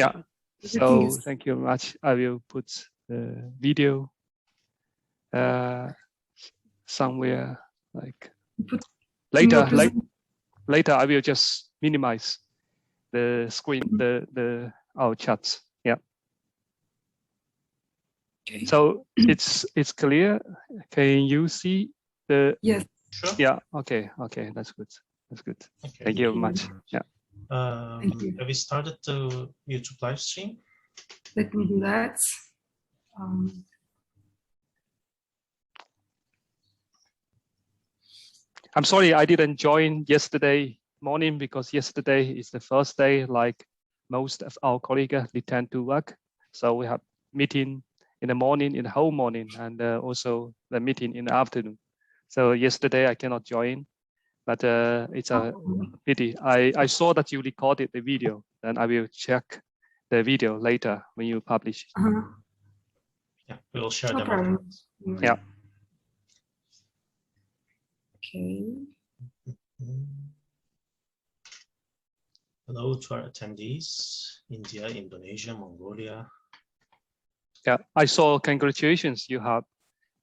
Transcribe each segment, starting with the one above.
Yeah. So thank you very much. I will put the video somewhere like later. Later, I will just minimize the screen, our chats. Yeah. Okay. So it's clear. Can you see the? Yes. Sure. Yeah. Okay. Okay. That's good. That's good. Okay. Thank you very much. Yeah. Thank you. Have we started the YouTube live stream? Let me do that. I'm sorry I didn't join yesterday morning because yesterday is the first day, like most of our colleagues return to work. So we have meeting in the morning, in the whole morning, and also the meeting in the afternoon. So yesterday I cannot join, but it's a pity. I saw that you recorded the video, and I will check the video later when you publish. Yeah, we will share them. Yeah. Okay. Hello to our attendees, India, Indonesia, Mongolia. Yeah, I saw, congratulations, you have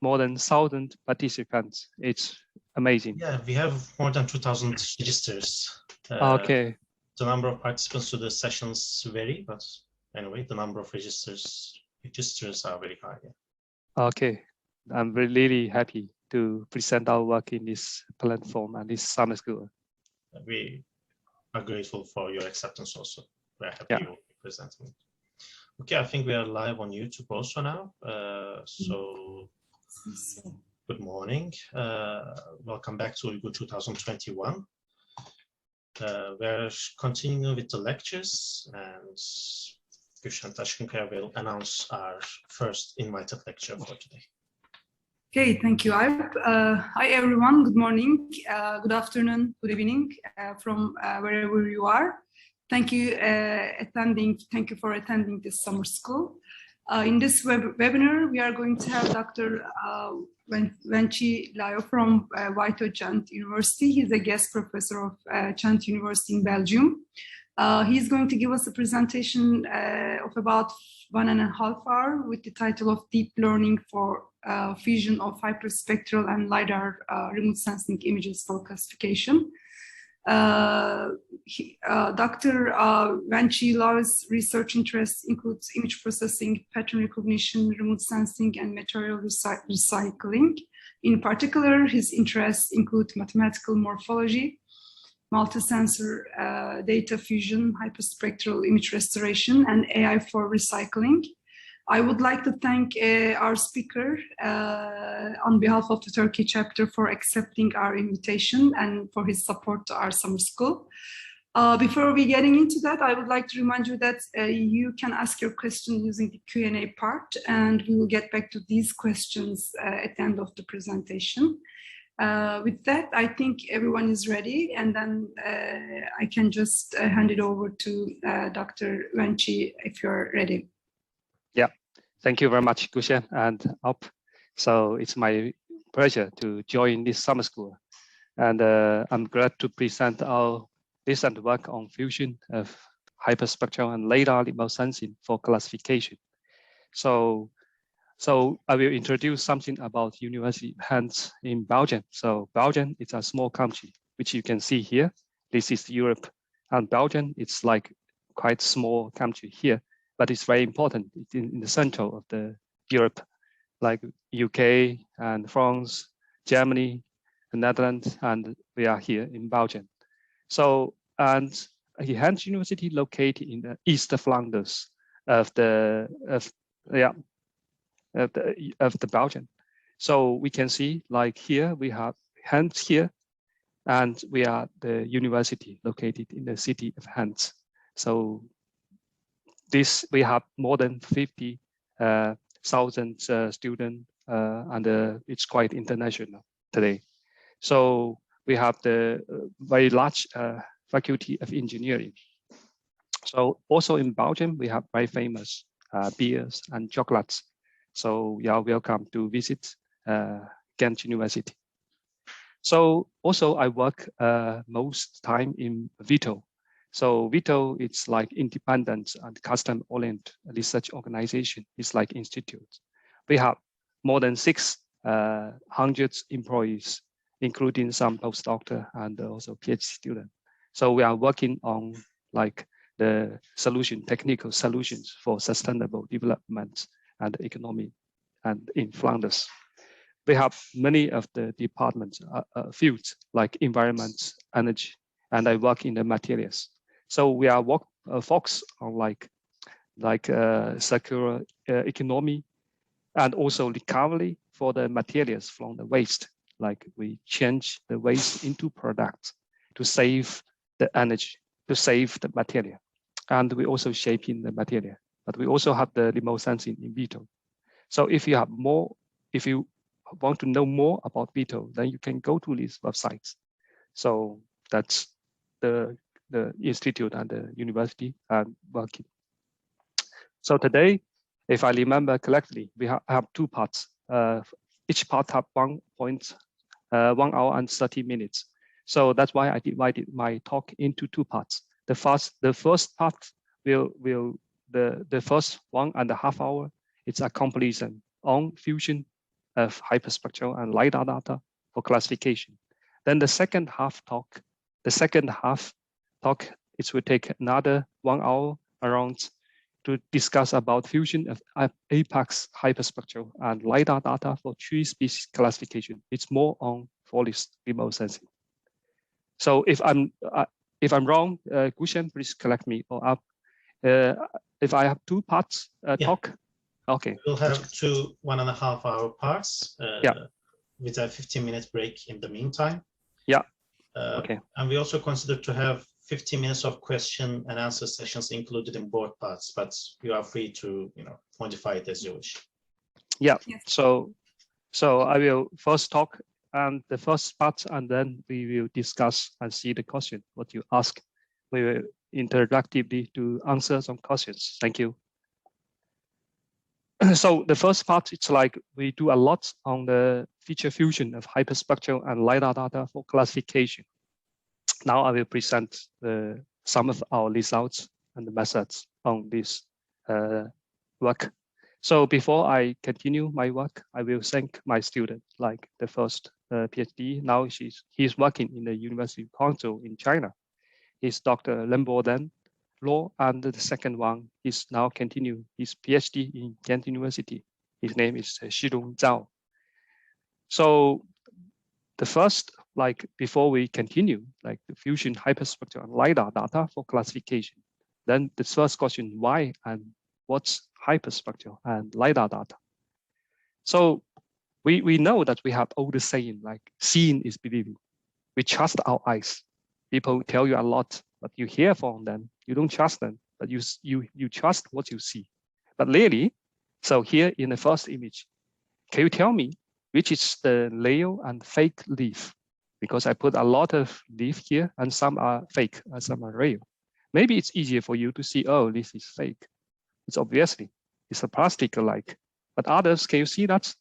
more than 1,000 participants. It's amazing. Yeah, we have more than 2,000 registers. Okay. The number of participants to the sessions vary, but anyway, the number of registers are very high. Yeah. Okay, I'm really happy to present our work in this platform and this summer school. We are grateful for your acceptance also. We're happy you will be presenting. Okay, I think we are live on YouTube also now. So good morning. Welcome back to Uyghur 2021. We're continuing with the lectures, and Gülşen Taşkınkaya will announce our first invited lecture for today. Okay, thank you. Hi everyone, good morning, good afternoon, good evening from wherever you are. Thank you for attending this summer school. In this webinar, we are going to have Dr. Wenzhi Liao from VITO Ghent University. He's a guest professor of Ghent University in Belgium. He's going to give us a presentation of about 1.5 hours with the title of Deep Learning for Fusion of Hyperspectral and LiDAR Remote Sensing Images for Classification. Dr. Wenzhi Liao's research interests includes image processing, pattern recognition, remote sensing, and material recycling. In particular, his interests include mathematical morphology, multi-sensor data fusion, hyperspectral image restoration, and AI for recycling. I would like to thank our speaker on behalf of the Turkey chapter for accepting our invitation and for his support to our summer school. Before we getting into that, I would like to remind you that you can ask your question using the Q&A part, and we will get back to these questions at the end of the presentation. With that, I think everyone is ready, and then I can just hand it over to Dr. Wenzhi if you're ready. Yeah, thank you very much, Gülşen and Up. So it's my pleasure to join this summer school, and I'm glad to present our recent work on fusion of hyperspectral and LiDAR remote sensing for classification. So I will introduce something about University of Ghent in Belgium. So Belgium is a small country, which you can see here. This is Europe, and Belgium, it's like quite small country here, but it's very important. It's in the center of the Europe, like UK and France, Germany, the Netherlands, and we are here in Belgium. So, and Ghent University located in the east flanders of the Belgium. So we can see, like here we have Ghent here, and we are the university located in the city of Ghent. So this we have more than 50,000 students, and it's quite international today. So we have the very large faculty of engineering. So also in Belgium, we have very famous beers and chocolates. So you are welcome to visit Ghent University. So also I work most time in VITO. So VITO, it's like independent and custom-oriented research organization. It's like institute. We have more than 600 employees, including some postdoctor and also PhD student. So we are working on like the technical solutions for sustainable development and economy and in Flanders. We have many of the departments, fields like environment, energy, and I work in the materials. So we are focused on like circular economy and also recovery for the materials from the waste. Like we change the waste into products to save the energy, to save the material. And we also shaping the material, but we also have the remote sensing in VITO. So if you have more, if you want to know more about VITO, then you can go to these websites. So that's the institute and the university are working. So today, if I remember correctly, we have 2 parts. Each part have 1 hour and 30 minutes. So that's why I divided my talk into 2 parts. The first part the first 1.5 hours, it's a completion on fusion of hyperspectral and LiDAR data for classification. Then the second half talk, it will take another 1 hour around to discuss about fusion of apex hyperspectral and LiDAR data for tree species classification. It's more on forest remote sensing. So if I'm wrong, Gushen, please correct me or up. If I have 2 parts talk, okay. We'll have 2 1.5 hour parts with a 15-minute break in the meantime. Yeah. Okay. And we also consider to have 15 minutes of question and answer sessions included in both parts, but you are free to modify it as you wish. Yeah. Yes. So I will first talk and the first part, and then we will discuss and see the question what you ask. We will interactively to answer some questions. Thank you. So the first part, it's like we do a lot on the feature fusion of hyperspectral and LiDAR data for classification. Now I will present some of our results and the methods on this work. So before I continue my work, I will thank my student, like the first PhD. Now he's working in the University of Guangzhou in China. He's Dr. Lembo Dan Law, and the second one is now continue his PhD in Ghent University. His name is Shirong Zhao. So the first, like before we continue, like the fusion hyperspectral and LiDAR data for classification, then the first question, why and what's hyperspectral and LiDAR data? So we know that we have all the saying like seeing is believing. We trust our eyes. People tell you a lot, but you hear from them, you don't trust them, but you trust what you see. But really, so here in the first image, can you tell me which is the real and fake leaf? Because I put a lot of leaf here and some are fake and some are real. Maybe it's easier for you to see, oh, this is fake. It's obviously, it's a plastic-like, but others, can you see that?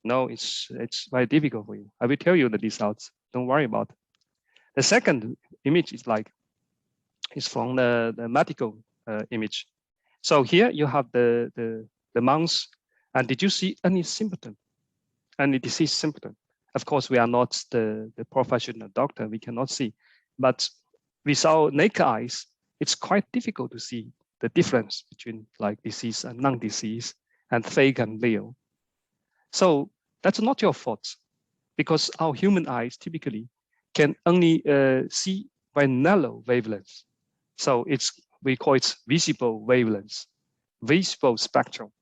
No, it's very difficult for you. I will tell you the results, don't worry about it. The second image is like, it's from the medical image. So here you have the mouse, and did you see any symptom, any disease symptom? Of course, we are not the professional doctor, we cannot see, but with our naked eyes, it's quite difficult to see the difference between like disease and non-disease and fake and real. So that's not your fault, because our human eyes typically can only see by narrow wavelengths. So we call it visible wavelengths, visible spectrum.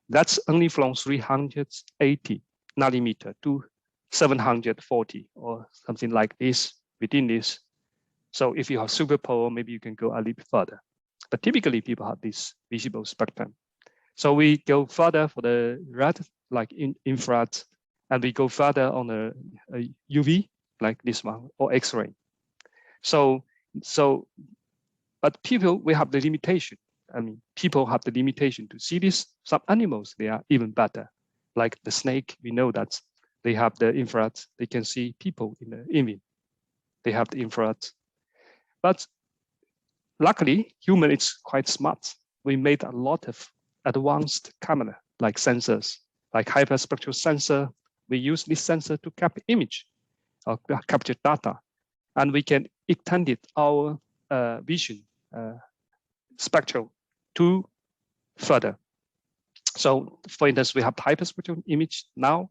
That's only from 380 nanometer to 740 or something like this within this. So if you have super power, maybe you can go a little bit further. But typically people have this visible spectrum. So we go further for the red, like infrared, and we go further on the UV, like this one, or X-ray. But people, we have the limitation. I mean, people have the limitation to see this. Some animals, they are even better. Like the snake, we know that they have the infrared. They can see people in the image. They have the infrared. But luckily, human is quite smart. We made a lot of advanced camera, like sensors, like hyperspectral sensor. We use this sensor to capture image or capture data, and we can extend it our vision spectral to further. So for instance, we have hyperspectral image now,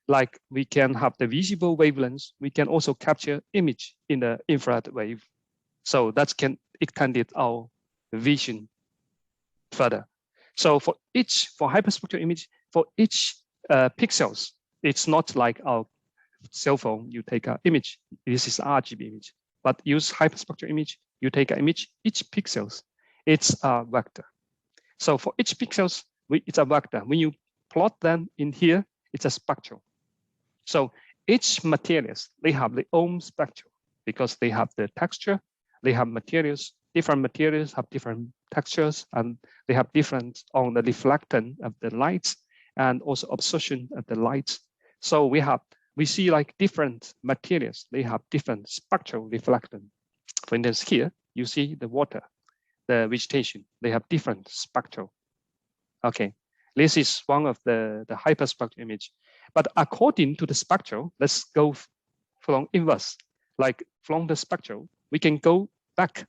like we can have the visible wavelengths. We can also capture image in the infrared wave. So that can extend it our vision further. So for hyperspectral image, for each pixels, it's not like our cell phone, you take an image, this is RGB image, but use hyperspectral image, you take an image, each pixels, it's a vector. So for each pixels, it's a vector. When you plot them in here, it's a spectral. So each materials, they have their own spectral because they have the texture, they have materials, different materials have different textures, and they have different on the reflectance of the lights and also absorption of the lights. So we see like different materials, they have different spectral reflectance. For instance, here you see the water, the vegetation, they have different spectral. Okay, this is one of the hyperspectral image. But according to the spectral, let's go from inverse. Like from the spectral, we can go back.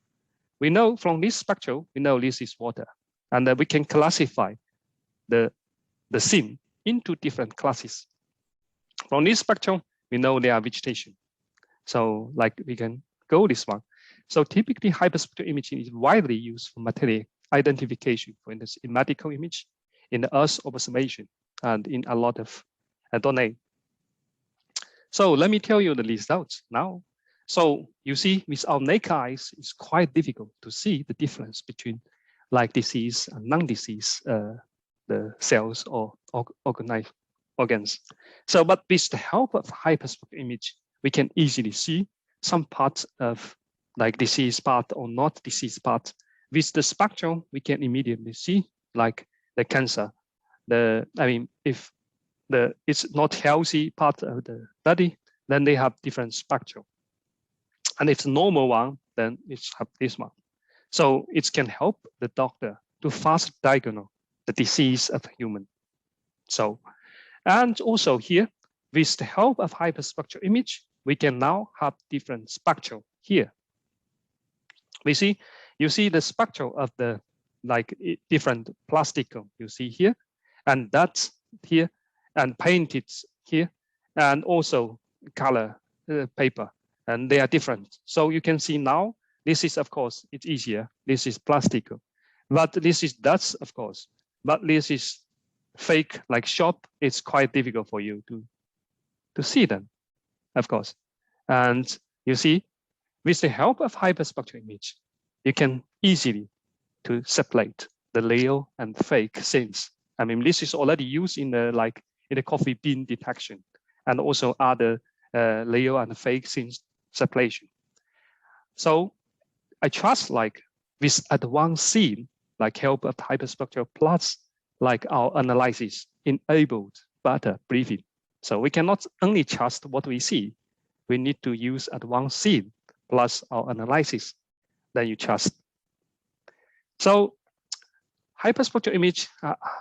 We know from this spectral, we know this is water. And we can classify the scene into different classes. From this spectrum, we know they are vegetation. So like we can go this one. So typically hyperspectral imaging is widely used for material identification, for instance, in medical image, in the Earth observation, and in a lot of domain. So let me tell you the results now. So you see, with our naked eyes, it's quite difficult to see the difference between like disease and non-disease the cells or organs. So, but with the help of hyperspectral image, we can easily see some parts of like disease part or not disease part. With the spectrum, we can immediately see like the cancer. If it's not healthy part of the body, then they have different spectrum. And if it's normal one, then it's have this one. So it can help the doctor to fast diagnose the disease of human. So, and also here, with the help of hyperspectral image, we can now have different spectrum here. You see the spectrum of the like different plastic you see here, and that's here, and painted here, and also color paper, and they are different. So you can see now, this is of course, it's easier. This is plastic, but this is Dutch, of course, but this is fake like shop. It's quite difficult for you to see them, of course. And you see, with the help of hyperspectral image, you can easily to separate the real and fake scenes. I mean, this is already used in the coffee bean detection, and also other real and fake scenes separation. So I trust like with advanced scene, like help of hyperspectral plus like our analysis enabled better briefing. So we cannot only trust what we see. We need to use advanced scene plus our analysis, then you trust. So hyperspectral image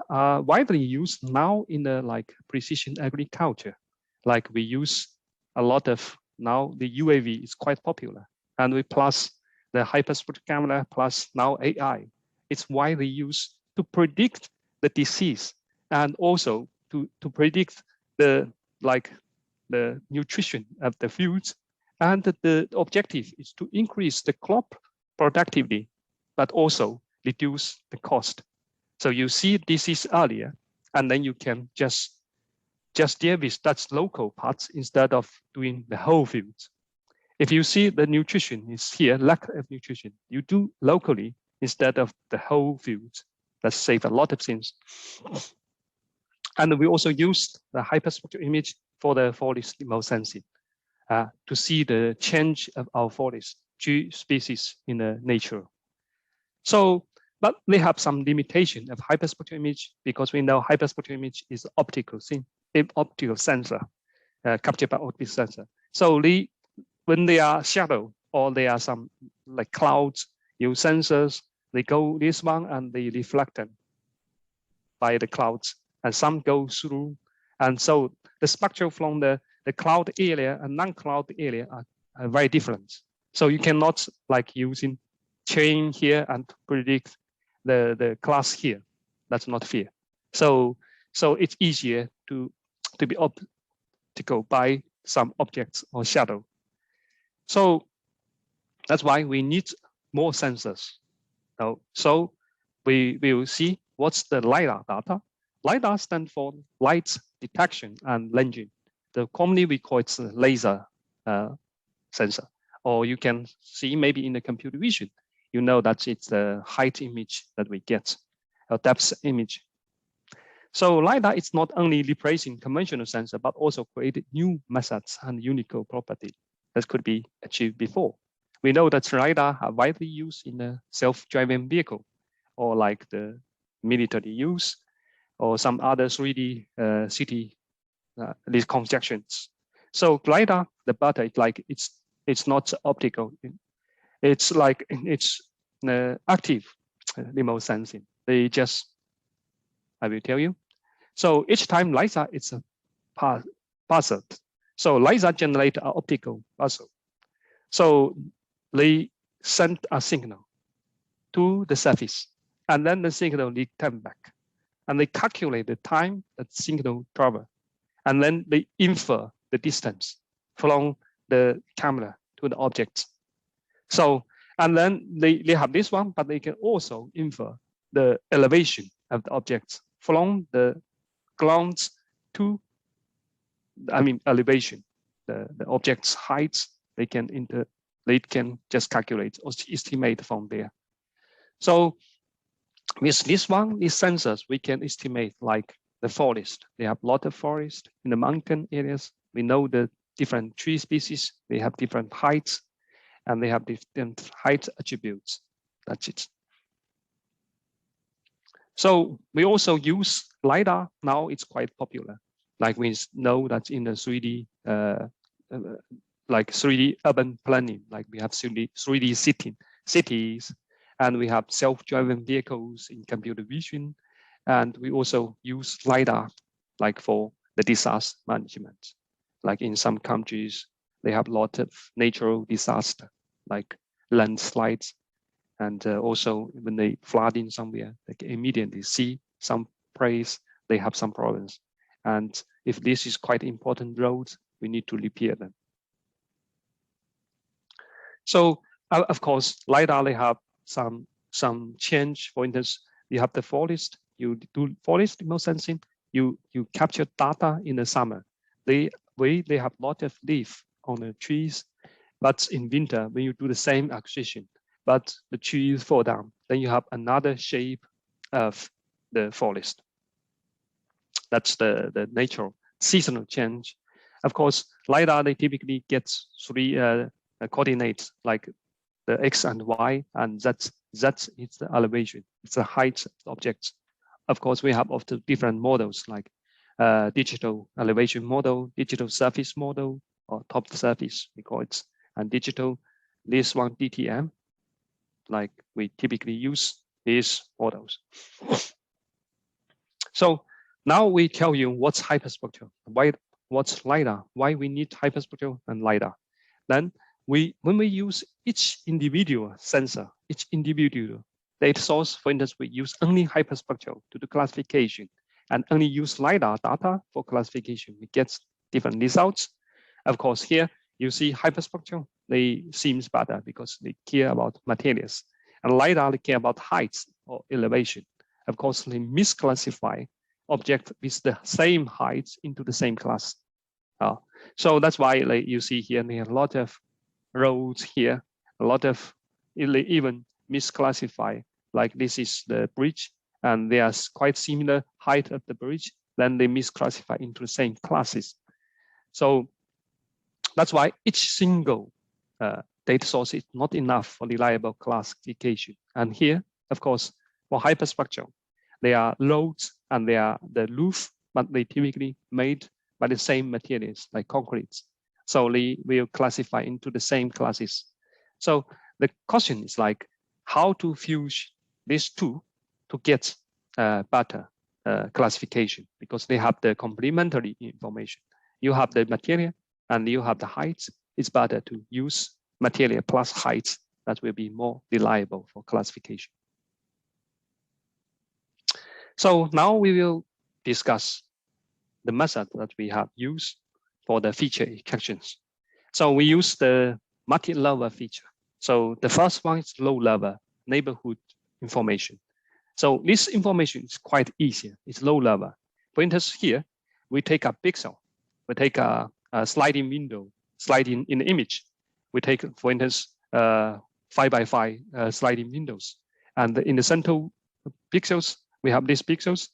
are widely used now in the like precision agriculture. Like we use a lot of now the UAV is quite popular, and we plus the hyperspectral camera plus now AI. It's widely used to predict the disease and also to predict the nutrition of the foods. And the objective is to increase the crop productivity, but also reduce the cost. So you see disease earlier, and then you can just deal with that local parts instead of doing the whole field. If you see the nutrition is here, lack of nutrition, you do locally instead of the whole field. That saves a lot of things. And we also use the hyperspectral image for the forest remote sensing to see the change of our forest species in the nature. So, but they have some limitation of hyperspectral image because we know hyperspectral image is optical sensor captured by optical sensor. So when they are shadow or there are some like clouds, Your sensors, they go this one and they reflect them by the clouds, and some go through. And so the spectrum from the cloud area and non-cloud area are very different. So you cannot like using chain here and predict the class here. That's not fair. So it's easier to be optical by some objects or shadow. So that's why we need more sensors. So we will see what's the LiDAR data. LiDAR stands for light detection and lensing. Commonly we call it laser sensor, or you can see maybe in the computer vision, you know that it's the height image that we get, a depth image. So LiDAR is not only replacing conventional sensor, but also created new methods and unique property that could be achieved before. We know that LiDAR are widely used in a self-driving vehicle, or like the military use, or some other 3D city reconstructions. So LiDAR, the better, it's not optical. It's like it's active remote sensing. They just, I will tell you. So each time LiDAR, it's a puzzle. So LiDAR generate an optical puzzle. So they send a signal to the surface, and then the signal return back, and they calculate the time that signal travel, and then they infer the distance from the camera to the object. So, and then they have this one, but they can also infer the elevation of the objects from the ground to, elevation, the object's height. They can just calculate or estimate from there. So with this one, these sensors, we can estimate like the forest. They have a lot of forest in the mountain areas. We know the different tree species, they have different heights, and they have different height attributes. That's it. So we also use LiDAR. Now it's quite popular. Like we know that in the 3D, like 3D urban planning, like we have 3D cities, and we have self-driving vehicles in computer vision. And we also use LiDAR like for the disaster management. Like in some countries, they have a lot of natural disaster, like landslides. And also when they flood in somewhere, they can immediately see some place, they have some problems. And if this is quite important roads, we need to repair them. So of course, LiDAR, they have some change. For instance, you have the forest, you do forest remote sensing, you capture data in the summer. They have a lot of leaf on the trees, but in winter, when you do the same acquisition, but the trees fall down, then you have another shape of the forest. That's the natural seasonal change. Of course, LiDAR, they typically get three coordinates, like the X and Y, and that's it's the elevation, it's the height of the objects. Of course, we have of the different models, like digital elevation model, digital surface model, or top surface, we call it, and digital, this one DTM, like we typically use these models. So now we tell you what's hyperspectral, what's LiDAR, why we need hyperspectral and LiDAR. Then when we use each individual sensor, each individual data source, for instance, we use only hyperspectral to do classification and only use LiDAR data for classification, we get different results. Of course, here you see hyperspectral, they seems better because they care about materials. And LiDAR, they care about heights or elevation. Of course, they misclassify objects with the same height into the same class. So that's why you see here, they have a lot of roads here, a lot of, they even misclassify, like this is the bridge, and they are quite similar height of the bridge, then they misclassify into the same classes. So that's why each single data source is not enough for reliable classification. And here, of course, for hyperspectral, they are roads and they are the roof, but they typically made by the same materials like concrete. So they will classify into the same classes. So the question is like, how to fuse these two to get better classification, because they have the complementary information. You have the material and you have the height. It's better to use material plus height. That will be more reliable for classification. So now we will discuss the method that we have used for the feature extractions. So we use the multi-level feature. So the first one is low-level neighborhood information. So this information is quite easy. It's low-level. For instance, here we take a pixel, we take a sliding window, sliding in the image. We take, for instance, 5x5 sliding windows, and in the central pixels we have these pixels,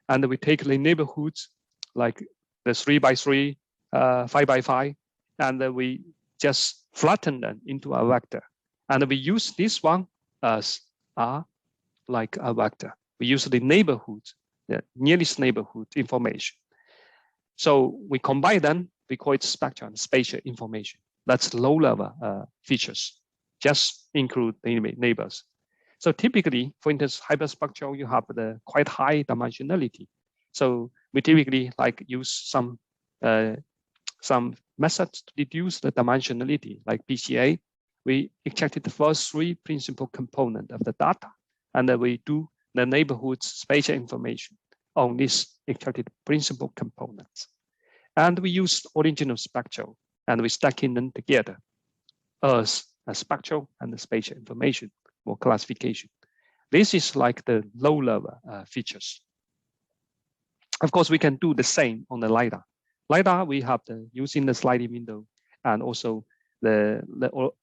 and we take the neighborhoods like the 3x3, 5x5, and we just flatten them into a vector. And we use this one as like a vector. We use the neighborhood, the nearest neighborhood information. So we combine them, we call it spectral and spatial information. That's low-level features, just include the neighbors. So typically, for instance, hyperspectral, you have the quite high dimensionality. So we typically like use some methods to reduce the dimensionality, like PCMA. We extracted the first three principal components of the data, and then we do the neighborhood spatial information on these extracted principal components. And we use original spectral, and we stacking them together as a spectral and the spatial information for classification. This is like the low-level features. Of course, we can do the same on the LiDAR. LiDAR, we have the using the sliding window and also the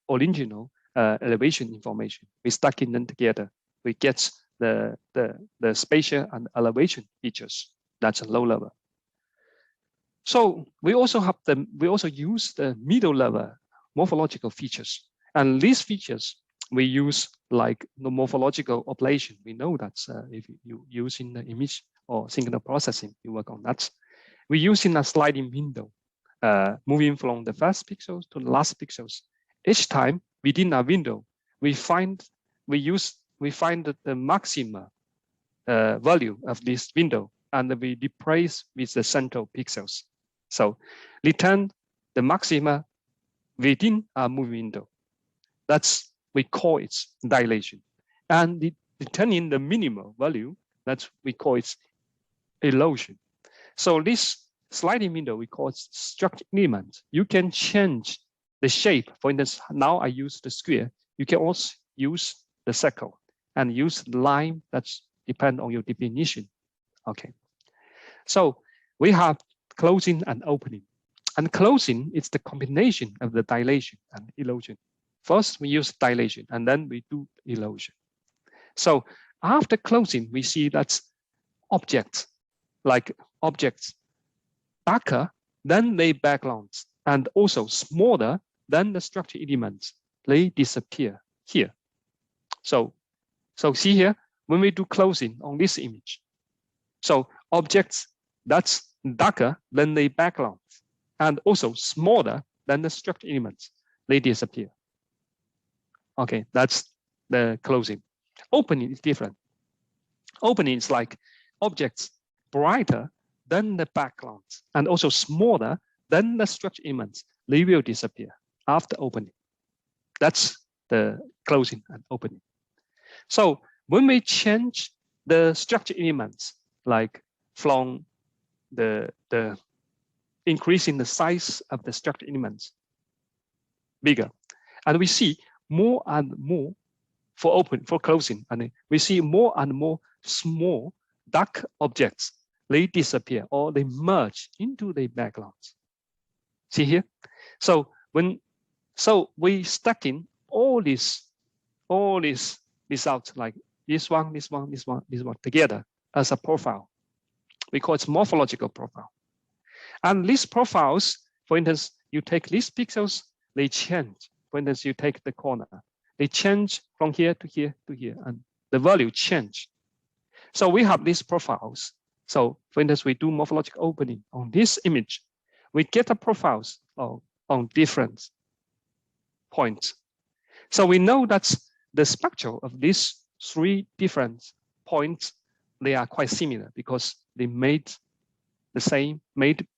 original elevation information. We stacking them together. We get the spatial and elevation features. That's a low level. So we also use the middle level morphological features, and these features we use like the morphological operation. We know that if you using the image or signal processing, you work on that. We using a sliding window, moving from the first pixels to the last pixels. Each time within a window, we find the maximum value of this window, and we replace with the central pixels. So return the maxima within a moving window. That's, we call it dilation. And returning the minimal value, that's, we call it erosion. So this sliding window, we call it structure element. You can change the shape. For instance, now I use the square. You can also use the circle and use the line. That's depend on your definition. Okay. So we have closing and opening. And closing is the combination of the dilation and erosion. First, we use dilation, and then we do erosion. So after closing, we see that objects, like objects darker than the backgrounds and also smaller than the structure elements, they disappear here. So see here, when we do closing on this image, so objects that's darker than the background and also smaller than the structure elements, they disappear. Okay, that's the closing. Opening is different. Opening is like objects brighter than the background and also smaller than the structure elements, they will disappear after opening. That's the closing and opening. So when we change the structure elements, like from the increasing the size of the structure elements bigger, and we see more and more for closing, and we see more and more small dark objects, they disappear or they merge into the backgrounds. See here? So we stacking all these results, like this one together as a profile. We call it morphological profile. And these profiles, for instance, you take these pixels, they change. For instance, you take the corner, they change from here to here to here, and the value change. So we have these profiles. So for instance, we do morphological opening on this image. We get the profiles on different points. So we know that the structure of these three different points, they are quite similar because they made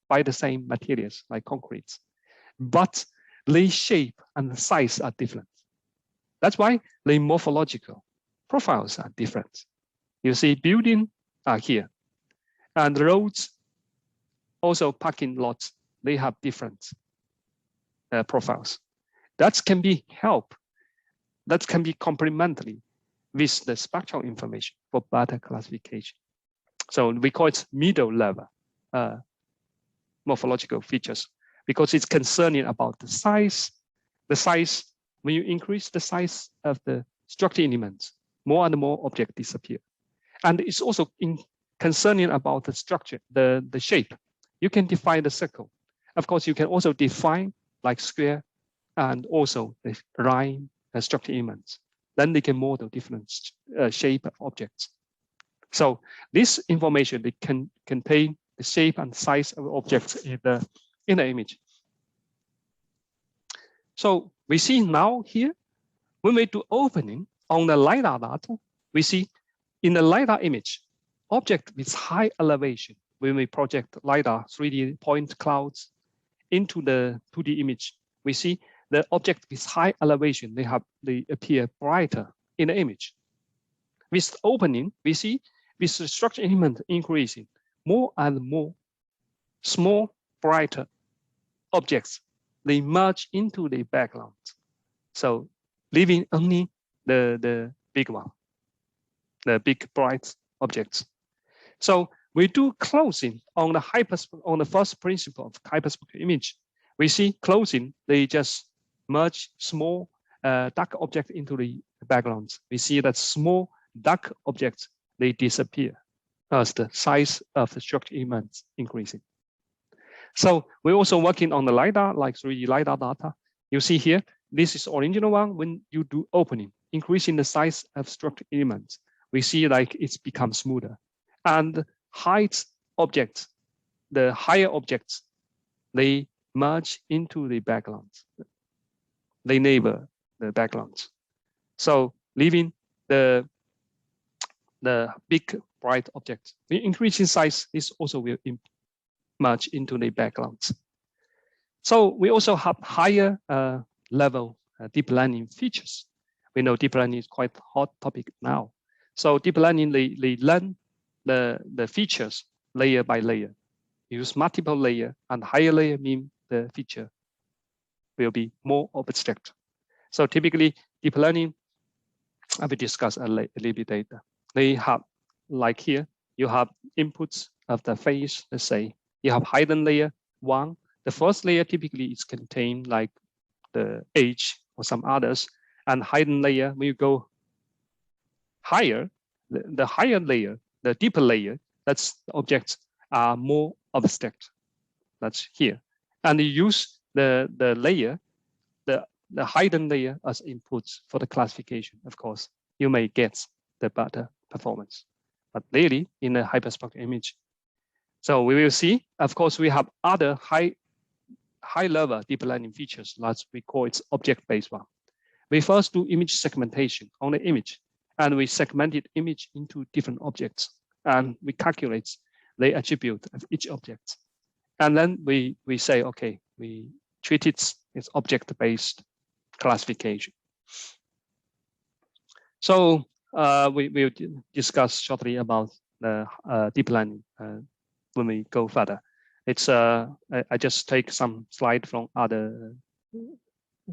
by the same materials like concrete, but the shape and the size are different. That's why the morphological profiles are different. You see building are here, and roads, also parking lots, they have different profiles. That can be complementary with the spectral information for better classification. So we call it middle level morphological features because it's concerning about the size. The size, when you increase the size of the structure elements, more and more objects disappear. And it's also concerning about the structure, the shape. You can define the circle. Of course, you can also define like square and also the line structure elements. Then they can model different shape of objects. So this information, they can contain the shape and size of objects in the image. So we see now here, when we do opening on the LiDAR data, we see in the LiDAR image, object with high elevation, when we project LiDAR 3D point clouds into the 2D image, we see the object with high elevation, they appear brighter in the image. With opening, we see with the structure element increasing, more and more small, brighter objects, they merge into the background. So leaving only the big one, the big bright objects. So we do closing on the first principle of hyperspectral image. We see closing, they just merge small dark objects into the backgrounds. We see that small dark objects, they disappear as the size of the structure elements increasing. So we're also working on the LiDAR, like 3D LiDAR data. You see here, this is original one when you do opening, increasing the size of structure elements. We see like it's become smoother. And height objects, the higher objects, they merge into the backgrounds. They neighbor the backgrounds. So leaving the big bright objects. The increasing size is also will merge into the backgrounds. So we also have higher level deep learning features. We know deep learning is quite a hot topic now. So deep learning, they learn the features layer by layer. Use multiple layer, and higher layer mean the feature will be more abstract. So typically deep learning, I will discuss a little bit later. They have, like here, you have inputs of the face, let's say. You have hidden layer one. The first layer typically is contained like the age or some others. And hidden layer, when you go higher, the higher layer, the deeper layer, that's the objects are more abstract. That's here. And you use the layer, the hidden layer as inputs for the classification. Of course, you may get the better performance, but really in a hyperspectral image. So we will see, of course, we have other high level deep learning features. That's we call it object-based one. We first do image segmentation on the image, and we segmented image into different objects, and we calculate the attribute of each object. And then we say, okay, we treat it as object-based classification. So we will discuss shortly about the deep learning when we go further. It's I just take some slide from other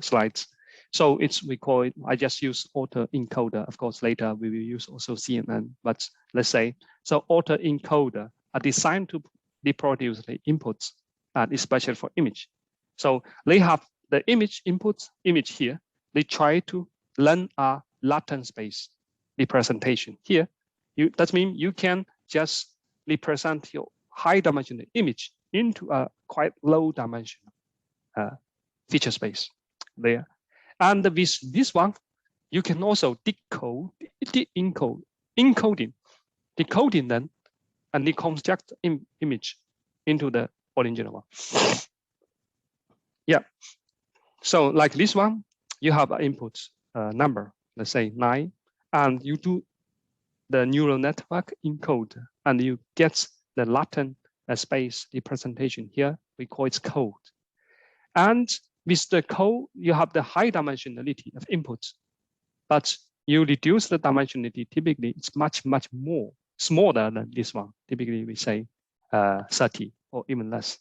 slides. So we call it, I just use autoencoder. Of course, later we will use also CNN, but let's say, so autoencoder are designed to reproduce the inputs, and especially for image. So they have the image inputs, image here. They try to learn a lattice-based representation here. That means you can just represent your high dimensional image into a quite low dimensional feature space there. And with this one, you can also decoding them, and reconstruct image into the original one. Yeah. So like this one, you have an input number let's say 9, and you do the neural network encode, and you get the latent space representation here. We call it code. And with the code, you have the high dimensionality of inputs, but you reduce the dimensionality. Typically, it's much more smaller than this one. Typically, we say 30 or even less.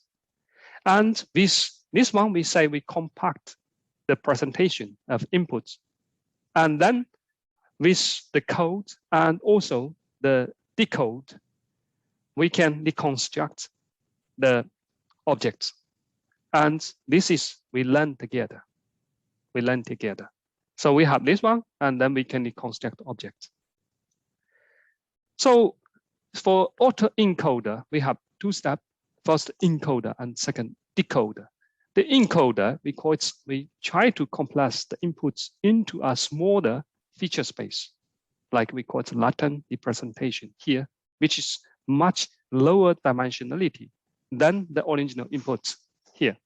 And with this one, we say we compact the presentation of inputs, and then with the code and also the decode, we can reconstruct the objects. And this is, we learn together. We learn together. So we have this one, and then we can reconstruct objects. So for autoencoder, we have 2 steps. First encoder and second decoder. The encoder, we try to compress the inputs into a smaller feature space, like we call it latent representation here, which is much lower dimensionality than the original inputs here.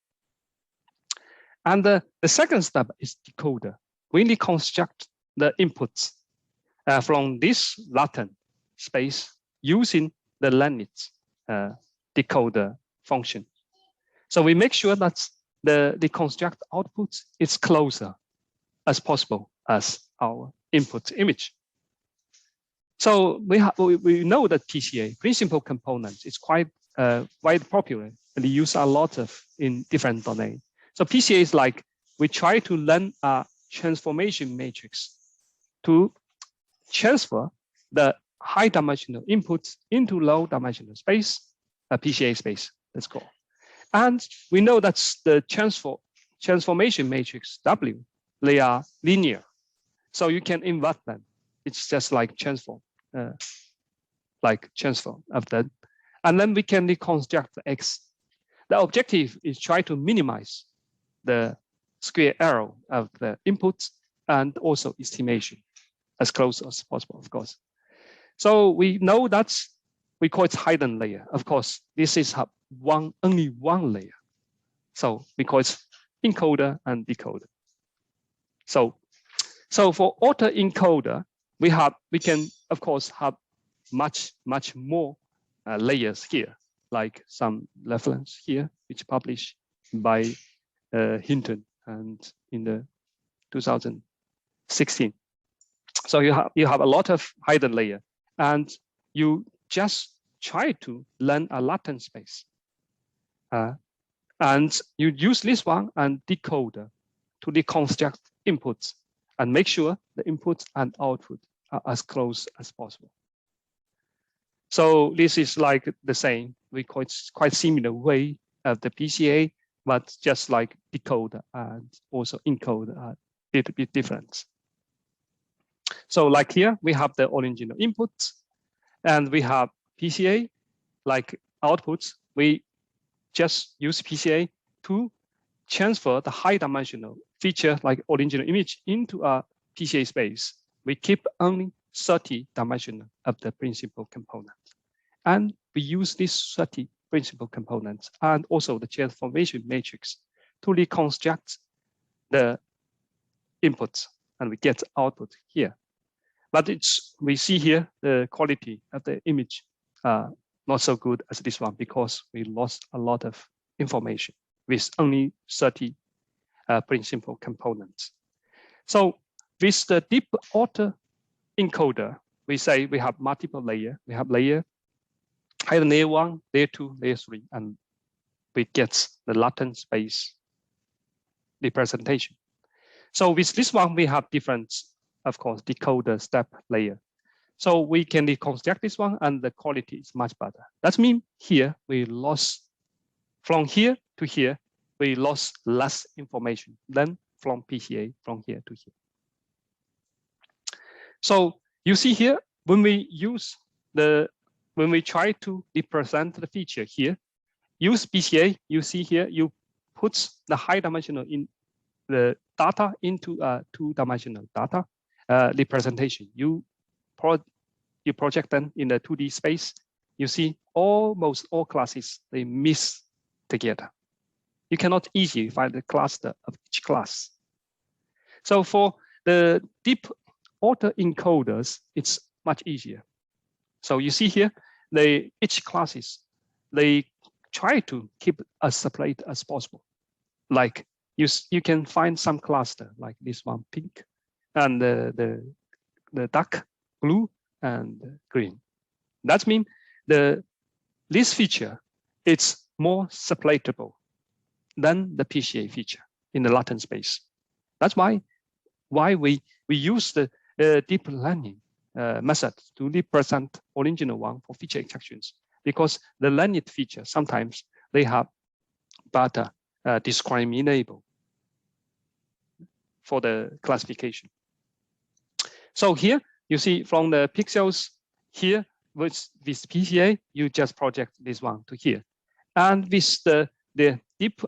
And the second step is decoder. We reconstruct the inputs from this latent space using the Leibniz decoder function. So we make sure that the reconstruct output is closer as possible as our input image. So we know that PCA, principal components, is quite wide popular, and they use a lot of in different domains. So PCA is like, we try to learn a transformation matrix to transfer the high dimensional inputs into low dimensional space, a PCA space, let's call. And we know that's the transformation matrix W, they are linear. So you can invert them. It's just like transform of that. And then we can reconstruct the X. The objective is try to minimize the square error of the inputs and also estimation as close as possible, of course. So we know that we call it hidden layer. Of course, this is only one layer. So we call it encoder and decoder. So for autoencoder, we can of course have much more layers here, like some reference here, which published by Hinton and in the 2016. So you have a lot of hidden layer, and you just try to learn a latent space, and you use this one and decoder to reconstruct inputs and make sure the inputs and output are as close as possible. So this is like the same. We call it quite similar way of the PCA, but just like decoder and also encoder are a little bit different. So like here, we have the original inputs, and we have PCA, like outputs. We just use PCA to transfer the high dimensional feature like original image into a PCA space. We keep only 30 dimensional of the principal component. And we use these 30 principal components and also the transformation matrix to reconstruct the inputs, and we get output here. But we see here the quality of the image not so good as this one, because we lost a lot of information with only 30 principal components. So with the deep auto encoder, we say we have multiple layers. We have hidden layer 1, layer 2, layer 3, and we get the latent space representation. So with this one, we have different, of course, decoder step layer. So we can reconstruct this one, and the quality is much better. That means here we lost, from here to here, we lost less information than from PCA from here to here. So you see here, when we try to represent the feature here, use PCA, you see here, you put the high dimensional in the data into a 2-dimensional data representation. You project them in the 2D space. You see almost all classes, they mix together. You cannot easily find the cluster of each class. So for the deep autoencoders, it's much easier. So you see here, each classes, they try to keep as separate as possible. Like you can find some cluster like this one, pink, and the dark blue and green. That means this feature it's more separatable than the PCA feature in the latent space. That's why we use the deep learning method to represent original one for feature extractions, because the learned feature sometimes they have better discriminable for the classification. So here you see from the pixels here with this PCA, you just project this one to here, and with the deep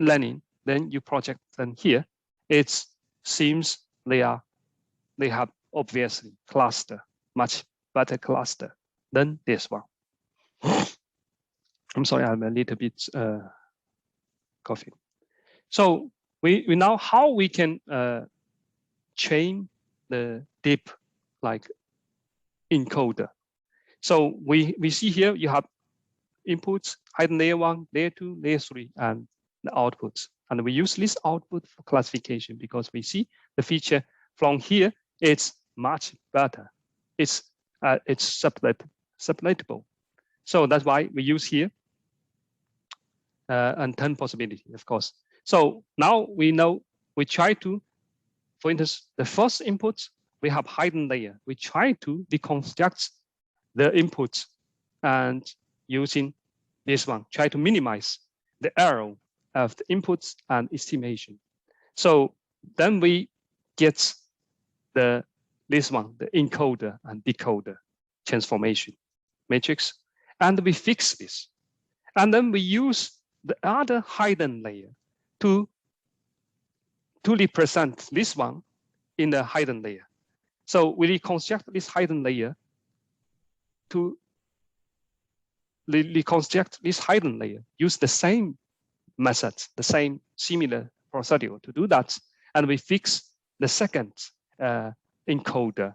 learning, then you project them here. It seems they have obviously cluster, much better cluster than this one. I'm sorry, I'm a little bit coughing. So we now how we can train the deep like encoder. So we see here you have inputs, hidden layer 1, layer 2, layer 3, and the outputs. And we use this output for classification because we see the feature from here, it's much better. It's separatable. So that's why we use here and 10 possibility, of course. So now we know we try to, for instance, the first input, we have hidden layer. We try to deconstruct the inputs and using this one, try to minimize the error of the inputs and estimation. So then we get this one, the encoder and decoder transformation matrix, and we fix this. And then we use the other hidden layer to represent this one in the hidden layer. So we reconstruct this hidden layer to reconstruct this hidden layer, use the same methods, the same similar procedure to do that. And we fix the second encoder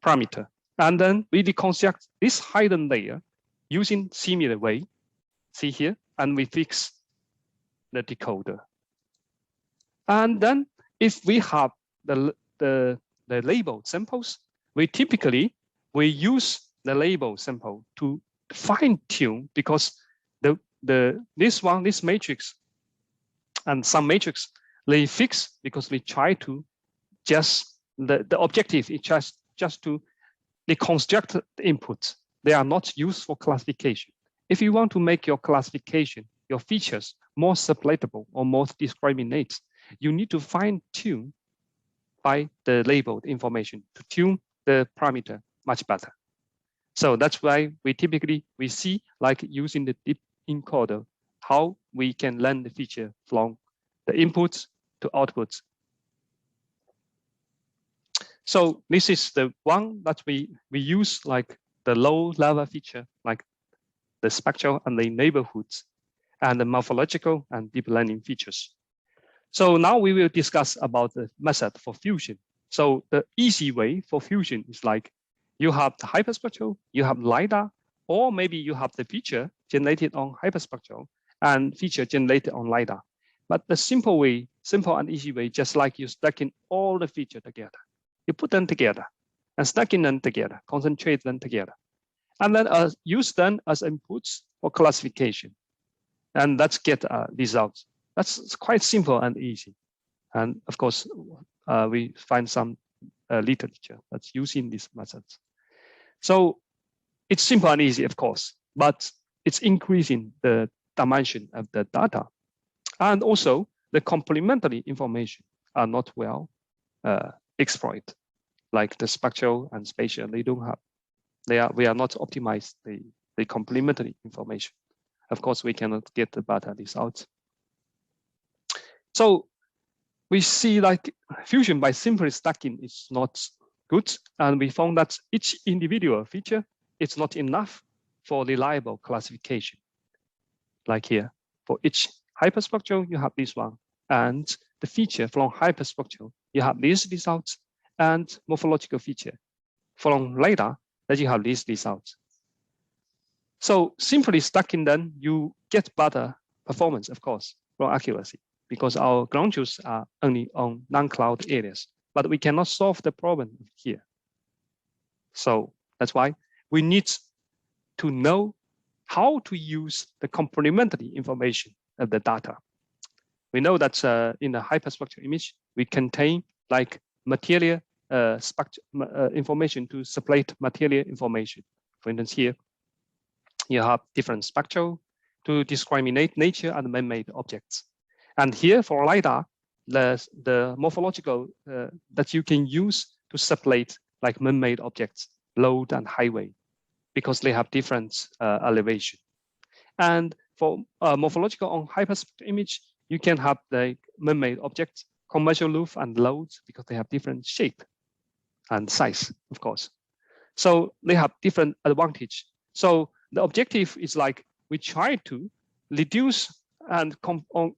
parameter. And then we reconstruct this hidden layer using similar way, see here, and we fix the decoder. And then if we have the label samples, we typically use the label sample to fine tune, because this matrix and some matrix they fix because we try to just the objective is just to reconstruct the inputs. They are not used for classification. If you want to make your classification, your features more separatable or more discriminate, you need to fine tune by the labeled information to tune the parameter much better. So that's why we typically see like using the deep encoder, how we can learn the feature from the inputs to outputs. So this is the one that we use like the low level feature, like the spectral and the neighborhoods and the morphological and deep learning features. So now we will discuss about the method for fusion. So the easy way for fusion is like you have the hyperspectral, you have LiDAR, or maybe you have the feature generated on hyperspectral and feature generated on LiDAR. But the simple and easy way, just like you stacking all the features together. You put them together and stacking them together, concentrate them together. And then use them as inputs for classification. And let's get results. That's quite simple and easy. And of course, we find some literature that's using these methods. So it's simple and easy, of course, but it's increasing the dimension of the data. And also the complementary information are not well exploited, like the spectral and spatial, they don't have. We are not optimized the complementary information. Of course, we cannot get the better results. So we see like fusion by simply stacking is not good. And we found that each individual feature is not enough for reliable classification. Like here, for each hyperspectral, you have this one. And the feature from hyperspectral, you have these results, and morphological feature from LiDAR, that you have these results. So simply stacking them, you get better performance, of course, from accuracy, because our ground truths are only on non-cloud areas, but we cannot solve the problem here. So that's why we need to know how to use the complementary information of the data. We know that in the hyperspectral image, we contain like material information to separate material information. For instance, here, you have different spectral to discriminate nature and man-made objects. And here for LiDAR, the morphological that you can use to separate like man-made objects, low and highway, because they have different elevation. And for morphological on hyperspectral image, you can have the man-made objects, commercial roof and loads, because they have different shape and size, of course. So they have different advantage. So the objective is like we try to reduce and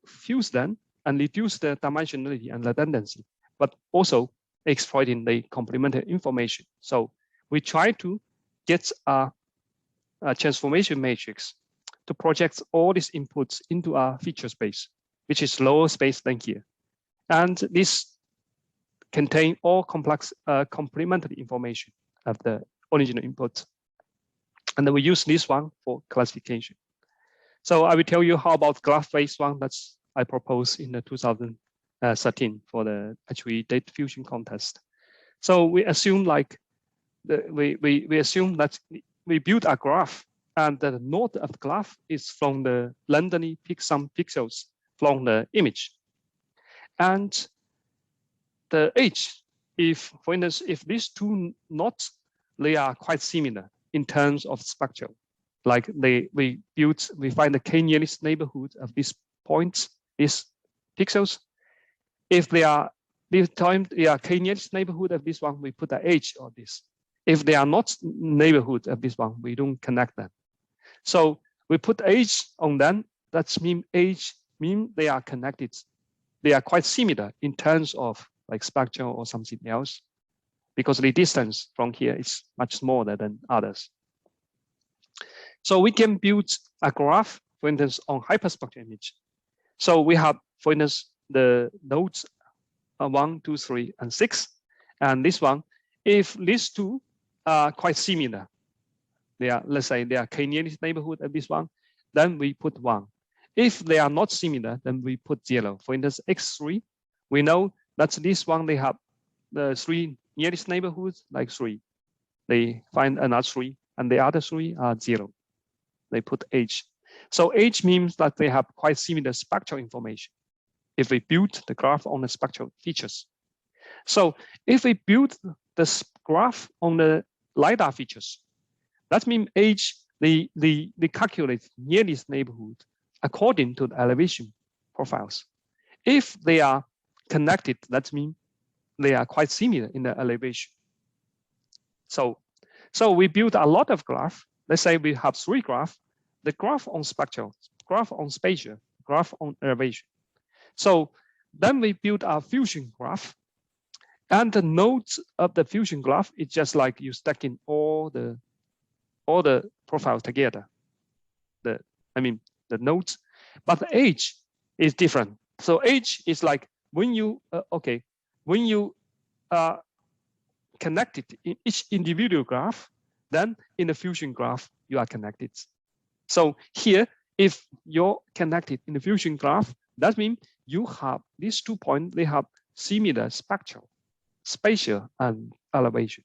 fuse them and reduce the dimensionality and redundancy, but also exploiting the complementary information. So we try to get a transformation matrix to project all these inputs into a feature space, which is lower space than here. And this contain all complex complementary information of the original input. And then we use this one for classification. So I will tell you how about graph-based one that's I proposed in the 2013 for the actually data fusion contest. So we assume like we assume that we build a graph, and the node of the graph is from the randomly pick some pixels from the image. And the edge, if for instance, if these two nodes, they are quite similar in terms of spectral, like we find the k-nearest neighborhood of these points, these pixels. If they are this time they are k-nearest neighborhood of this one, we put the edge on this. If they are not neighborhood of this one, we don't connect them. So we put edge on them. That's mean edge mean they are connected. They are quite similar in terms of like spectral or something else, because the distance from here is much smaller than others. So we can build a graph, for instance, on hyperspectral image. So we have, for instance, the nodes 1, 2, 3, and 6. And this one, if these two are quite similar, they are, let's say they are k-nearest neighborhood of this one, then we put 1. If they are not similar, then we put 0. For instance, x3, we know that this one, they have the 3 nearest neighborhoods, like 3. They find another 3, and the other 3 are 0. They put H. So H means that they have quite similar spectral information if we build the graph on the spectral features. So if we build this graph on the LiDAR features, that means H, they calculate nearest neighborhood according to the elevation profiles. If they are connected, that means they are quite similar in the elevation. So we build a lot of graph. Let's say we have 3 graphs, the graph on spectral, graph on spatial, graph on elevation. So then we build a fusion graph, and the nodes of the fusion graph is just like you stacking all the profiles together. The nodes, but the edge is different. So edge is like when you when you connected in each individual graph, then in the fusion graph you are connected. So here, if you're connected in the fusion graph, that means you have these 2 points, they have similar spectral, spatial, and elevation.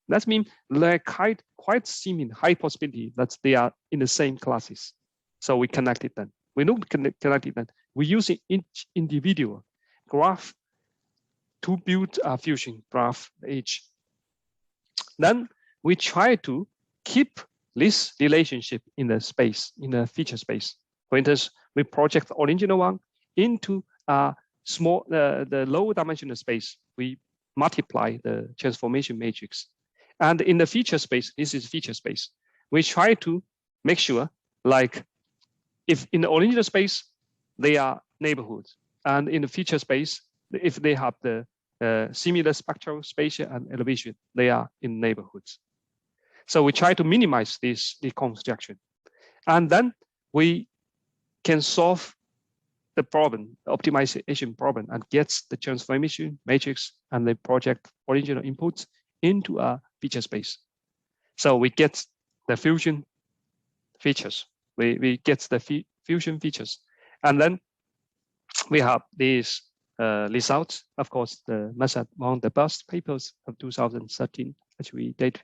That means they're quite similar, high possibility that they are in the same classes. So we connected them. We don't connect them. We use each individual graph to build a fusion graph edge. Then we try to keep this relationship in the space, in the feature space. For instance, we project the original one into a small, the low dimensional space. We multiply the transformation matrix. And in the feature space, this is feature space. We try to make sure, like, if in the original space, they are neighborhoods, And in the feature space, if they have the similar spectral, spatial, and elevation, they are in neighborhoods. So we try to minimize this deconstruction. And then we can solve the problem, the optimization problem, and gets the transformation matrix and the project original inputs into a feature space. So we get the fusion features. We get the fusion features. And then we have these results. Of course, the method among the best papers of 2013, actually data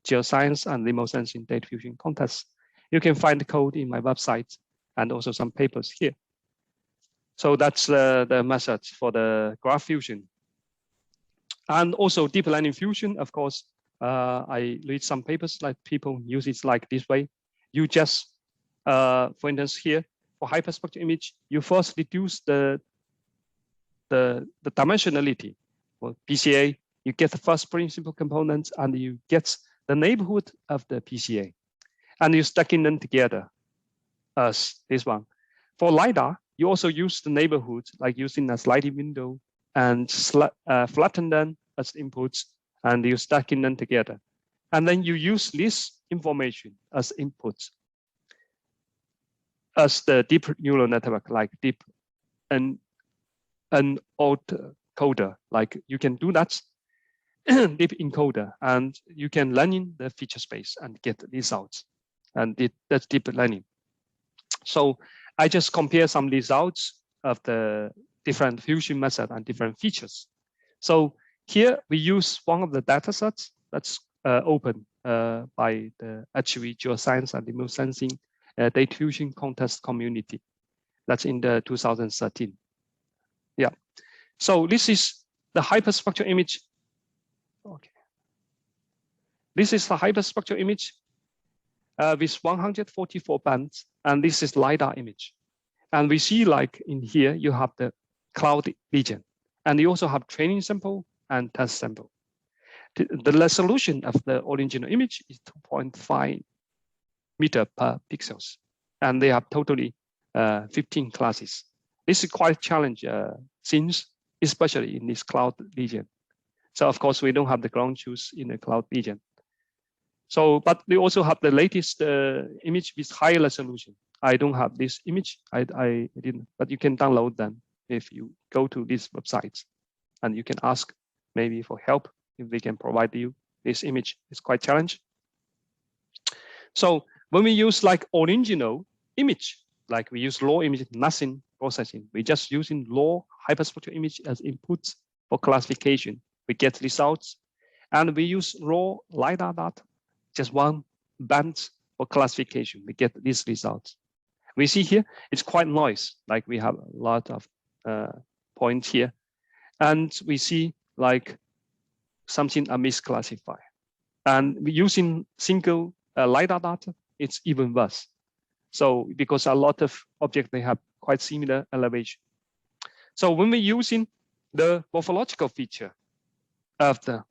geoscience and remote sensing data fusion contests. You can find the code in my website and also some papers here. So that's the method for the graph fusion. And also deep learning fusion, of course, I read some papers like people use it like this way. You just, for instance, here for hyperspectral image, you first reduce the dimensionality for PCA. You get the first principal components and you get the neighborhood of the PCA, and you stacking them together as this one. For LiDAR, you also use the neighborhood, like using a sliding window and flatten them as inputs, and you stacking them together. And then you use this information as inputs, as the deep neural network, like deep and encoder, like you can do that deep encoder, and you can learn in the feature space and get results, and that's deep learning. So I just compare some results of the different fusion method and different features. So here we use one of the data sets that's open by the IEEE GRSS and remote sensing data fusion contest community. That's in the 2013. Yeah. So this is the hyperspectral image. Okay. This is the hyperspectral image with 144 bands, and this is LiDAR image. And we see like in here, you have the cloud region, and you also have training sample and test sample. The resolution of the original image is 2.5 meter per pixels, and they have totally 15 classes. This is quite a challenge since, especially in this cloud region. So of course, we don't have the ground truth in the cloud region. So, but we also have the latest image with higher resolution. I don't have this image, I didn't, but you can download them if you go to these websites, and you can ask maybe for help if they can provide you this image. It's quite challenging. So when we use like original image, like we use raw image, nothing processing, we just using raw hyperspectral image as inputs for classification. We get results, and we use raw LiDAR data, just one band for classification. We get these results. We see here, it's quite noise, like we have a lot of points here. And we see like something are misclassified. And using single LiDAR data, it's even worse. So because a lot of objects, they have quite similar elevation. So when we're using the morphological feature of the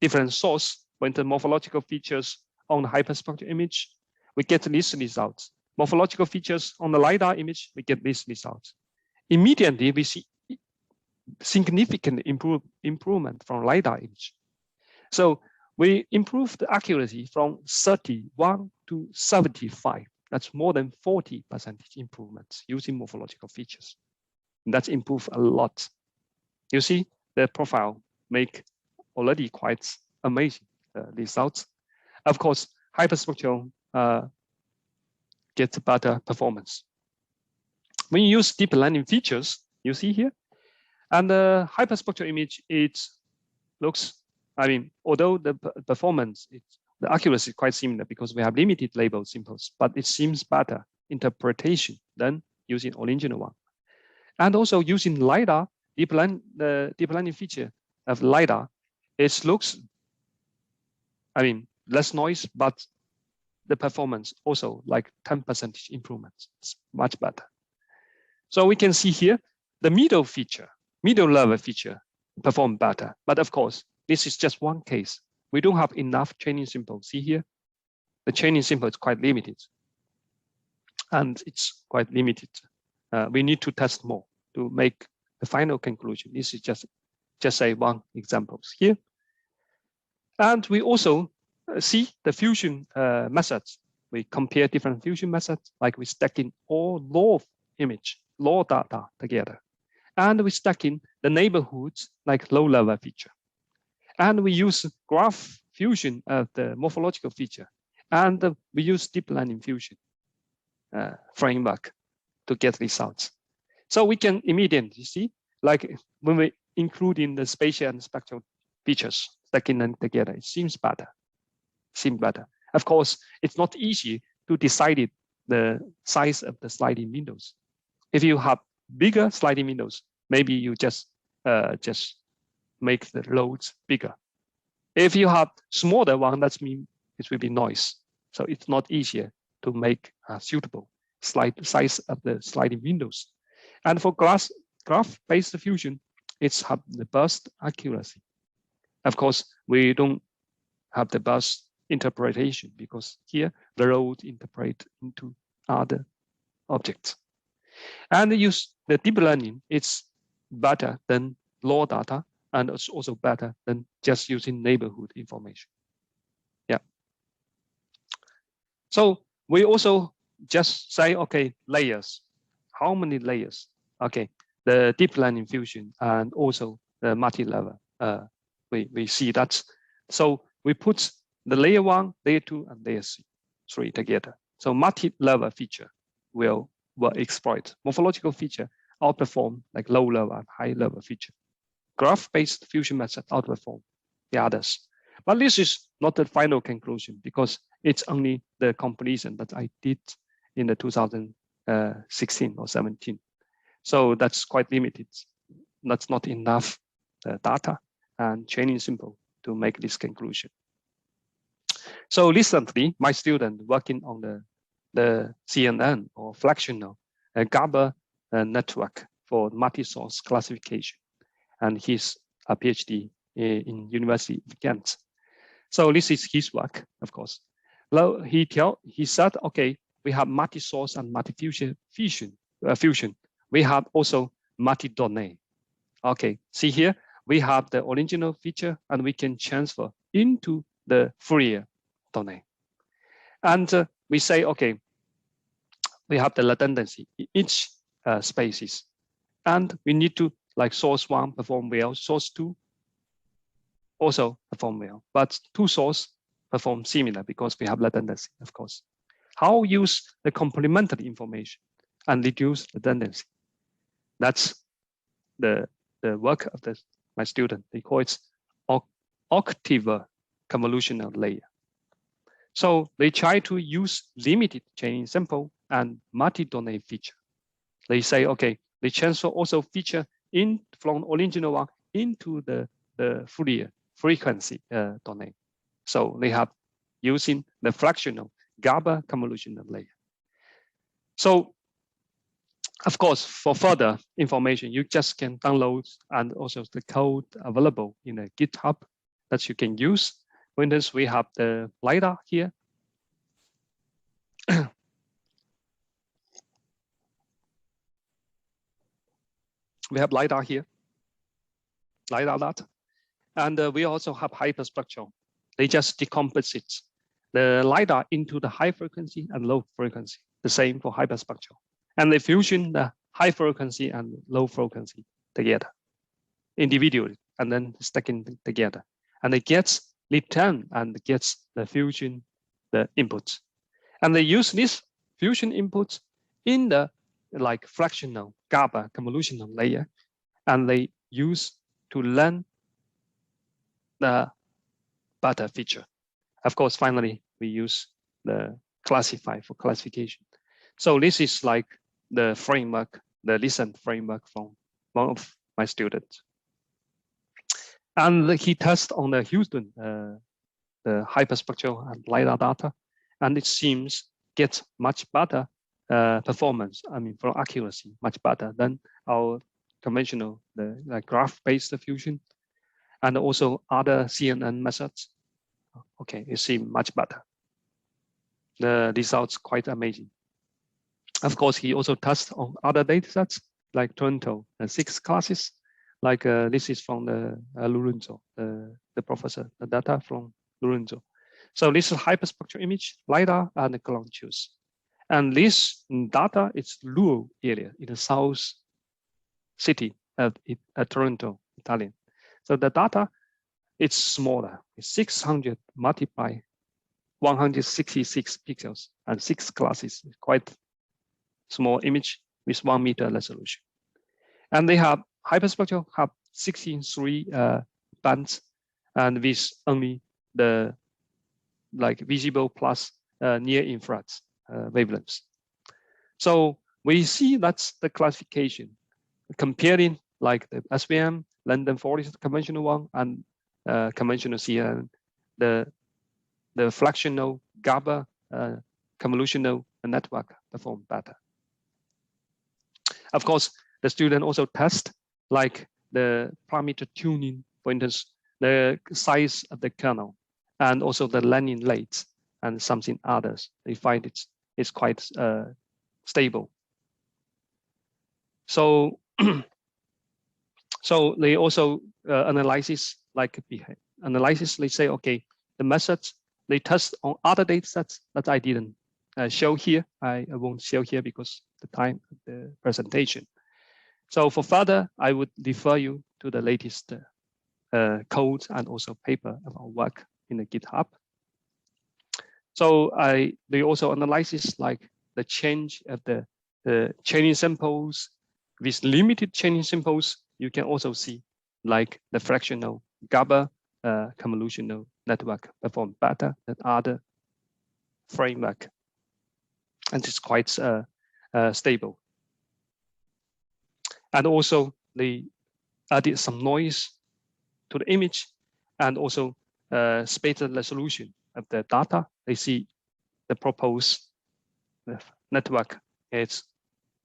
different source, when the morphological features on the hyperspectral image, we get these results. Morphological features on the LiDAR image, we get these results. Immediately, we see significant improvement from LiDAR image. So we improve the accuracy from 31 to 75. That's more than 40% improvements using morphological features. And that's improved a lot. You see, the profile make already quite amazing results. Of course, hyperspectral gets better performance. When you use deep learning features, you see here, and the hyperspectral image, it looks, I mean, although the performance, the accuracy is quite similar because we have limited label symbols, but it seems better interpretation than using original one. And also using LiDAR, the deep learning feature of LiDAR, it looks, I mean, less noise, but the performance also like 10% improvements. It's much better. So we can see here the middle level feature perform better. But of course, this is just one case. We don't have enough training sample. See here, the training sample is quite limited. And it's quite limited. We need to test more. to make the final conclusion. This is just say one examples here. And we also see the fusion methods. We compare different fusion methods, like we stack in all raw image, raw data together. And we stack in the neighborhoods like low-level feature. And we use graph fusion of the morphological feature. And we use deep learning fusion framework to get results. So we can immediately see, like when we include in the spatial and spectral features, stacking them together, it seems better. Of course, it's not easy to decide the size of the sliding windows. If you have bigger sliding windows, maybe you just make the loads bigger. If you have smaller one, that means it will be noise. So it's not easier to make a suitable size of the sliding windows. And for graph-based fusion, it's have the burst accuracy. Of course, we don't have the burst interpretation because here the road interpret into other objects. And use the deep learning, it's better than raw data, and it's also better than just using neighborhood information. Yeah. So we also just say, okay, layers. How many layers? Okay, the deep learning fusion and also the multi-level. We see that. So we put the layer 1, layer 2, and layer 3 together. So multi-level feature will exploit. Morphological feature outperform like low-level and high-level feature. Graph-based fusion method outperform the others. But this is not the final conclusion because it's only the comparison that I did in the 2016 or 17. So that's quite limited. That's not enough data and training sample to make this conclusion. So recently, my student working on the CNN or fractional GABA network for multi-source classification, and he's a PhD in University of Ghent. So this is his work, of course. Well, he said, okay, we have multi-source and multi-fusion fusion. We have also multi-domain. Okay, see here, we have the original feature and we can transfer into the Fourier domain. And we say, okay, we have the redundancy in each spaces. And we need to, like source 1 perform well, source 2 also perform well, but 2 source perform similar because we have redundancy, of course. How use the complementary information and reduce redundancy? That's the work of my student. They call it octave convolutional layer. So they try to use limited training sample and multi-domain feature. They say, okay, they transfer also feature in from original one into the Fourier frequency domain. So they have using the fractional GABA convolutional layer. So of course, for further information, you just can download and also the code available in a GitHub that you can use. For instance, we have the LiDAR here. We have LiDAR here, LiDAR data. And we also have hyperspectral. They just decompose it, the LiDAR into the high frequency and low frequency, the same for hyperspectral. And they fusion the high frequency and low frequency together individually, and then stacking together. And it gets return and gets the fusion, the inputs. And they use this fusion inputs in the like fractional GABA convolutional layer, and they use to learn the better feature. Of course, finally, we use the classify for classification. So this is like the framework, the recent framework from one of my students. And he tested on the Houston, the hyperspectral and LiDAR data, and it seems gets much better performance, I mean, for accuracy, much better than our conventional the graph-based fusion, and also other CNN methods. Okay, it seems much better. The results quite amazing. Of course, he also tested on other data sets like Toronto, 6 classes. Like this is from the Lorenzo, the professor, the data from Lorenzo. So this is hyperspectral image, LiDAR, and the ground truth. And this data is Liao area in the south city of Toronto, Italian. So the data, it's smaller. It's 600 multiplied 166 pixels and 6 classes, quite small image with 1 meter resolution. And they have hyperspectral have 63 bands, and with only the like visible plus near infrared wavelengths. So we see that's the classification, comparing like the SVM, London Forest conventional one, and conventional CNN, the fractional GABA convolutional network perform better. Of course, the student also test like the parameter tuning, for instance, the size of the kernel, and also the learning rates and something others. They find it's quite stable. So, so they also analysis like analysis. They say, okay, the methods they test on other data sets that I didn't show here. I won't show here because the time of the presentation. So for further, I would refer you to the latest code and also paper of our work in the GitHub. So they also analysis like the change of the chaining samples. With limited chaining samples, you can also see like the fractional GABA convolutional network perform better than other framework, and it's quite stable. And also they added some noise to the image, and also spatial resolution of the data. They see the proposed network is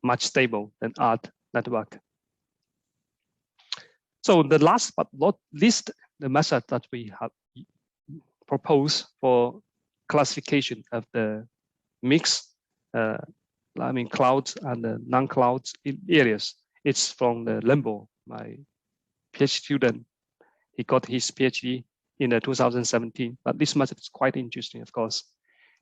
much stable than other network. So the last but not least, the method that we have proposed for classification of the mix, clouds and the non-clouds areas. It's from the Limbo, my PhD student. He got his PhD in 2017, but this method is quite interesting, of course.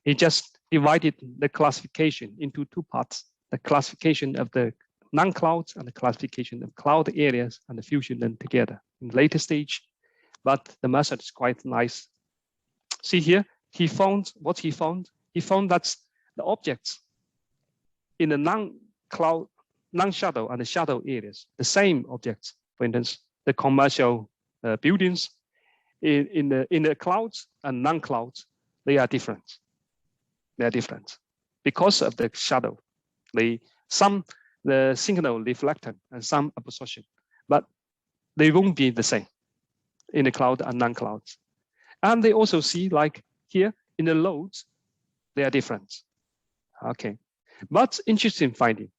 He just divided the classification into 2 parts, the classification of the non-clouds and the classification of cloud areas, and the fusion them together in later stage. But the method is quite nice. See here, he found what he found. He found that the objects in the non-cloud, non-shadow and the shadow areas, the same objects, for instance, the commercial buildings in the clouds and non-clouds, they are different. They are different because of the shadow. The signal reflected and some absorption, but they won't be the same in the cloud and non-clouds. And they also see like here in the loads, they are different. Okay, but interesting finding.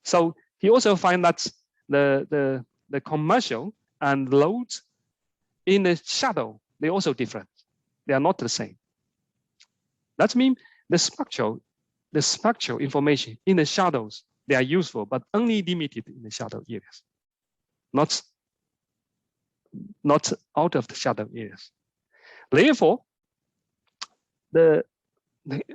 So he also find that the commercial and loads in the shadow, they're also different. They are not the same. That means the spectral information in the shadows, they are useful, but only limited in the shadow areas, not out of the shadow areas. Therefore,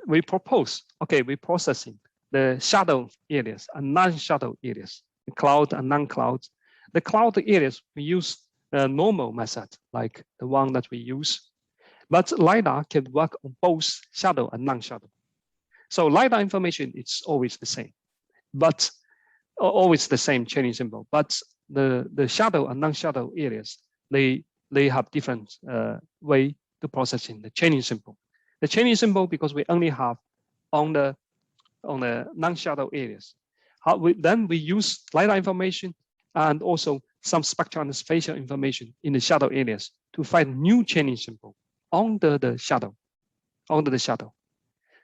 we propose, okay, we're processing the shadow areas and non-shadow areas, the cloud and non-clouds. The cloud areas, we use a normal method, like the one that we use. But LiDAR can work on both shadow and non-shadow. So LiDAR information, it's always the same, but always the same chaining symbol. But the shadow and non-shadow areas, they have different way to processing the chaining symbol. The chaining symbol, because we only have on the non-shadow areas. Then we use LiDAR information and also some spectral and spatial information in the shadow areas to find new chaining symbol under the shadow.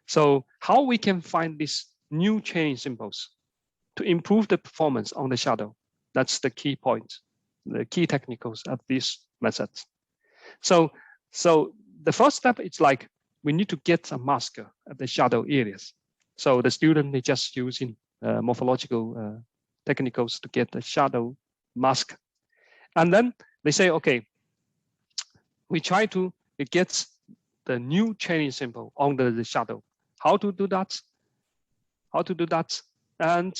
So how we can find these new chaining symbols to improve the performance on the shadow? That's the key point, the key technicals of these methods. So the first step is like we need to get a masker of the shadow areas. So the student, they just using morphological technicals to get the shadow mask. And then they say, okay, we try to get the new training sample under the shadow. How to do that? How to do that? And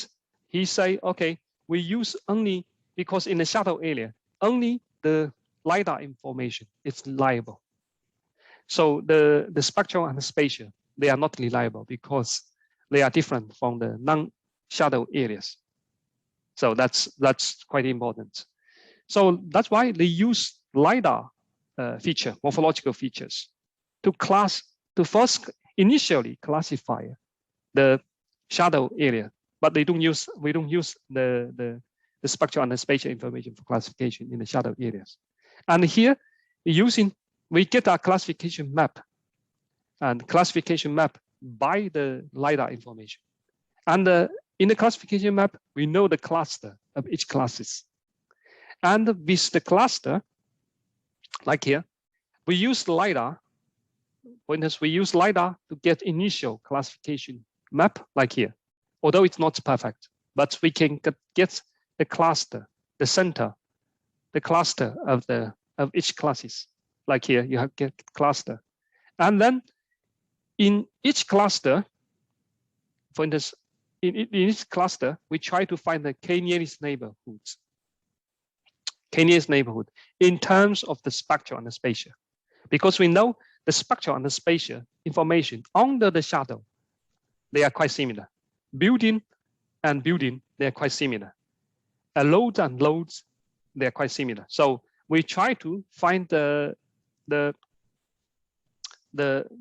he say, okay, we use only, because in the shadow area, only the LiDAR information is reliable. So the spectral and the spatial, they are not reliable because they are different from the non-shadow areas. So that's quite important. So that's why they use LiDAR feature, morphological features, to first initially classify the shadow area, but we don't use the spectral and the spatial information for classification in the shadow areas. And here, we get a classification map, and classification map by the LiDAR information. And in the classification map, we know the cluster of each classes. And with the cluster, like here, we use LiDAR. For instance, we use LiDAR to get initial classification map, like here. Although it's not perfect, but we can get the cluster, the center, the cluster of each classes. Like here, you have get cluster. And then in each cluster, for instance, in each cluster, we try to find the k-nearest neighborhoods. K-nearest neighborhood in terms of the spectral and the spatial. Because we know the spectral and the spatial information under the shadow, they are quite similar. Building and building, they are quite similar. Loads and loads, they are quite similar. So we try to find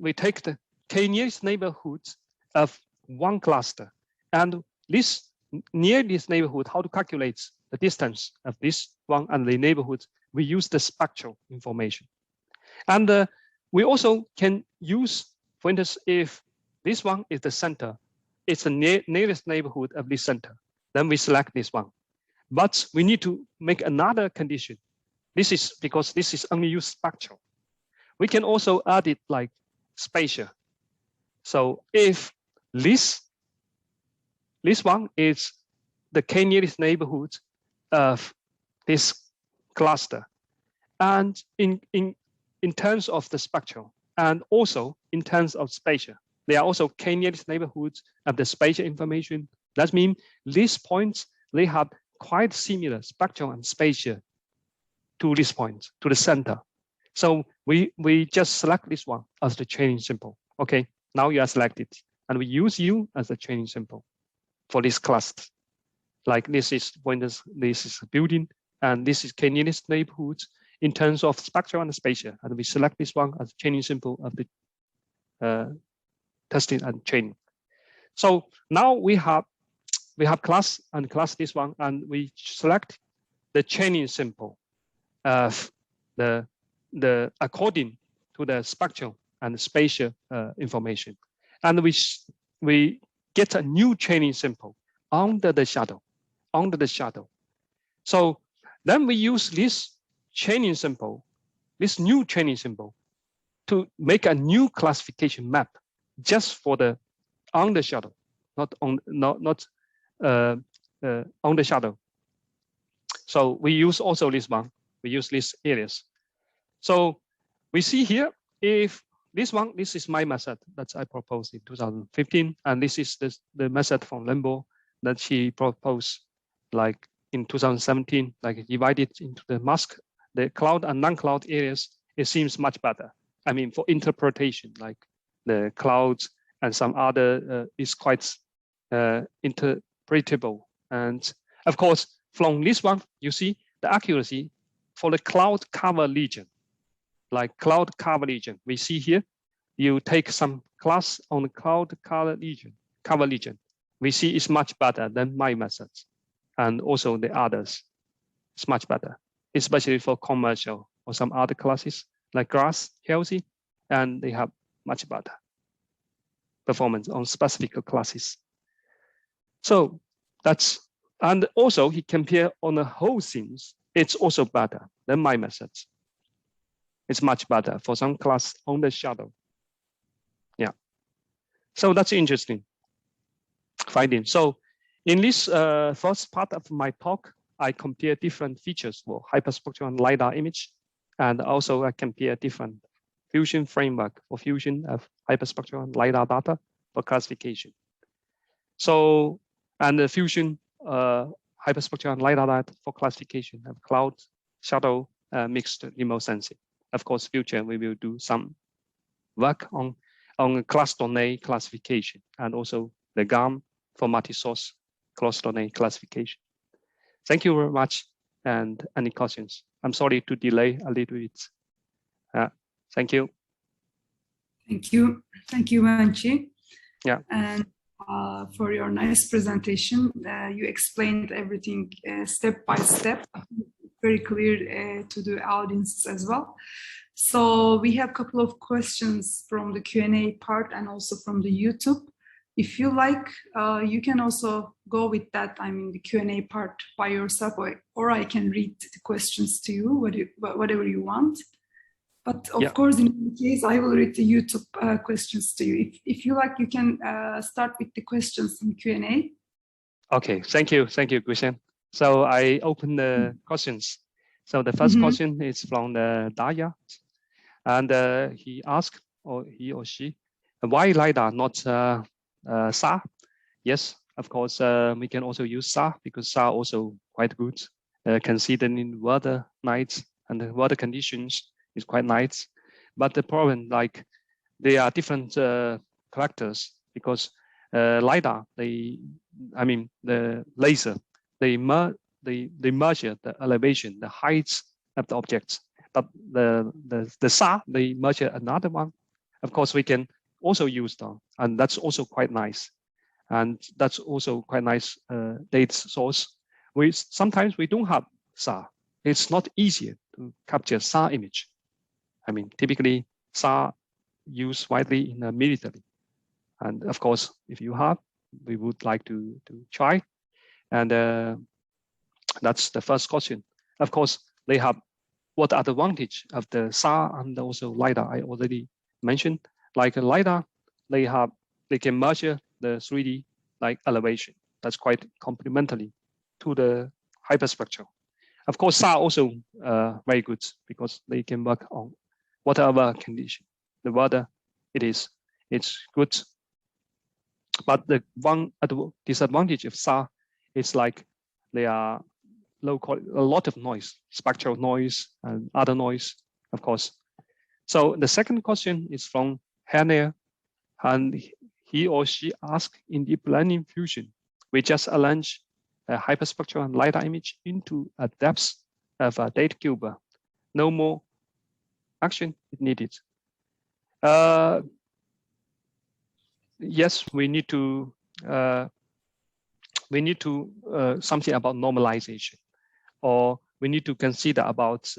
we take the k-nearest neighborhoods of one cluster, and this near this neighborhood, how to calculate the distance of this one and the neighborhood, we use the spectral information. And we also can use, for instance, if this one is the center, it's the nearest neighborhood of this center, then we select this one. But we need to make another condition. This is because this is only use spectral. We can also add it like spatial. So if this one is the k-nearest neighborhood of this cluster, and in terms of the spectral, and also in terms of spatial, they are also k-nearest neighborhoods of the spatial information. That means these points, they have quite similar spectral and spatial to this point, to the center. So we just select this one as the training sample. Okay, now you are selected, and we use you as the training sample for this cluster. Like this is, for instance, this is a building, and this is k-nearest neighborhoods in terms of spectral and spatial, and we select this one as training sample of the testing and training. So now we have class and class this one, and we select the training sample of the according to the spectral and spatial information, and we get a new training sample under the shadow. So then we use this training sample, this new training sample, to make a new classification map just for the on the shadow, not on the shadow. So we use also this one. We use these areas. So we see here, if this is my method that I proposed in 2015, and this is the method from Lembo that she proposed like in 2017, like divided into the mask, the cloud and non-cloud areas. It seems much better. I mean, for interpretation, like the clouds and some other is quite interpretable. And of course, from this one, you see the accuracy for the cloud cover region, like cloud cover region. We see here, you take some class on the cloud cover region. We see it's much better than my methods, and also the others. It's much better, especially for commercial or some other classes like grass, healthy, and they have much better performance on specific classes. So that's, and also he compare on the whole scenes. It's also better than my methods. It's much better for some class on the shadow. Yeah. So that's interesting finding. So In this first part of my talk, I compare different features for hyperspectral and LiDAR image, and also I compare different fusion framework for fusion of hyperspectral and LiDAR data for classification. So, and the fusion hyperspectral and LiDAR data for classification of cloud, shadow, mixed remote sensing. Of course, future we will do some work on class domain classification and also the GAN for multi-source class domain classification. Thank you very much. And any questions? I'm sorry to delay a little bit. Thank you. Thank you. Thank you, Wenzhi. Yeah. And for your nice presentation, you explained everything step by step, very clear to the audience as well. So we have a couple of questions from the Q&A part and also from the YouTube. If you like, you can also go with that, I mean, the Q&A part by yourself, or I can read the questions to you, whatever you want. But of course, in any case, I will read the YouTube questions to you. If you like, you can start with the questions in Q&A. Okay, thank you, Gushen. So I open the questions. So the first question is from the Daya, and he asked, or he or she, why LiDAR not SAR? Yes, of course, we can also use SAR because SAR also quite good, considered in weather nights and the weather conditions is quite nice. But the problem, like, they are different characters because LiDAR, the laser, they measure the elevation, the heights of the objects. But the SAR, they measure another one. Of course, we can also use them, and that's also quite nice. And that's also quite nice data source. Sometimes we don't have SAR. It's not easier to capture SAR image. I mean, typically SAR used widely in the military. And of course, if you have, we would like to try. And that's the first question. Of course, they have what are the advantage of the SAR and also LiDAR I already mentioned. Like a LiDAR, they can measure the 3D like elevation. That's quite complementary to the hyperspectral. Of course, SAR also very good because they can work on whatever condition, the weather it's good. But the one disadvantage of SAR is like they are low quality, a lot of noise, spectral noise and other noise, of course. So the second question is from Hannah, and he or she asked, in deep learning fusion, we just arrange a hyperspectral and LiDAR image into a depth of a data cube. No more action is needed. Yes, we need to something about normalization, or we need to consider about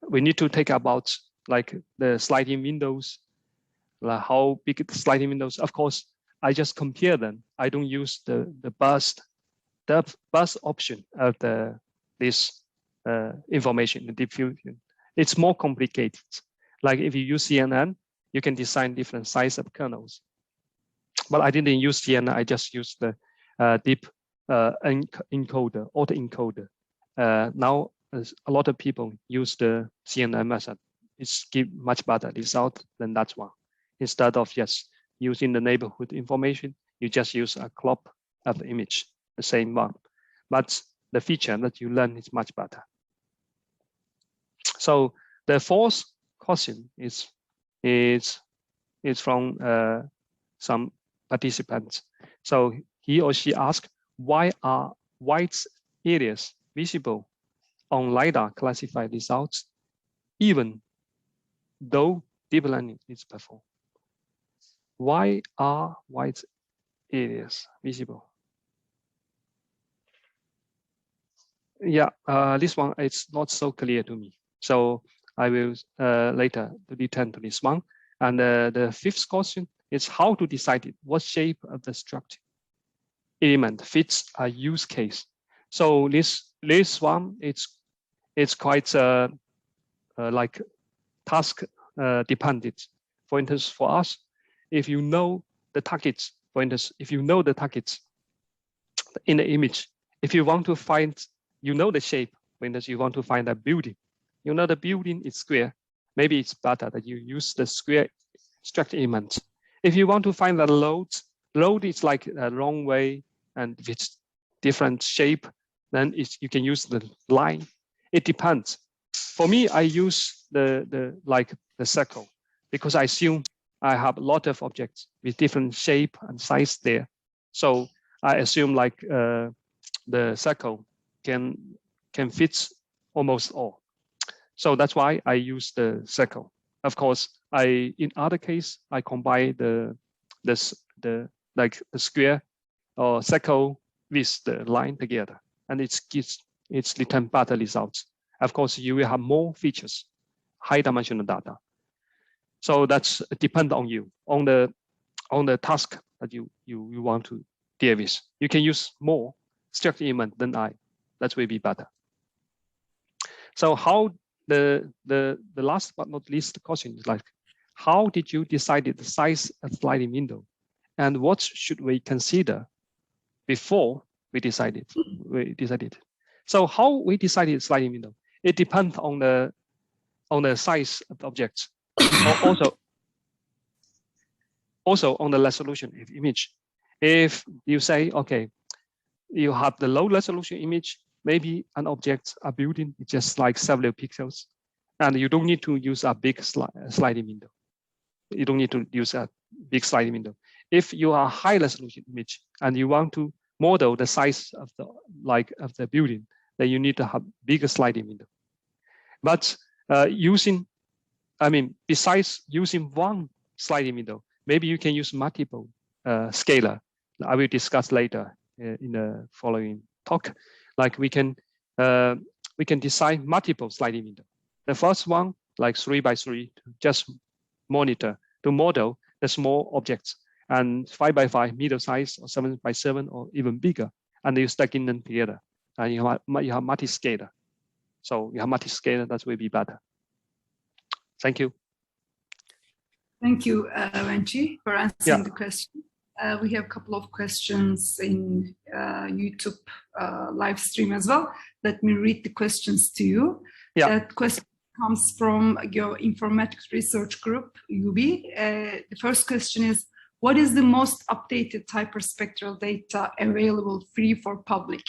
we need to take about like the sliding windows, like how big the sliding windows. Of course, I just compare them. I don't use the burst option of this information, the diffusion. It's more complicated. Like if you use CNN, you can design different size of kernels. But I didn't use CNN. I just used the deep encoder, auto encoder. Now a lot of people use the CNN method. It's give much better result than that one. Instead of just using the neighborhood information, you just use a crop of the image, the same one. But the feature that you learn is much better. So the fourth question is from some participants. So he or she asked, why are white areas visible on LiDAR classified results, even though deep learning is performed? Why are white areas visible? Yeah, this one is not so clear to me. So I will later return to this one. And the fifth question is how to decide it. What shape of the structure element fits a use case? So this one, it's quite like task dependent. For instance, for us, if you know the targets, for instance, if you know the targets in the image, if you want to find, you know the shape, for instance, you want to find a building, you know the building is square, maybe it's better that you use the square structure element. If you want to find the load is like a long way and it's different shape, then you can use the line. It depends. For me, I use the circle because I assume I have a lot of objects with different shape and size there. So I assume like the circle can fit almost all. So that's why I use the circle. Of course, in other case I combine the square or circle with the line together, and it's return better results. Of course, you will have more features, high dimensional data. So that's depend on you, on the task that you want to deal with. You can use more structure element than that will be better. So how the last but not least question is like, how did you decide the size of sliding window, and what should we consider before we decided? So how we decided sliding window? It depends on the size of the objects, also on the resolution of image. If you say, okay, you have the low resolution image, maybe an object, a building, it's just like several pixels, and you don't need to use a big sliding window. You don't need to use a big sliding window. If you are high resolution image and you want to model the size of the building, then you need to have bigger sliding window. But besides using one sliding window, maybe you can use multiple scalar. I will discuss later in the following talk. Like we can design multiple sliding window. The first one, like 3 by 3, just to model the small objects, and 5 by 5 middle size, or 7 by 7, or even bigger, and you stack in them together, and you have multi-scalar. So you have multi-scalar, that will be better. Thank you. Thank you, Wenzhi, for answering the question. We have a couple of questions in YouTube live stream as well. Let me read the questions to you. Yeah. That question comes from your informatics research group, UB. The first question is, what is the most updated hyperspectral data available free for public?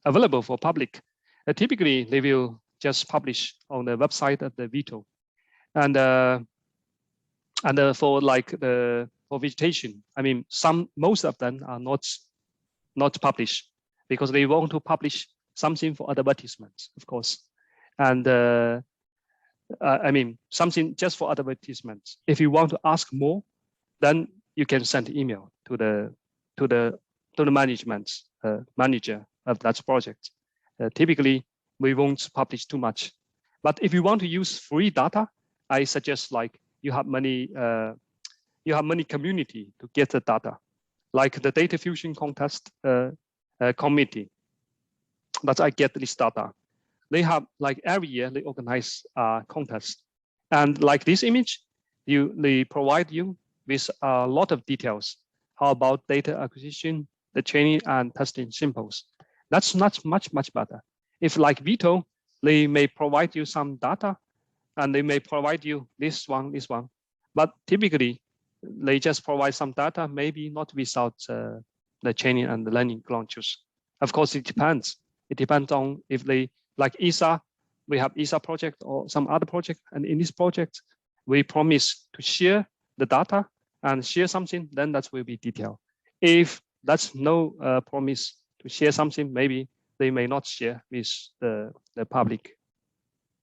Available for public. Typically, they will just publish on the website of the VITO, and for vegetation, most of them are not published because they want to publish something for advertisements, of course, and something just for advertisements. If you want to ask more, then you can send email to the management manager of that project. Typically, we won't publish too much, but if you want to use free data, I suggest like you have many community to get the data, like the Data Fusion Contest committee. That I get this data. They have like every year they organize a contest, and like this image, they provide you with a lot of details. How about data acquisition, the training and testing simples? That's not much better. If like VITO, they may provide you some data, and they may provide you this one, but typically they just provide some data, maybe not without the training and the learning launches. Of course, it depends. It depends on if they like ESA, we have ESA project or some other project, and in this project, we promise to share the data and share something, then that will be detailed. If that's no promise to share something, maybe they may not share with the public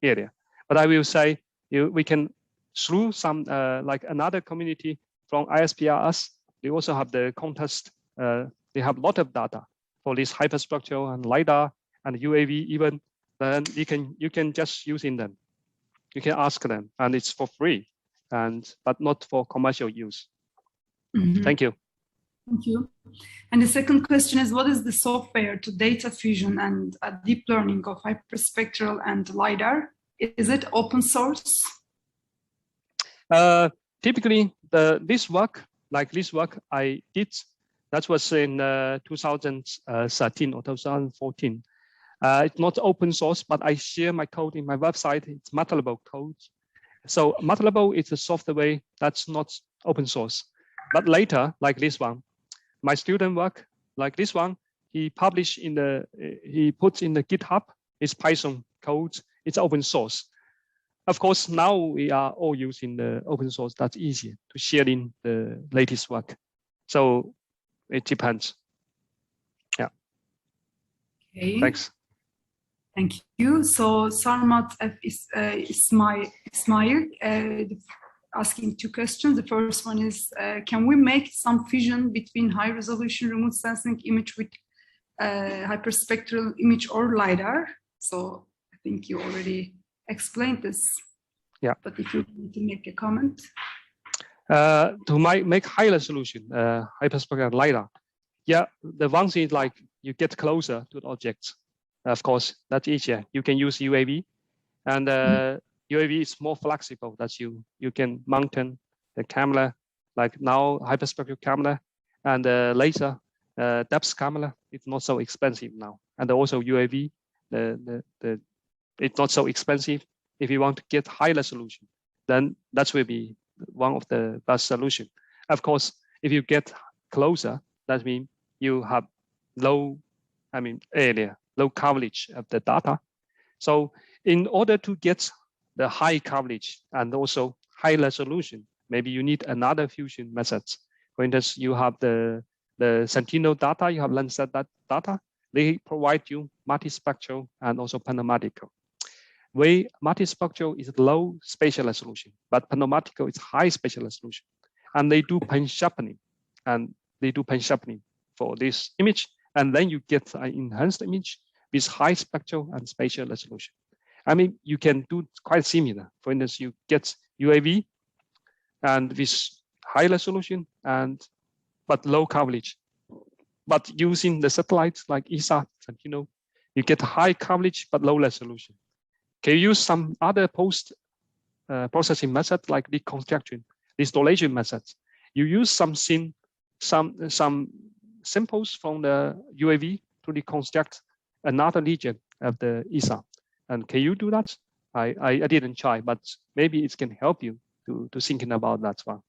area. But I will say we can, through some like another community from ISPRS, they also have the contest. They have a lot of data for this hyperspectral and LiDAR and UAV even. Then you can just using them. You can ask them, and it's for free, but not for commercial use. Mm-hmm. Thank you. Thank you. And the second question is, what is the software to data fusion and deep learning of hyperspectral and LiDAR Is it open source? Typically, this work I did, that was in 2013 or 2014. It's not open source, but I share my code in my website. It's MATLAB code. So MATLAB is a software that's not open source. But later, like this one, my student work, like this one, he published in the, he puts in the GitHub, it's Python code, it's open source. Of course, now we are all using the open source. That's easier to share in the latest work. So it depends. Yeah. Okay. Thanks. Thank you. So Sarmat Ismail asking two questions. The first one is, can we make some fusion between high resolution remote sensing image with hyperspectral image or LiDAR? So I think you already explained this. Yeah. But if you want to make a comment. To make high resolution hyperspectral LiDAR. Yeah, the one thing is like you get closer to the objects. Of course, that's easier. You can use UAV, and UAV is more flexible. That you can mount the camera, like now hyperspectral camera, and laser depth camera. It's not so expensive now, and also UAV, it's not so expensive. If you want to get high resolution, then that will be one of the best solution. Of course, if you get closer, that means you have low coverage of the data. So in order to get the high coverage and also high resolution, maybe you need another fusion methods. For instance, you have the Sentinel data, you have Landsat data. They provide you multispectral and also panoramical. Where multispectral is low spatial resolution, but panoramical is high spatial resolution. And they do pan-sharpening, for this image. And then you get an enhanced image with high spectral and spatial resolution. I mean, you can do quite similar. For instance, you get UAV and with high resolution but low coverage. But using the satellites like ESA, Sentinel, you get high coverage but low resolution. Can you use some other processing methods like reconstruction, restoration methods? You use some samples from the UAV to reconstruct another region of the ESA. And can you do that? I didn't try, but maybe it can help you to thinking about that one.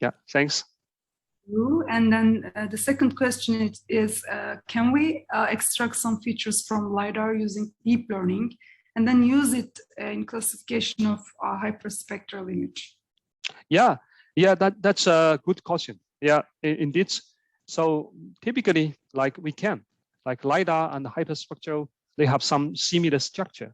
Yeah, thanks. And then the second question is can we extract some features from LiDAR using deep learning and then use it in classification of hyperspectral image? Yeah, that's a good question. Yeah, indeed. So typically, like we can, like LiDAR and hyperspectral, they have some similar structure.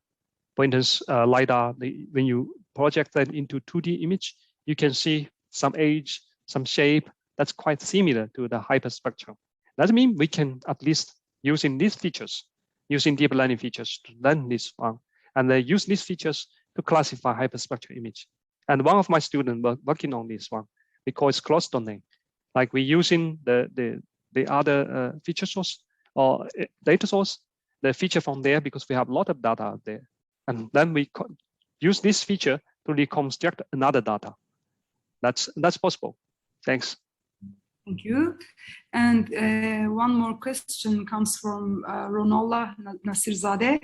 For instance, LiDAR, when you project that into 2D image, you can see some edge, some shape. That's quite similar to the hyperspectral. That means we can at least using these features, using deep learning features to learn this one, and they use these features to classify hyperspectral image. And one of my students working on this one, because cross domain, like we're using the other feature source or data source, the feature from there, because we have a lot of data out there, and then we use this feature to reconstruct another data. That's possible. Thanks. Thank you. And one more question comes from Ronallah Nasirzadeh.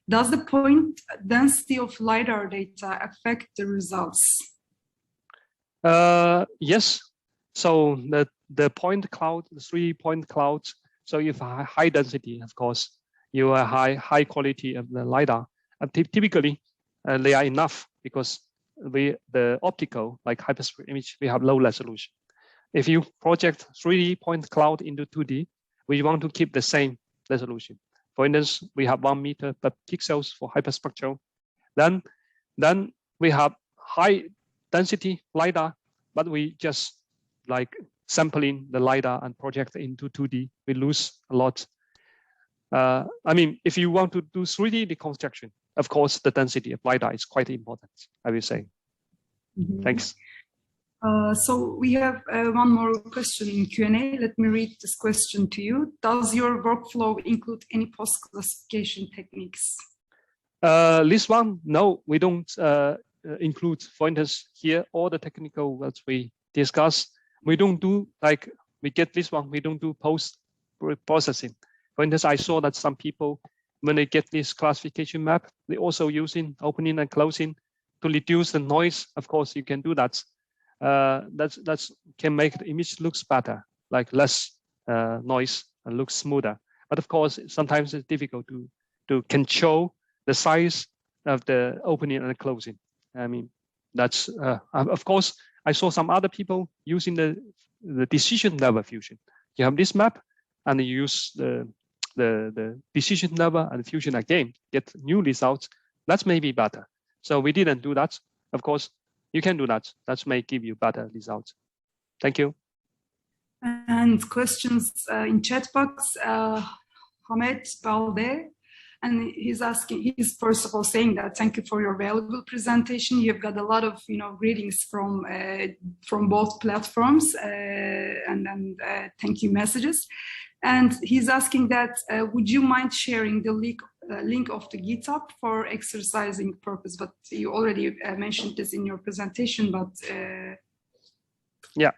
Does the point density of LiDAR data affect the results? Yes. So the point cloud, the 3-point cloud. So if high density, of course, you have high quality of the LiDAR. And typically, they are enough because the optical, like hyperspectral image, we have low resolution. If you project 3D point cloud into 2D, we want to keep the same resolution. For instance, we have 1 meter per pixels for hyperspectral. Then we have high density LiDAR, but we just like sampling the LiDAR and project into 2D, we lose a lot. I mean, if you want to do 3D reconstruction, of course, the density of LiDAR is quite important, I will say. Mm-hmm. Thanks. So we have one more question in Q&A. Let me read this question to you. Does your workflow include any post-classification techniques? This one, no, we don't include, for instance, here, all the technical that we discuss. We don't do like, we get this one, we don't do post-processing. For instance, I saw that some people, when they get this classification map, they also using opening and closing to reduce the noise. Of course, you can do that. That's can make the image looks better, like less noise and looks smoother. But of course, sometimes it's difficult to control the size of the opening and closing. I mean, that's of course, I saw some other people using the decision level fusion. You have this map and you use the decision level and fusion again, get new results. That's maybe better. So we didn't do that. Of course, you can do that. That may give you better results. Thank you. And questions in chat box, Hamed Balde. And he's asking, he's first of all saying that thank you for your valuable presentation. You've got a lot of greetings from both platforms and then thank you messages. And he's asking that would you mind sharing the link of the GitHub for exercising purpose? But you already mentioned this in your presentation. But yeah.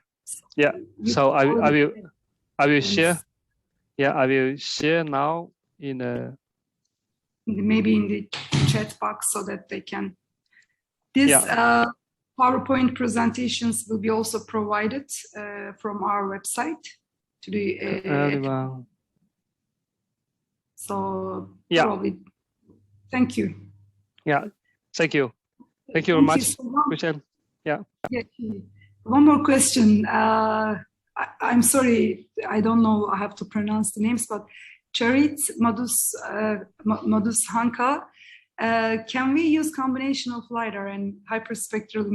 So I will share. Yeah, I will share now in maybe in the chat box so that they can. This PowerPoint presentations will be also provided from our website to the. So yeah. Probably. Thank you. Yeah, thank you. Thank you very much, Christian. Yeah. One more question. I'm sorry, I don't know. I have to pronounce the names, but. Charit Madus Hanka, can we use combination of LiDAR and hyperspectral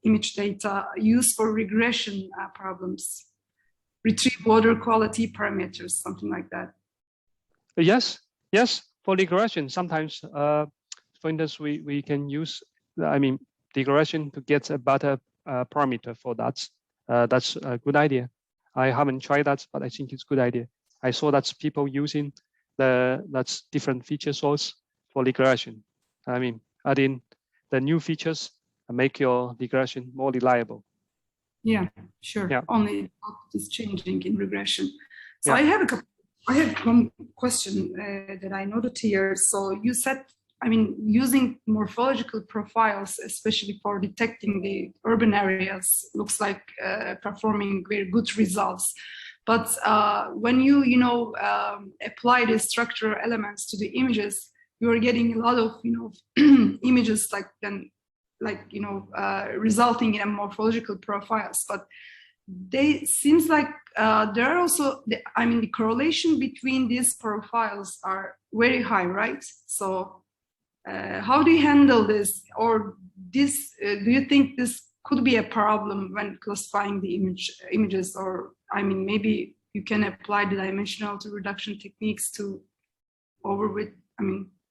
image data used for regression problems? Retrieve water quality parameters, something like that. Yes, for regression, sometimes, for instance, we can use, regression to get a better parameter for that. That's a good idea. I haven't tried that, but I think it's a good idea. I saw that people using that's different feature source for regression. I mean, adding the new features and make your regression more reliable. Yeah, sure. Yeah. Only is changing in regression. So yeah. I have one question that I noted here. So you said, using morphological profiles, especially for detecting the urban areas, looks like performing very good results. But when you apply the structural elements to the images, you are getting a lot of images resulting in morphological profiles. But they seems like there are also the correlation between these profiles are very high, right? So how do you handle this, or this? Do you think this could be a problem when classifying the images, or maybe you can apply the dimensional to reduction techniques to overweight.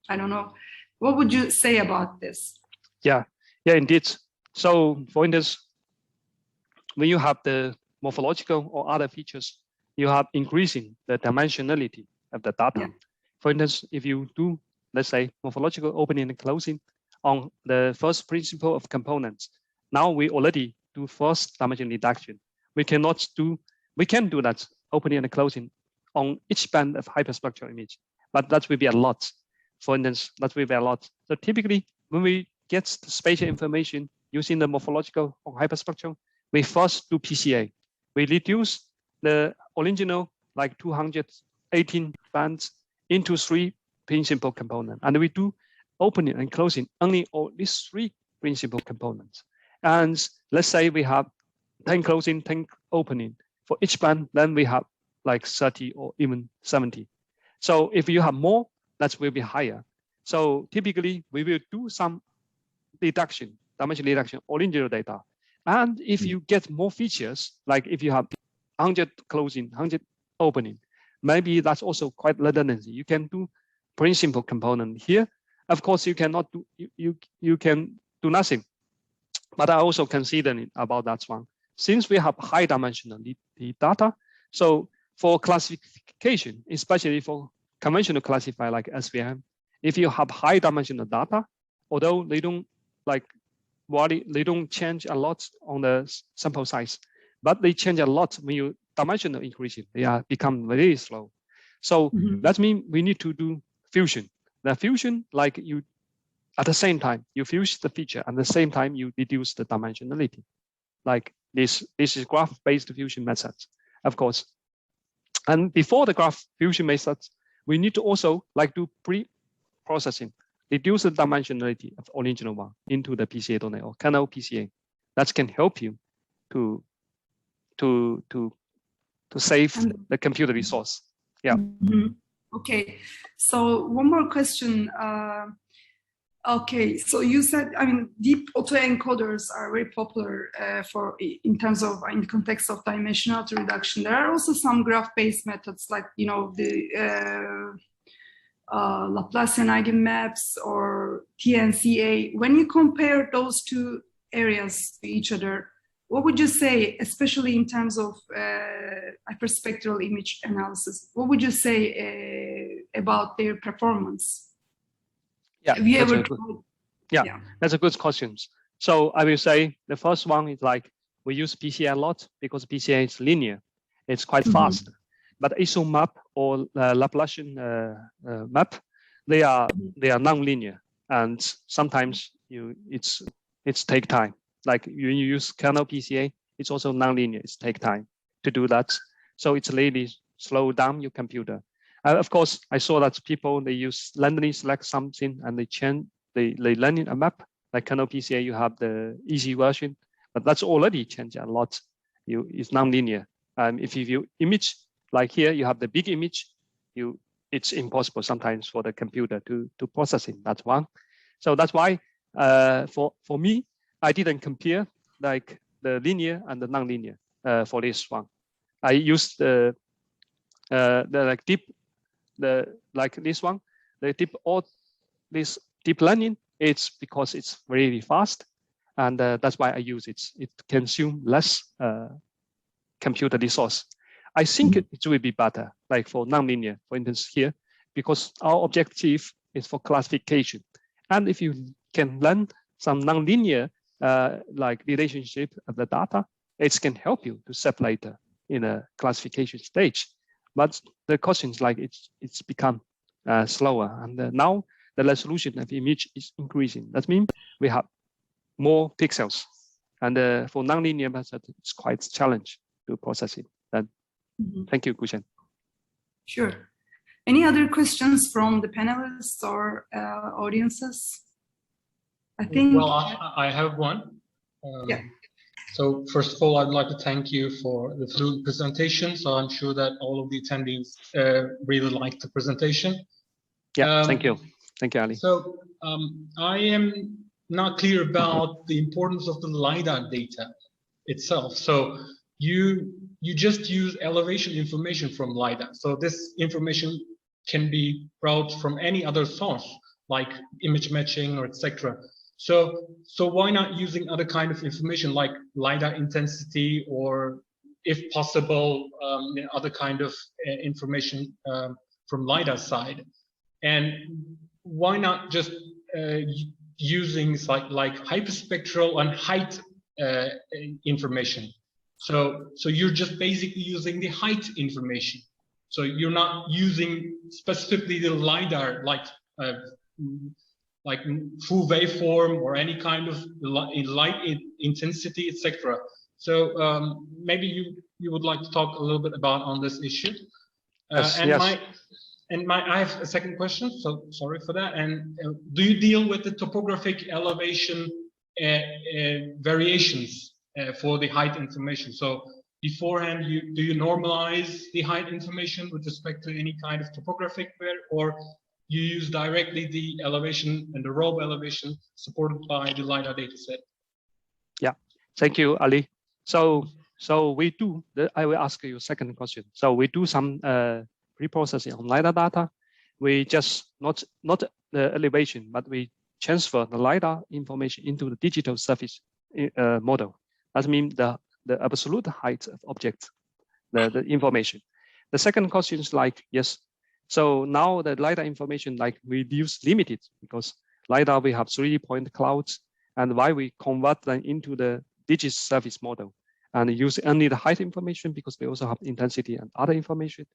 I don't know. What would you say about this? Yeah, indeed. So for instance, when you have the morphological or other features, you have increasing the dimensionality of the data. Yeah. For instance, if you do, let's say, morphological opening and closing on the first principle of components, now we already do first dimension reduction. We can do that opening and closing on each band of hyperspectral image, but that will be a lot. For instance, that will be a lot. So typically, when we get the spatial information using the morphological or hyperspectral, we first do PCA. We reduce the original like 218 bands into 3 principal components, and we do opening and closing only all these 3 principal components. And let's say we have 10 closing, 10 opening for each band, then we have like 30 or even 70. So if you have more, that will be higher. So typically we will do some reduction, dimension reduction, original data. And if you get more features, like if you have 100 closing, 100 opening, maybe that's also quite redundancy. You can do principal component here. Of course, you cannot do, you can do nothing. But I also consider about that one. Since we have high dimensional data, so for classification, especially for conventional classifier like SVM, if you have high dimensional data, although they don't they don't change a lot on the sample size, but they change a lot when you dimensional increasing. They are become very slow. So that means we need to do fusion. The fusion, like you, at the same time, you fuse the feature, and at the same time you reduce the dimensionality. Like this is graph-based fusion methods, of course. And before the graph fusion methods, we need to also do pre-processing, reduce the dimensionality of original one into the PCA domain or kernel PCA. That can help you to save the computer resource. Yeah. Okay. So one more question. Okay, so you said, I mean, deep autoencoders are very popular in terms of, in the context of dimensionality reduction. There are also some graph-based methods like, you know, the Laplacian eigenmaps or TNCA. When you compare those two areas to each other, what would you say, especially in terms of hyperspectral image analysis, what would you say about their performance? Yeah, have you ever that's a good question. So I will say the first one is like we use PCA a lot because PCA is linear. It's quite fast. But ISO map or Laplacian map, they are non-linear, and sometimes it's take time. Like when you use kernel PCA, it's also non-linear. It's take time to do that. So it's really slow down your computer. Of course, I saw that people, they use randomly select something and they learn a map. Like kernel PCA, you have the easy version, but that's already changed a lot. It's non-linear. If you image, like here, you have the big image, it's impossible sometimes for the computer to process it. That's one. So that's why for me, I didn't compare like the linear and the non-linear for this one. I used the like deep, like this one, the deep or this deep learning. It's because it's really fast, and that's why I use it. It consumes less computer resource. I think it will be better, like for non-linear, for instance here, because our objective is for classification. And if you can learn some non-linear like relationship of the data, it can help you to separate in a classification stage. But the question is like it's become slower, and now the resolution of the image is increasing. That means we have more pixels, and for non-linear method, it's quite a challenge to process it. Thank you, Gushen. Sure. Any other questions from the panelists or audiences? I think. Well, I have one. Yeah. So first of all, I'd like to thank you for the fluent presentation. So I'm sure that all of the attendees really liked the presentation. Yeah, thank you. Thank you, Ali. So I am not clear about the importance of the LiDAR data itself. So you just use elevation information from LiDAR. So this information can be brought from any other source, like image matching or etc. So why not using other kind of information like LiDAR intensity, or if possible, other kind of information from LiDAR side? And why not just using like hyperspectral and height information? So you're just basically using the height information. So you're not using specifically the LiDAR, like full waveform or any kind of light intensity, etc. So maybe you would like to talk a little bit about on this issue. I have a second question. So sorry for that. And do you deal with the topographic elevation variations for the height information? So beforehand, do you normalize the height information with respect to any kind of topographic, or you use directly the elevation and the raw elevation supported by the LiDAR dataset? Yeah, thank you, Ali. So we do. I will ask you a second question. So we do some reprocessing on LiDAR data. We just not the elevation, but we transfer the LiDAR information into the digital surface model. That means the absolute height of objects, the information. The second question is like, yes, So now the LiDAR information like reduce limited because LiDAR we have 3D point clouds, and why we convert them into the digit surface model and use only the height information because we also have intensity and other information.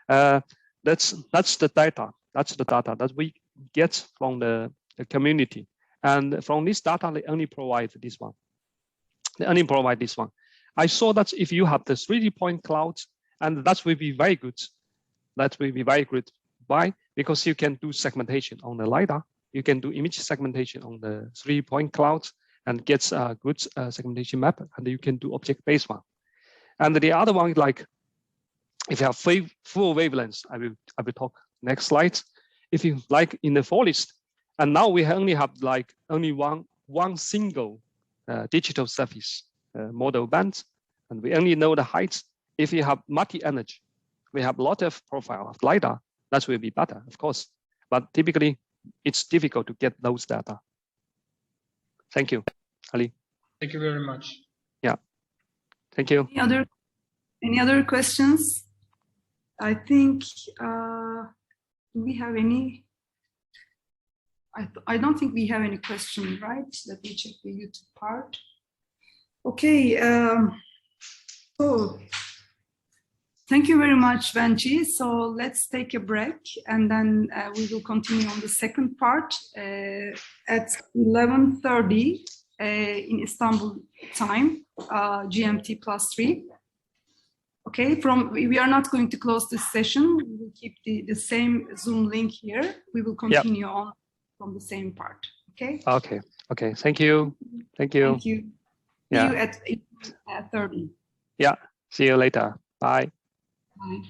That's the data. That's the data that we get from the community. And from this data, they only provide this one. They only provide this one. I saw that if you have the 3D point clouds, and that will be very good. That will be very good. Why? Because you can do segmentation on the LiDAR. You can do image segmentation on the 3D point clouds and get a good segmentation map. And you can do object-based one. And the other one, like if you have full wavelengths, I will talk next slide. If you like in the forest, and now we only have like only one single digital surface model band, and we only know the height. If you have multi-energy, we have a lot of profile of LiDAR, that will be better, of course. But typically, it's difficult to get those data. Thank you, Ali. Thank you very much. Yeah, thank you. Any other questions? I think, do we have any? I don't think we have any question, right? Let me check the YouTube part. Okay, so thank you very much, Wenzhi. So let's take a break and then we will continue on the second part at 11:30 in Istanbul time, GMT +3. Okay, we are not going to close this session. We will keep the same Zoom link here. We will continue on from the same part. Okay. Okay. Okay. Thank you. Thank you. Thank you. Yeah. See you at 30. Yeah. See you later. Bye. Bye.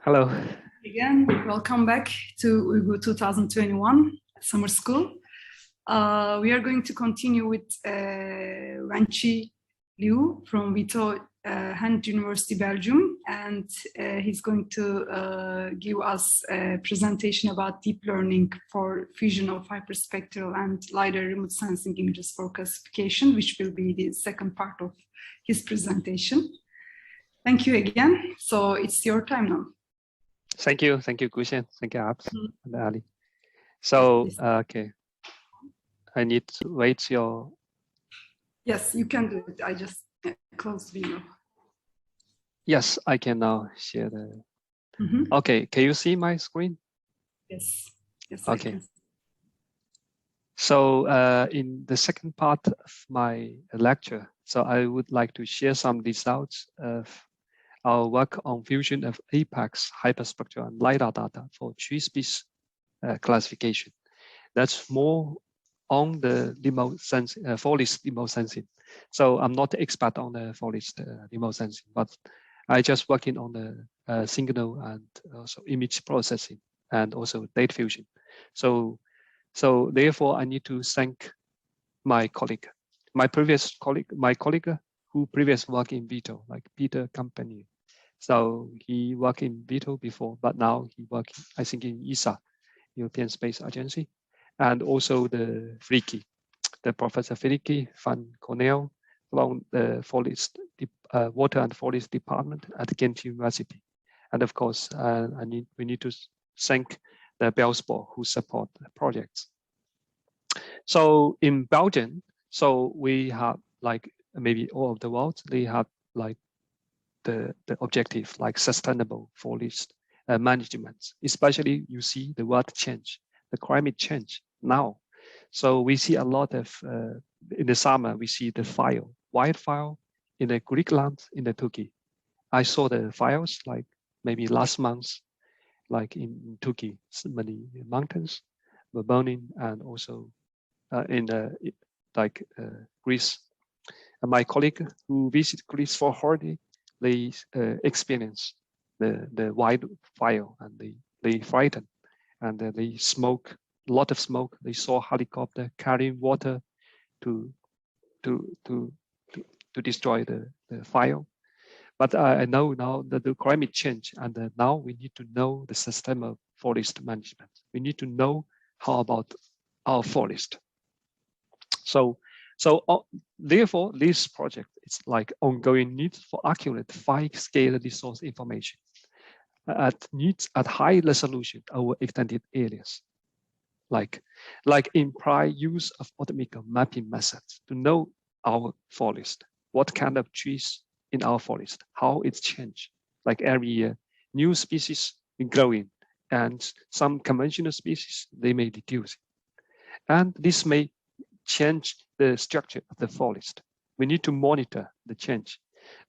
Hello. Again, welcome back to Uyghur 2021 Summer School. We are going to continue with Wenzhi Liao from VITO, Ghent University, Belgium, and he's going to give us a presentation about deep learning for fusion of hyperspectral and LiDAR remote sensing images for classification, which will be the second part of his presentation. Thank you again. So it's your time now. Thank you, Gushen. Thank you, Abs and Ali. So, okay, I need to wait your. Yes, you can do it. I just closed video. Yes, I can now share the. Okay, can you see my screen? Yes. Yes. Okay. So in the second part of my lecture, so I would like to share some results of our work on fusion of APEX, hyperspectral, and LiDAR data for tree species classification. That's more on the remote sensing, forest remote sensing. So I'm not expert on the forest remote sensing, but I just working on the signal and also image processing and also data fusion. So therefore I need to thank my colleague, my colleague who previously worked in VITO, like Peter Company. So he worked in VITO before, but now he works, I think, in ESA, European Space Agency, and also the Fricke, the Professor Fricke van Cornell from the Forest, Water and Forest Department at Ghent University. And of course, we need to thank the Belspor who support the projects. So in Belgium, so we have like maybe all of the world, they have like the objective like sustainable forest management, especially you see the world change, the climate change now. So we see a lot of, in the summer, we see the wildfire in the Greek land, in the Turkey. I saw the fires like maybe last month, like in Turkey, so many mountains were burning, and also in Greece. And my colleague who visited Greece for holiday, they experience the wildfire, and they frightened, and they smoke, a lot of smoke. They saw helicopter carrying water to destroy the fire. But I know now that the climate change, and now we need to know the system of forest management. We need to know how about our forest. So therefore, this project is like ongoing need for accurate 5-scale resource information at high resolution over extended areas, like in prior use of automatic mapping methods to know our forest, what kind of trees in our forest, how it's changed, like every year, new species growing, and some conventional species, they may reduce. And this may change the structure of the forest. We need to monitor the change,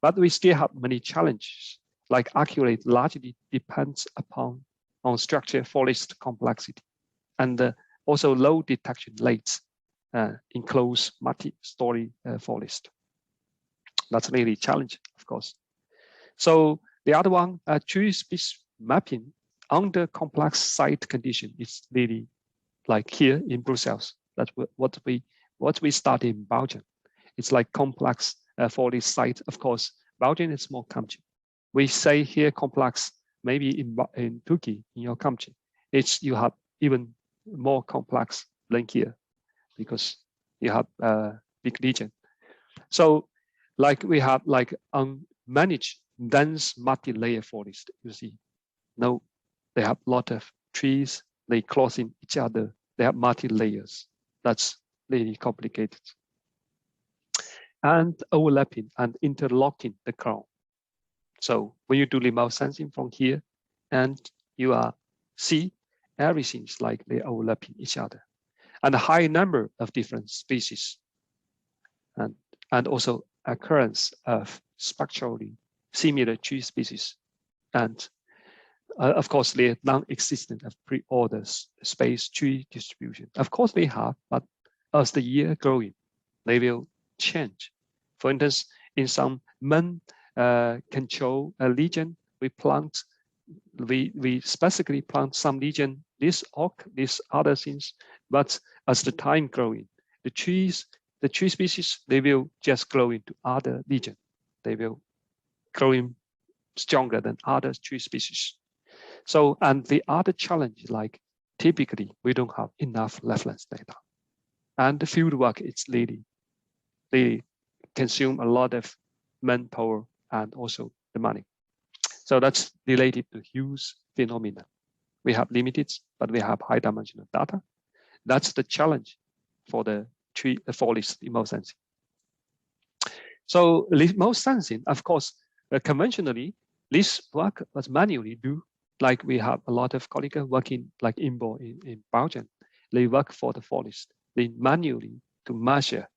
but we still have many challenges, like accurate largely depends upon structure forest complexity, and also low detection rates in close multi-story forest. That's really challenging, of course. So the other one, tree species mapping under complex site condition is really like here in Brussels. That's what we started in Belgium. It's like complex forest site. Of course, Belgium is more country. We say here complex, maybe in Turkey, in your country, you have even more complex than here because you have a big region. So like we have like unmanaged dense multi-layer forest, you see. No, they have a lot of trees, they crossing each other, they have multi-layers. That's really complicated. And overlapping and interlocking the crown. So when you do remote sensing from here, and you see everything's like they overlapping each other, and a high number of different species, and also occurrence of structurally similar tree species, and of course they're non-existent of pre-order space tree distribution. Of course they have, but as the year growing, they will change. For instance, in some control region, we plant we specifically plant some region, this oak, these other things, but as the time growing, the tree species, they will just grow into other region. They will growing stronger than other tree species. So, and the other challenge, like typically we don't have enough reference data, and the field work is really, they consume a lot of manpower and also the money. So that's related to huge phenomena. We have limited, but we have high dimensional data. That's the challenge for the forest remote sensing. So remote sensing, of course, conventionally, this work was manually do, like we have a lot of colleagues working like INBO in Belgium. They work for the forest. They manually to measure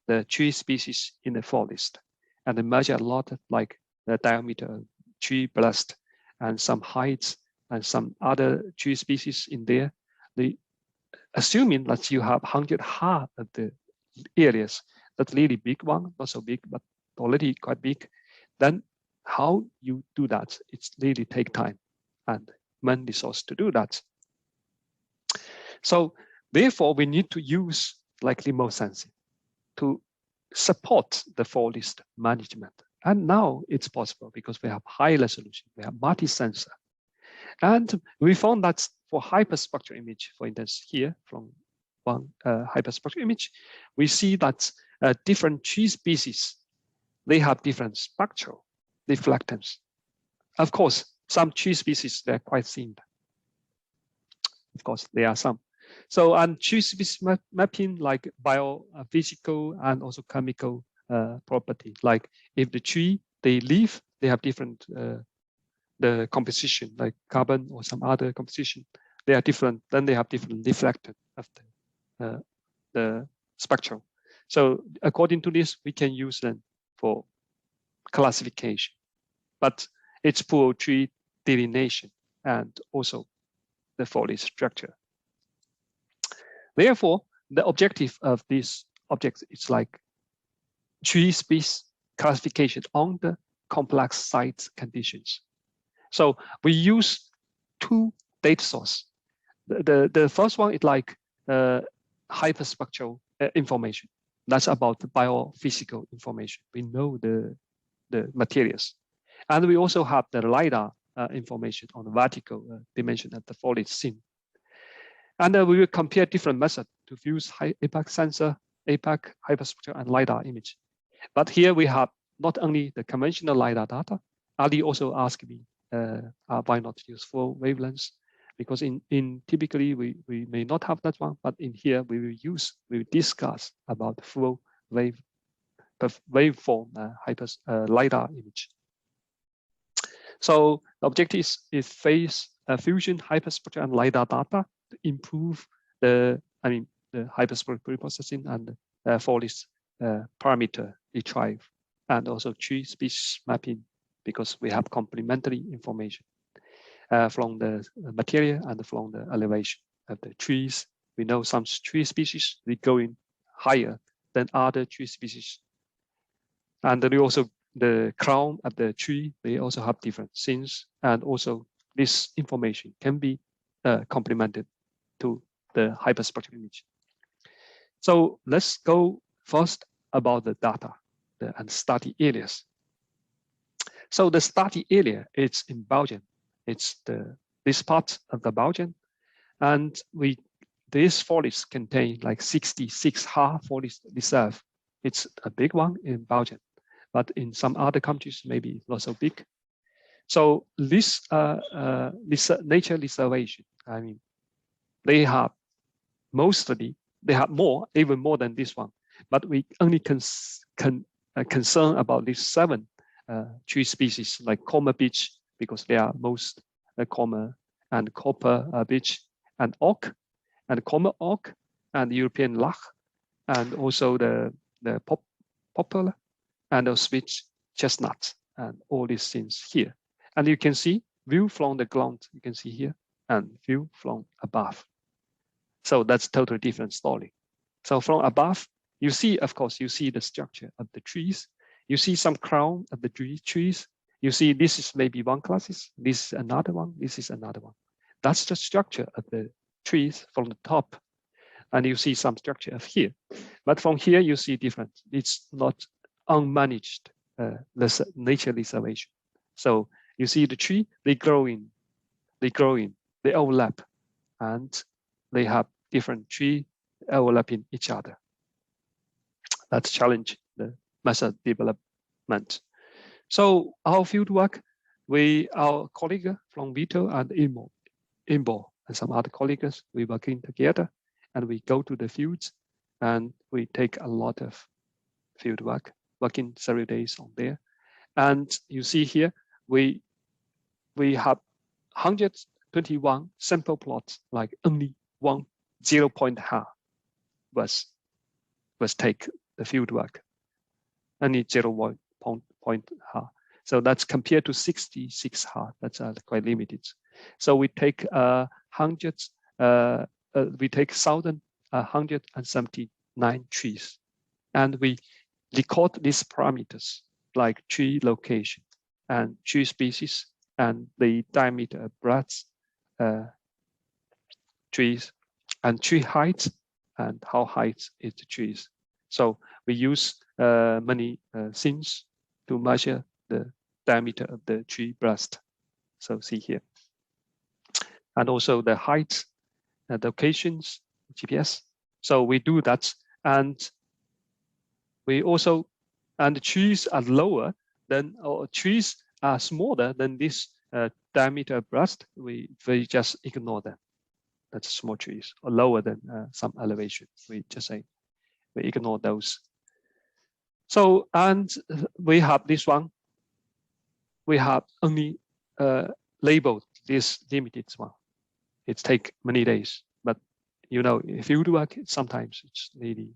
the tree species in the forest, and they measure a lot of like the diameter of tree blast and some heights and some other tree species in there. They assuming that you have 100 ha of the areas, that's really big one, not so big, but already quite big. Then how you do that? It's really take time and man resource to do that. So therefore, we need to use like remote sensing to support the forest management. And now it's possible because we have high resolution, we have multi-sensor. And we found that for hyperspectral image, for instance, here from one hyperspectral image, we see that different tree species, they have different spectral reflectance. Of course, some tree species, they're quite thin. Of course, there are some. So, and tree species mapping like biophysical and also chemical property. Like if the tree, they leaf, they have different the composition, like carbon or some other composition. They are different, then they have different reflected of the spectrum. So according to this, we can use them for classification, but it's for tree delineation and also the forest structure. Therefore, the objective of this object is like tree species classification on the complex site conditions. So we use two data sources. The first one is like hyperspectral information. That's about the biophysical information. We know the materials. And we also have the LiDAR information on the vertical dimension at the forest scene. And we will compare different methods to use APAC sensor, APAC, hyperspectral, and LiDAR image. But here we have not only the conventional LiDAR data, Ali also asked me why not use full wavelengths, because in typically we may not have that one, but in here we will discuss about full waveform LiDAR image. So the objective is phase fusion hyperspectral and LiDAR data to improve the hyperspectral preprocessing and forest parameter retrieve, and also tree species mapping, because we have complementary information from the material and from the elevation of the trees. We know some tree species, they going higher than other tree species. And then we also, the crown of the tree, they also have different things. And also this information can be complemented to the hyperspectral image. So let's go first about the data and study areas. So the study area, it's in Belgium. It's this part of the Belgium. And this forest contain like 66 ha forest reserve. It's a big one in Belgium, but in some other countries, maybe it's not so big. So this nature reservation, I mean, they have mostly, they have more, even more than this one, but we only concern about these 7 tree species like Comer beech, because they are most common, and copper beech, and oak, and Comer oak, and European larch, and also the poplar, and the Swiss chestnut, and all these things here. And you can see view from the ground, you can see here, and view from above. So that's totally different story. So from above, you see, of course, you see the structure of the trees. You see some crown of the trees, You see, this is maybe one classes, this is another one, this is another one. That's the structure of the trees from the top. And you see some structure of here. But from here, you see different. It's not unmanaged nature reservation. So you see the tree, they grow in, they overlap, and they have different tree overlapping each other. That's challenge the method development. So our field work, our colleague from VITO and IMBO and some other colleagues, we working together, and we go to the fields, and we take a lot of field work, working several days on there. And you see here, we have 121 sample plots, like only 0.1 ha was take the field work, only 0.1 ha. So that's compared to 66 ha. That's quite limited. So we take we take 1,179 trees, and we record these parameters like tree location and tree species and the diameter, breadth, trees, and tree height, and how high is the trees. So we use many things to measure the diameter of the tree breast. So see here. And also the height, the locations, GPS. So we do that. And we also, and the trees are lower than, or trees are smaller than this diameter breast, we just ignore them. That's small trees, or lower than some elevation. We just say, we ignore those. So, and we have this one. We have only labeled this limited one. It takes many days, but you know, if you do work, sometimes it's really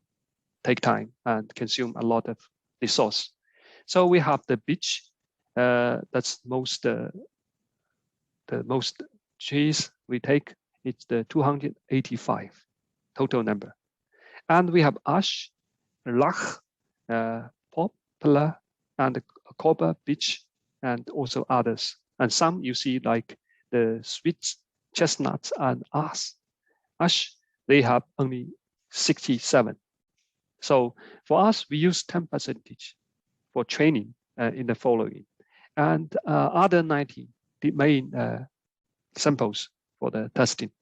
take time and consume a lot of resource. So we have the beach. That's the most trees we take. It's the 285 total number, and we have ash, lach, poplar, and copper, beech, and also others. And some you see like the sweet chestnuts and ash, they have only 67. So for us, we use 10% for training in the following, and other 90 the main samples for the testing.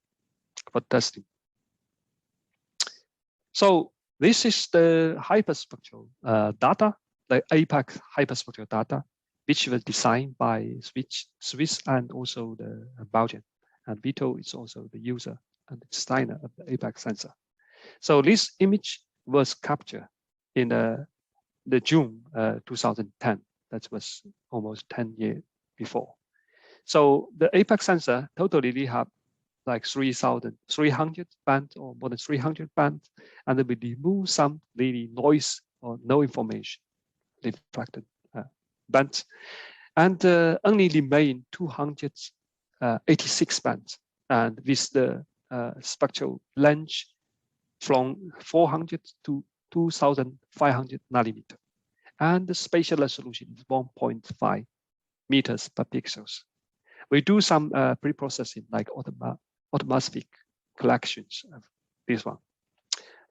So this is the hyperspectral data, the APAC hyperspectral data, which was designed by Swiss and also the Belgium. And VITO is also the user and designer of the APAC sensor. So this image was captured in the June 2010. That was almost 10 years before. So the APAC sensor totally we have like 3,300 bands or more than 300 bands, and then we remove some really noise or no information reflected bands, and only remain 286 bands, and with the spectral length from 400 to 2,500 nanometer, and the spatial resolution is 1.5 meters per pixels. We do some pre-processing like automatic collections of this one.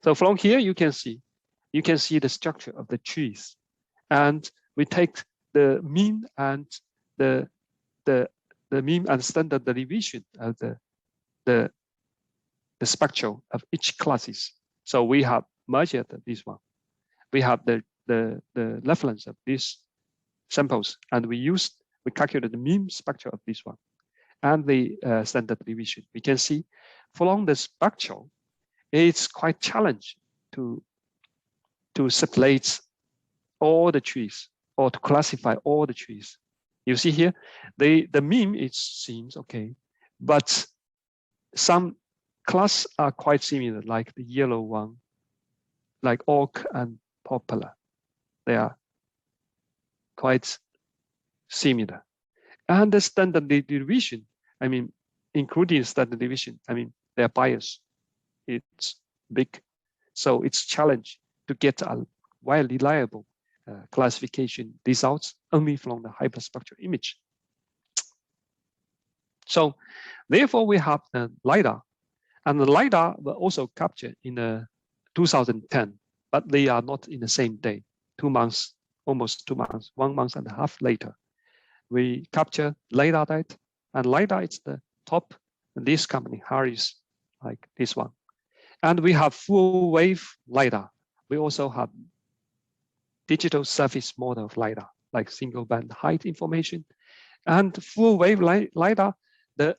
So from here you can see the structure of the trees, and we take the mean and the mean and standard deviation of the spectral of each classes. So we have measured this one. We have the reference of these samples, and we calculate the mean spectral of this one and the standard deviation. We can see from the spectral, it's quite challenging to separate all the trees or to classify all the trees. You see here, the mean it seems okay, but some class are quite similar, like the yellow one, like oak and poplar. They are quite similar. And the standard deviation, I mean, including standard deviation, I mean, their bias, it's big. So it's challenge to get a well reliable classification results only from the hyperspectral image. So therefore, we have the LiDAR, and the LiDAR were also captured in 2010, but they are not in the same day. 2 months, almost 2 months, 1 month and a half later, we capture LiDAR data, and LiDAR is the top. This company, Harris, like this one, and we have full wave LiDAR. We also have digital surface model of LiDAR, like single band height information, and full wave LiDAR. The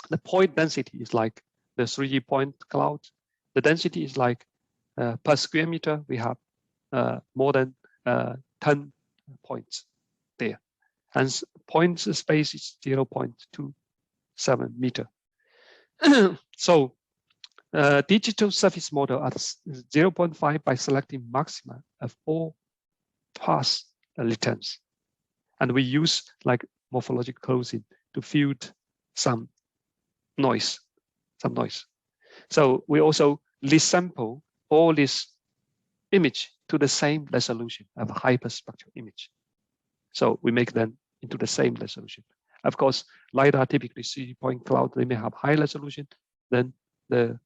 the point density is like the 3D point cloud. The density is like per square meter. We have more than 10 points there, and point space is 0.27 meter. So digital surface model at 0.5 by selecting maximum of all path returns, and we use like morphological closing to filter some noise. So we also resample all this image to the same resolution of hyperspectral image. So we make them into the same resolution. Of course, LiDAR typically 3-point cloud, they may have high resolution than the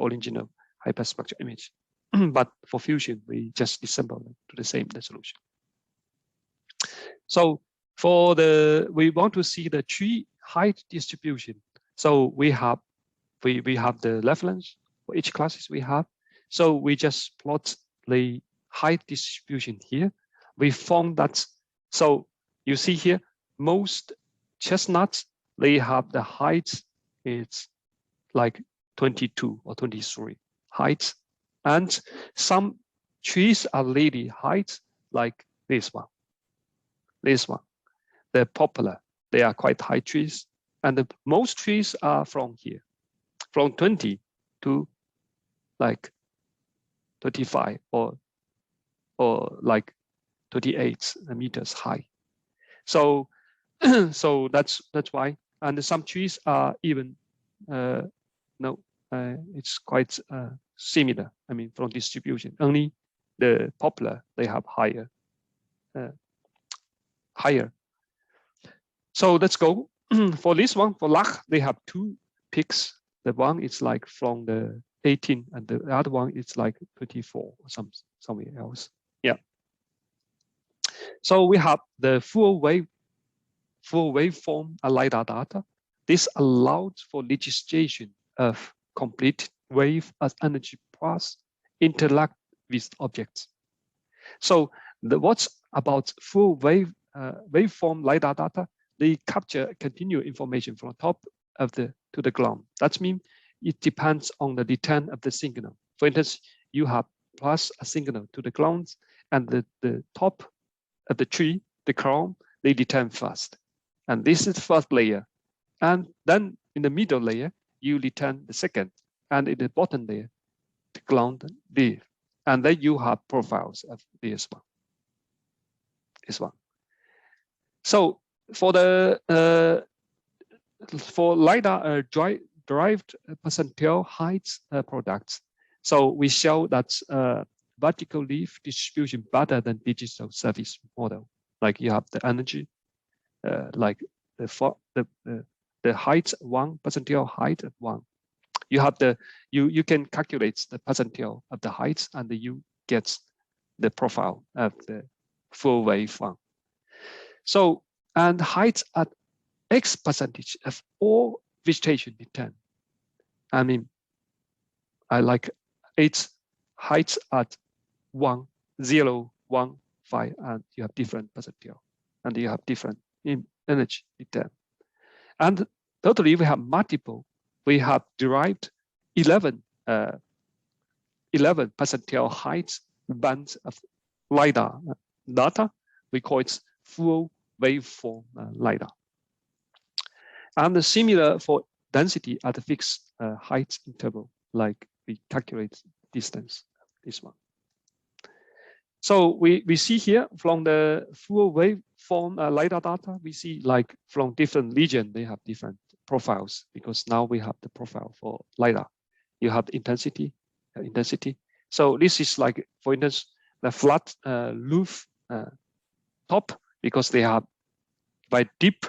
original hyperspectral image. But for fusion, we just resample them to the same resolution. So for we want to see the tree height distribution. So we have the reference for each classes we have. So we just plot the height distribution here. We found that, so you see here, most chestnuts, they have the height, it's like 22 or 23 heights. And some trees are really heights like this one. The poplar, they are quite high trees. And most trees are from here, from 20 to like 35 or like 38 meters high. So so that's why. And some trees are even it's quite similar. I mean, from distribution. Only the poplar, they have higher. So let's go for this one. For Lach, they have 2 peaks. The one is like from the 18, and the other one is like 24 or somewhere else. Yeah. So we have the full waveform LiDAR data. This allowed for registration of complete wave as energy paths interact with objects. So what's about full waveform LiDAR data? They capture continuous information from top of to the ground. That means it depends on the return of the signal. For instance, you have plus a signal to the ground, and the top of the tree, the crown, they return first. And this is the first layer. And then in the middle layer, you return the second. And in the bottom layer, the ground leaf. And then you have profiles of this one. So for the for LiDAR derived percentile height products, so we show that vertical leaf distribution better than digital surface model. Like you have the energy, like the height 1 percentile height of 1. You have you can calculate the percentile of the height, and you get the profile of the full wave one. So, and height at X percentage of all vegetation return. I mean, I like its height at 1, 0, 1, 5, and you have different percentile, and you have different energy return. And totally, we have multiple. We have derived 11 percentile height bands of LiDAR data. We call it full waveform LiDAR. And similar for density at a fixed height interval, like we calculate distance, this one. So we see here from the full waveform LiDAR data, we see like from different region, they have different profiles, because now we have the profile for LiDAR. You have the intensity. So this is like, for instance, the flat roof top, because they are by deep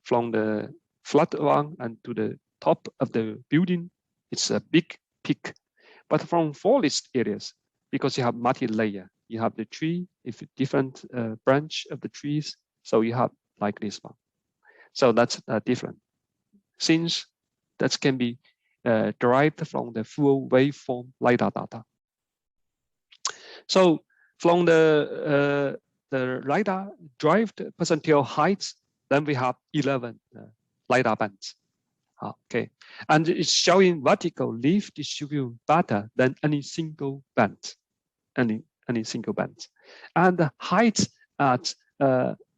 from the flat one and to the top of the building. It's a big peak. But from forest areas, because you have multi-layer, you have the tree, if different branch of the trees, so you have like this one. So that's different. Since that can be derived from the full waveform LiDAR data. So from the LiDAR derived percentile heights, then we have 11 LiDAR bands. Okay, and it's showing vertical leaf distribution better than any single band, any single band, and the height at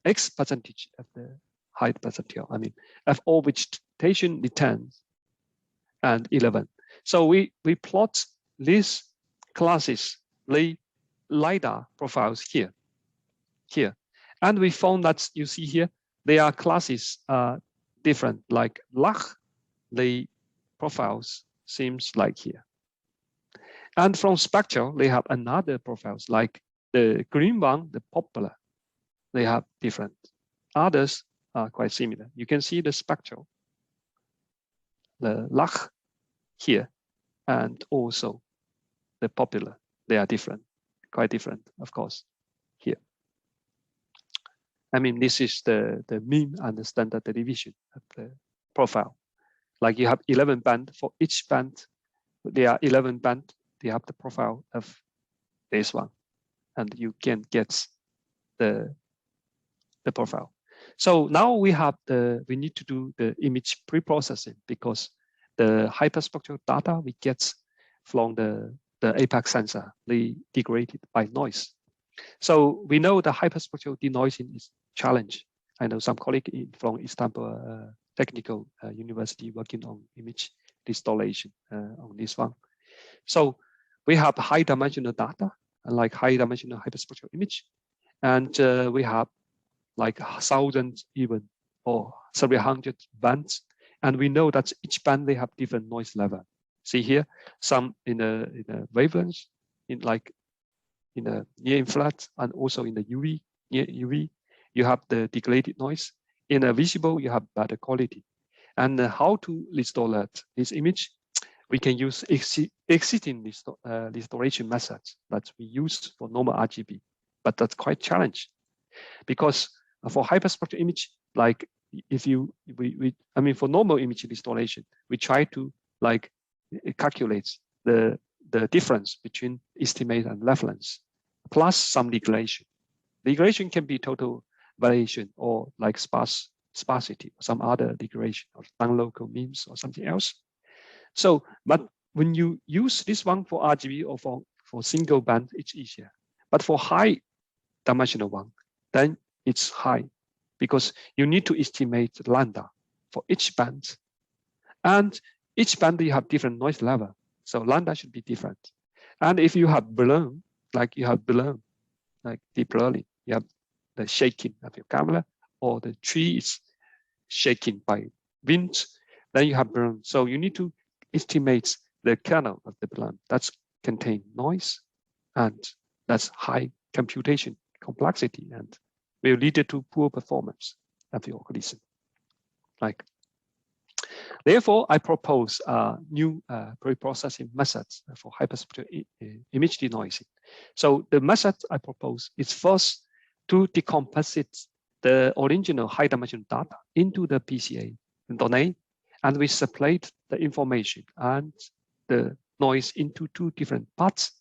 X percentage of the height percentile. I mean, of all vegetation returns and 11. So we plot these classes, LiDAR profiles here, and we found that you see here they are classes different, like Lach. The profiles seems like here. And from spectral, they have another profiles, like the green one, the popular. They have different. Others are quite similar. You can see the spectral, the Lach here, and also the popular. They are different, quite different, of course, here. I mean, this is the mean and the standard deviation of the profile. Like you have 11 band, for each band, there are 11 band, they have the profile of this one, and you can get the profile. So now we need to do the image pre-processing, because the hyperspectral data we get from the APEX sensor, they degraded by noise. So we know the hyperspectral denoising is challenge. I know some colleague from Istanbul Technical University working on image distillation on this one. So we have high dimensional data, like high dimensional hyperspectral image, and we have like 1,000 even or 300 bands, and we know that each band they have different noise level. See here, some in a wavelength, in the near infrared, and also in the UV, near UV, you have the degraded noise. In a visible, you have better quality. And how to restore this image? We can use existing restoration methods that we use for normal RGB, but that's quite challenging, because for hyperspectral image, like if I mean, for normal image restoration, we try to like calculate the difference between estimate and reference, plus some regression. Regression can be total variation or like sparsity, or some other regression, or non-local means or something else. So, but when you use this one for RGB or for single band, it's easier. But for high dimensional one, then it's high, because you need to estimate lambda for each band. And each band you have different noise level. So lambda should be different. And if you have balloon, like deep learning, you have the shaking of your camera, or the tree is shaking by wind, then you have balloon. So you need to estimate the kernel of the balloon that's contain noise, and that's high computation complexity, and will lead to poor performance of your algorithm. Like, therefore, I propose new pre-processing methods for hyperspectral image denoising. So the method I propose is first to decomposite the original high dimensional data into the PCA domain, and we separate the information and the noise into two different parts.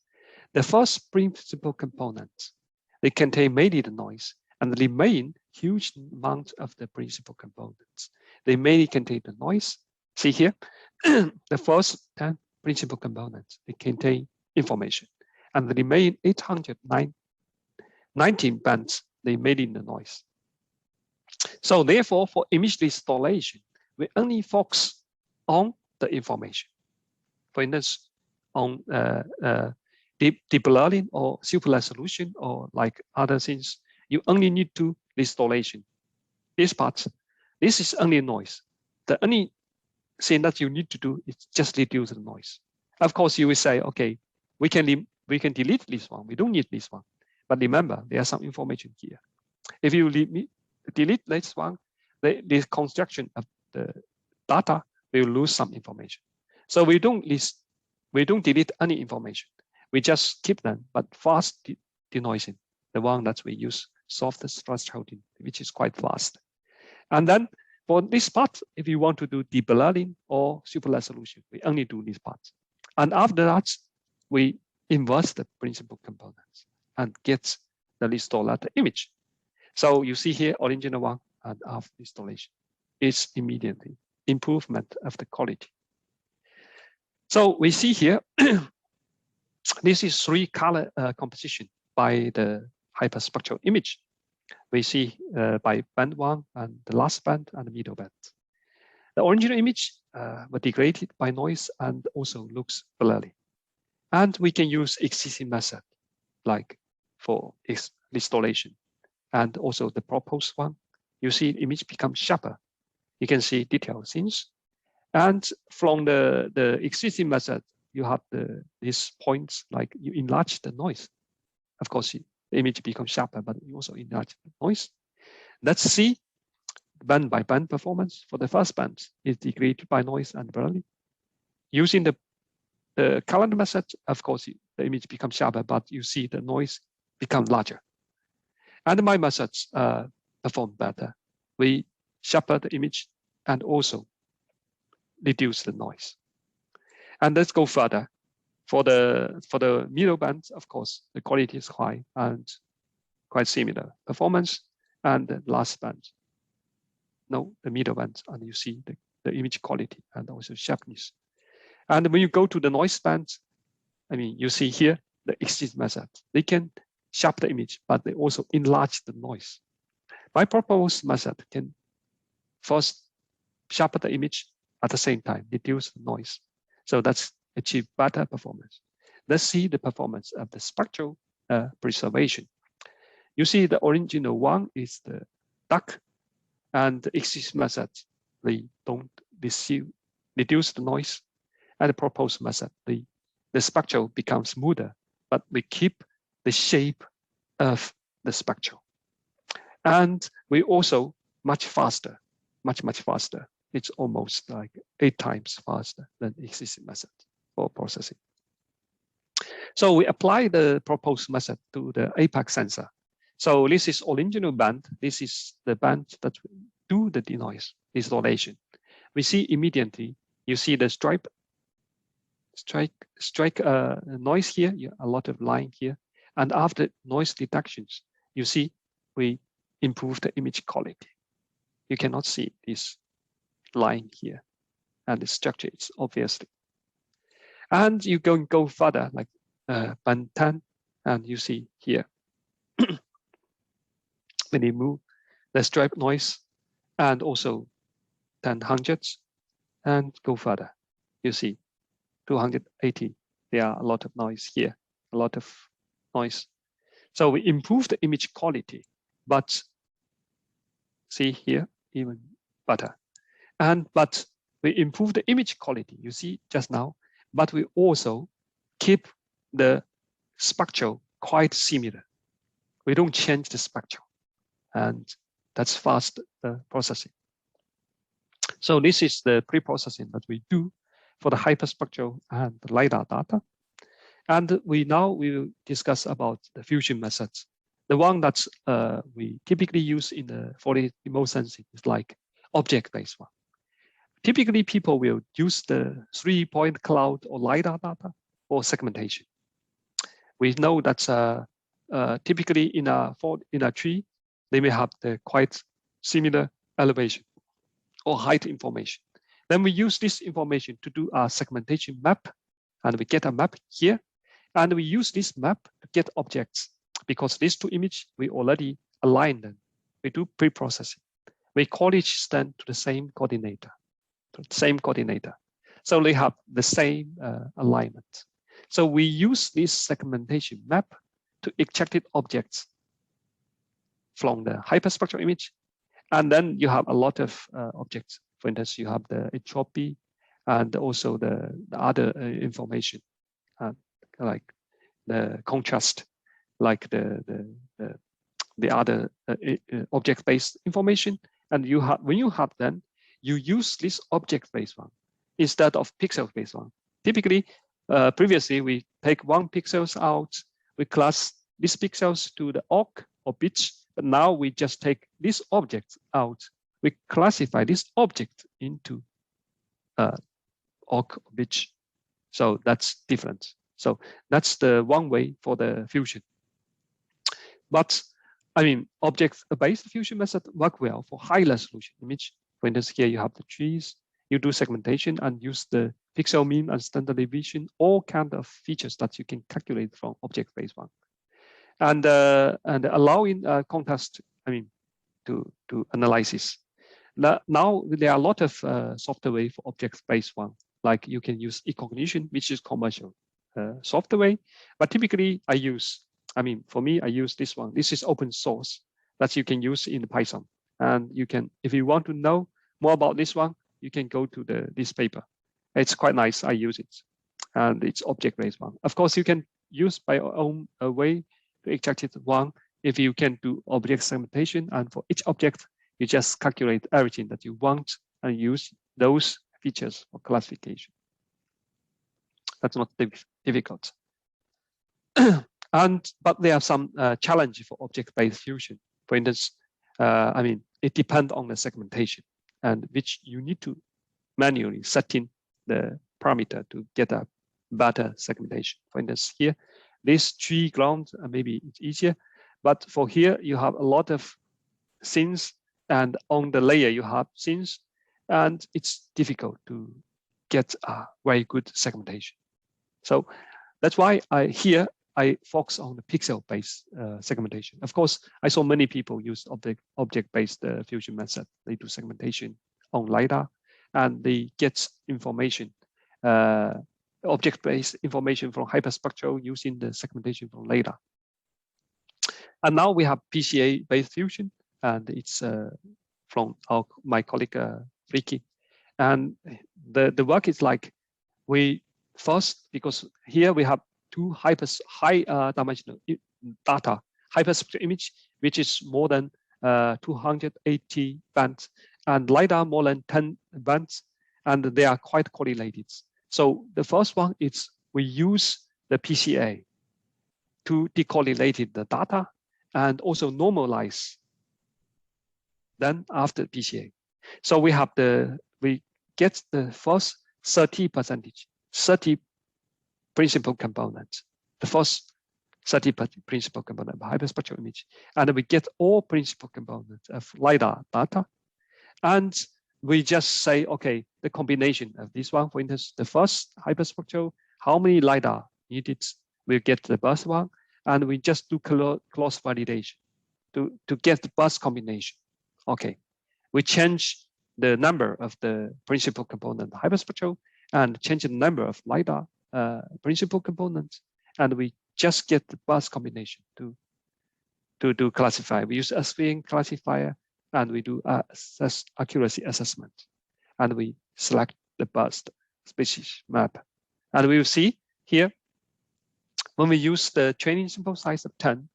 The first principal components, they contain mainly the noise, and the remain huge amount of the principal components. They mainly contain the noise. See here, the first 10 principal components, they contain information, and the remaining 819 bands, they made in the noise. So therefore, for image restoration, we only focus on the information. For instance, on deep learning or super resolution or like other things, you only need to restoration. This part, this is only noise. The only thing that you need to do is just reduce the noise. Of course, you will say, okay, we can we can delete this one. We don't need this one. But remember, there's some information here. If you delete this one, the construction of the data will lose some information. So we don't delete any information. We just keep them, but fast denoising, the one that we use soft thresholding, which is quite fast. And then for this part, if you want to do deblurring or super resolution, we only do this part. And after that, we inverse the principal components and get the restored letter image. So you see here, original one and after installation is immediately improvement of the quality. So we see here, this is 3 color composition by the hyperspectral image. We see by band 1 and the last band and the middle band. The original image were degraded by noise and also looks blurry. And we can use existing method like for restoration. And also the proposed one, you see image becomes sharper. You can see detailed things. And from the existing method, you have these points like you enlarge the noise. Of course, the image becomes sharper, but you also enlarge the noise. Let's see band by band performance. For the first band, is degraded by noise and blurry. Using the current method, of course, the image becomes sharper, but you see the noise become larger. And my methods perform better. We sharpen the image and also reduce the noise. And let's go further. For the middle band, of course, the quality is high and quite similar performance. And the last band, no, the middle band, and you see the image quality and also sharpness. And when you go to the noise band, I mean, you see here the existing method. They can sharpen the image, but they also enlarge the noise. My proposed method can first sharpen the image at the same time, reduce the noise. So that's achieve better performance. Let's see the performance of the spectral preservation. You see the original one is the dark, and the existing method, they don't reduce the noise. And the proposed method, the spectral becomes smoother, but we keep the shape of the spectral. And we also much faster, much faster. It's almost like 8 times faster than existing method for processing. So we apply the proposed method to the APAC sensor. So this is original band. This is the band that do the denoise isolation. We see immediately, you see the strike noise here, a lot of line here. And after noise deductions, you see we improve the image quality. You cannot see this line here, and the structure is obviously. And you can go further, like band 10, and you see here when you move the stripe noise, and also 10 hundredths, and go further, you see 280. There are a lot of noise here, a lot of noise. So we improve the image quality, but see here even better. But we improve the image quality, you see just now, but we also keep the spectral quite similar. We don't change the spectral, and that's fast processing. So this is the pre-processing that we do for the hyperspectral and the LiDAR data. And we will discuss about the fusion methods. The one that we typically use for the remote sensing is like object-based one. Typically, people will use the 3-point cloud or LiDAR data for segmentation. We know that typically in a tree, they may have the quite similar elevation or height information. Then we use this information to do a segmentation map, and we get a map here. And we use this map to get objects, because these 2 images, we already align them. We do pre-processing. We correlate them to the same coordinator, So they have the same alignment. So we use this segmentation map to extract objects from the hyperspectral image. And then you have a lot of objects. For instance, you have the entropy and also the other information, like the contrast like the other object-based information. And you have, when you have them, you use this object-based one instead of pixel-based one. Typically, previously we take 1 pixels out, we class these pixels to the OC or bits, but now we just take this object out. We classify this object into OC or bits. So that's different. So that's the one way for the fusion. But I mean, object-based fusion method work well for high resolution image. For instance, here you have the trees. You do segmentation and use the pixel mean and standard deviation, all kind of features that you can calculate from object-based one, and allowing contrast. I mean, to analysis. Now there are a lot of software for object-based one. Like you can use eCognition, which is commercial software, but typically for me, I use this one. This is open source that you can use in Python. And you can, if you want to know more about this one, you can go to this paper. It's quite nice. I use it. And it's object-based one. Of course, you can use by your own way to extract it one. If you can do object segmentation, and for each object, you just calculate everything that you want and use those features for classification. That's not difficult. But there are some challenges for object-based fusion. For instance, it depends on the segmentation, and which you need to manually set in the parameter to get a better segmentation. For instance, here, this tree ground, maybe it's easier, but for here, you have a lot of scenes, and on the layer, you have scenes, and it's difficult to get a very good segmentation. So that's why I focus on the pixel-based segmentation. Of course, I saw many people use object-based fusion method. They do segmentation on LiDAR, and they get information, object-based information from hyperspectral using the segmentation from LiDAR. And now we have PCA-based fusion, and it's from my colleague Ricky. And the work is like because here we have two high dimensional data, hyperspectral image, which is more than 280 bands, and LiDAR more than 10 bands, and they are quite correlated. So the first one is we use the PCA to decorrelate the data and also normalize then after PCA. So we get the first 30% principal component, the first 30 principal component of hyperspectral image, and we get all principal components of LiDAR data, and we just say, okay, the combination of this one, for instance, the first hyperspectral, how many LiDAR needed, we get the best one, and we just do cross validation to get the best combination. Okay, we change the number of the principal component hyperspectral and change the number of LiDAR principal components, and we just get the best combination to classify. We use SVN classifier, and we do accuracy assessment, and we select the best species map. And we will see here, when we use the training sample size of 10,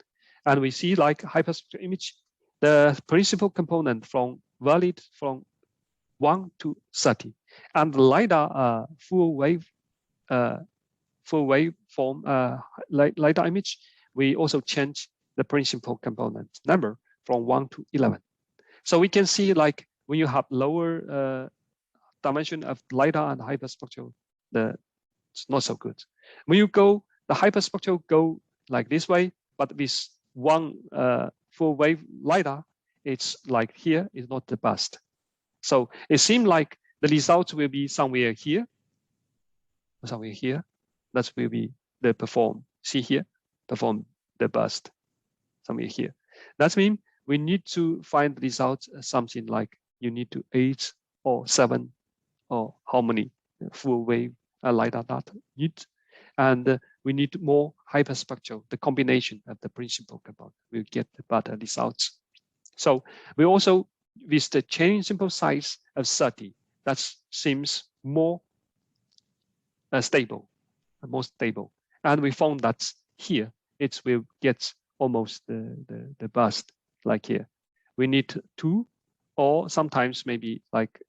and we see like hyperspectral image, the principal component valid from 1 to 30, and the LiDAR full waveform LiDAR image, we also change the principal component number from 1 to 11. So we can see like when you have lower dimension of LiDAR and hyperspectral, it's not so good. When you go, the hyperspectral go like this way, but with one full wave LiDAR, it's like here is not the best. So it seems like the results will be somewhere here. That will be the perform. See here, perform the best somewhere here. That means we need to find the results something like you need to 8 or 7 or how many full wave LiDAR data need, and we need more hyperspectral. The combination of the principal component will get the better results. So we also, with the training sample size of 30, that seems more stable, and we found that here, it will get almost the burst like here. We need 2 or sometimes maybe like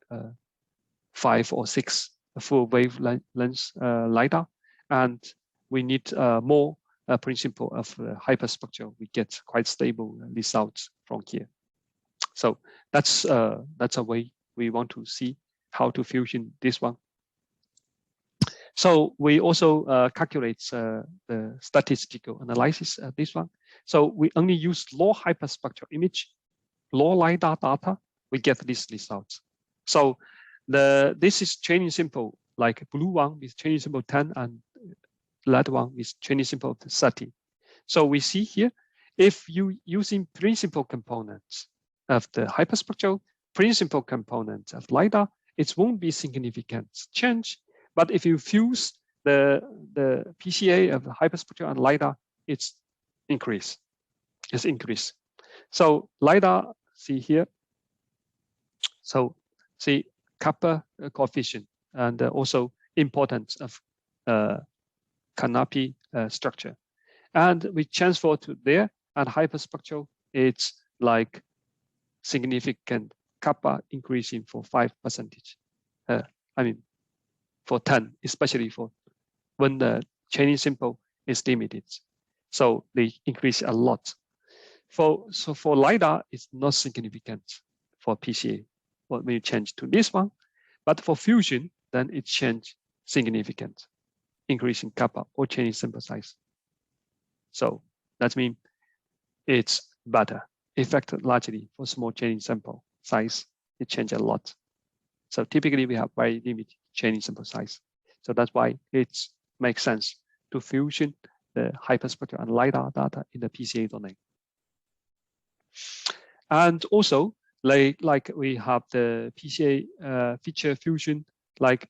5 or 6 full wavelength LiDAR, and we need more principle of hyperspectral. We get quite stable results from here. So that's a way we want to see how to fusion this one. So we also calculate the statistical analysis of this one. So we only use low hyperspectral image, low LiDAR data, we get these results. So this is training simple, like blue one with training simple 10 and red one with training simple 30. So we see here, if you using principal components of the hyperspectral, principal components of LiDAR, it won't be significant change. But if you fuse the PCA of the hyperspectral and LiDAR, it's increase. So LiDAR, see here. So see kappa coefficient and also importance of canopy structure. And we transfer to there, and hyperspectral, it's like significant kappa increasing for 5%. I mean, for 10, especially for when the training sample is limited. So they increase a lot. For LiDAR, it's not significant for PCA. When you change to this one, but for fusion, then it change significant, increasing kappa or changing sample size. So that means it's better. Effect largely for small changing sample size, it changes a lot. So typically we have very limited changing sample size. So that's why it makes sense to fusion the hyperspectral and LiDAR data in the PCA domain. And also, like we have the PCA feature fusion, like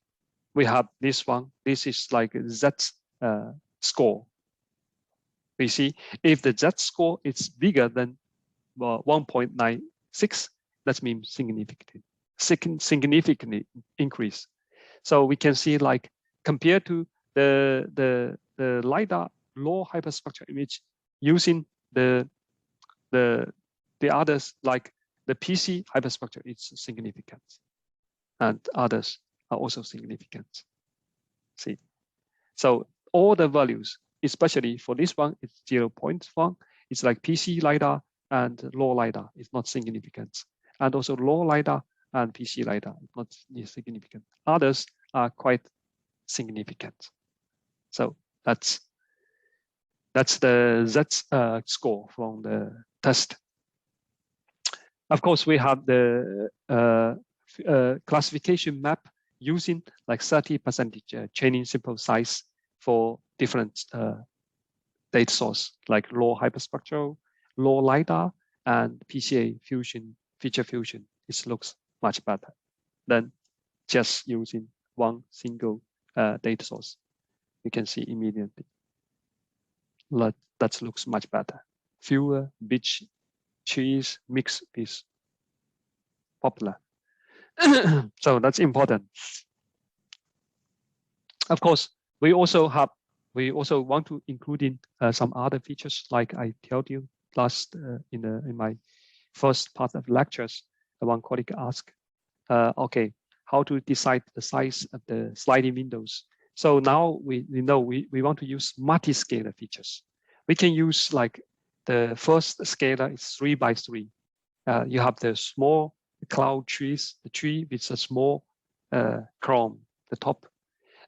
we have this one. This is like a Z score. We see if the Z score is bigger than 1.96, that means significantly increase. So we can see, like, compared to the LiDAR low hyperspectral image using the others, like the PC hyperspectral, it's significant, and others are also significant. See, so all the values, especially for this one, it's 0.1. It's like PC LiDAR and low LiDAR is not significant, and also low LiDAR and PC LiDAR is not significant. Others are quite significant. So that's the Z score from the test. Of course, we have the classification map using like 30% training sample size for different data source, like low hyperspectral, low LiDAR, and PCA fusion, feature fusion. It looks much better than just using one single data source. You can see immediately that looks much better. Fewer beach trees mixed with popular. So that's important. Of course, we also want to include in some other features, like I told you last in my first part of lectures. One colleague asked, okay, how to decide the size of the sliding windows. So now we know we want to use multi-scalar features. We can use, like, the first scalar is 3 by 3. You have the small cloud trees, the tree with a small crown, the top.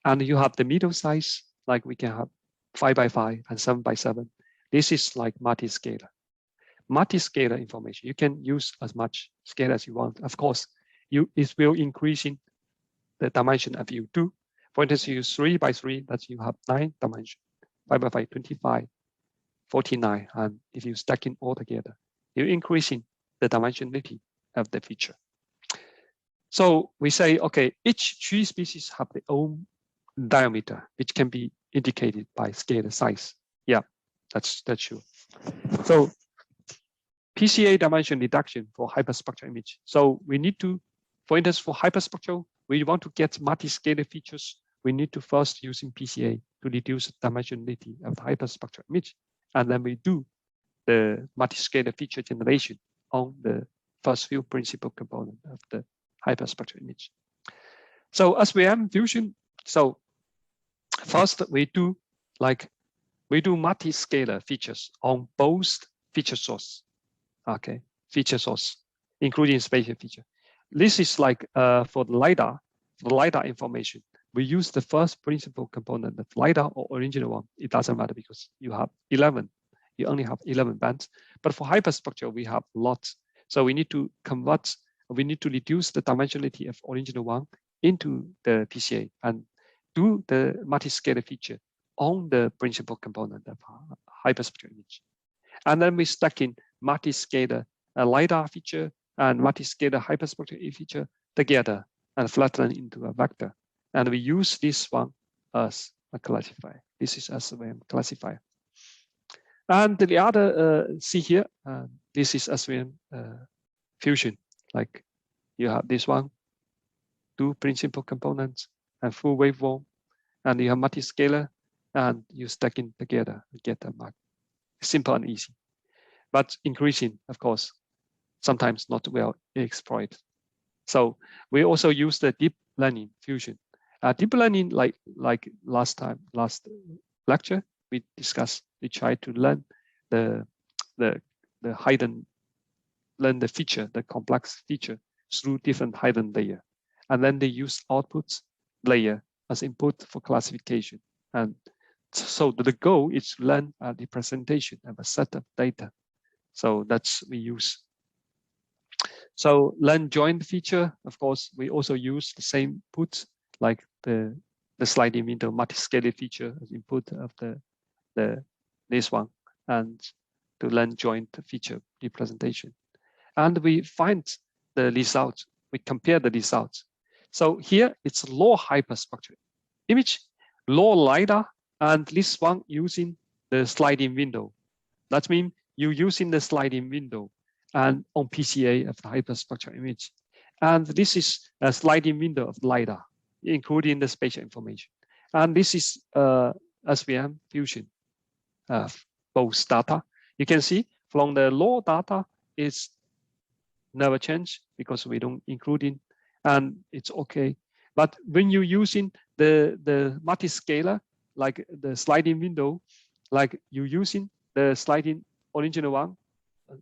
And you have the middle size, like we can have 5 by 5 and 7 by 7. This is like multi-scalar. Multi-scalar information, you can use as much scale as you want. Of course, it will increasing the dimension of you do. For instance, you use 3 by 3, that you have 9 dimension, 5 by 5, 25, 49. And if you stack it all together, you're increasing the dimensionality of the feature. So we say, okay, each tree species have their own diameter, which can be indicated by scalar size. Yeah, that's true. So PCA dimension reduction for hyperspectral image. So we need to, for instance, for hyperspectral, we want to get multi-scalar features. we need to first using PCA to reduce the dimensionality of the hyperspectral image. And then we do the multiscalar feature generation on the first few principal components of the hyperspectral image. So SVM fusion, so first we do multiscalar features on both feature source, okay, feature source, including spatial feature. This is like for the LiDAR information, we use the first principal component, the LiDAR or original one. It doesn't matter because you have 11, you only have 11 bands. But for hyperspectral, we have lots. So we need to convert, we need to reduce the dimensionality of original one into the PCA and do the multiscalar feature on the principal component of hyperspectral image. And then we stack in multiscalar LiDAR feature and multiscalar hyperspectral feature together and flatten into a vector. And we use this one as a classifier. This is SVM classifier. And the other, see here, this is SVM fusion. Like you have this one, two principal components and full waveform, and you have multiscalar, and you stack in together to get a mark. Simple and easy, but increasing, of course, sometimes not well exploited. So we also use the deep learning fusion. Deep learning, like last lecture, we discussed, we try to learn the hidden, learn the feature, the complex feature through different hidden layer. And then they use output layer as input for classification. And so the goal is to learn a representation of a set of data. So that's we use. So learn joint feature, of course, we also use the same input, like the sliding window multiscalar feature as input of this one, and to learn joint feature representation. And we find the results, we compare the results. So here it's low hyperspectral image, low LiDAR, and this one using the sliding window. That means you using the sliding window and on PCA of the hyperspectral image. And this is a sliding window of LiDAR, including the spatial information. And this is SVM fusion of both data. You can see from the low data, it's never change because we don't include in, and it's okay. But when you're using the multiscalar, like the sliding window, like you're using the sliding original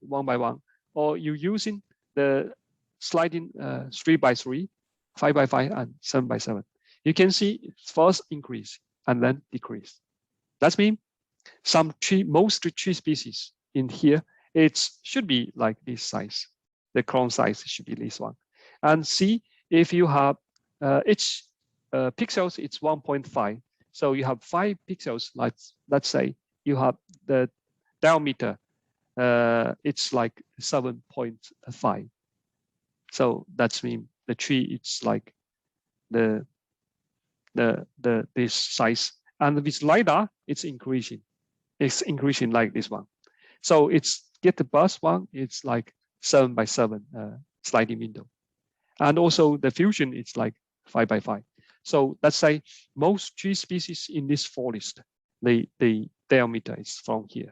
one by one, or you're using the sliding 3 by 3, 5 by 5, and 7 by 7. You can see it's first increase and then decrease. That means most tree species in here, it should be like this size. The crown size should be this one. And see if you have each pixels, it's 1.5. So you have 5 pixels. Let's say you have the diameter. It's like 7.5. So that's mean the tree. It's like this size. And with LiDAR, it's increasing. It's increasing like this one. So it's get the best one. It's like 7 by 7 sliding window. And also the fusion, it's like 5 by 5. So let's say most tree species in this forest, the diameter is from here.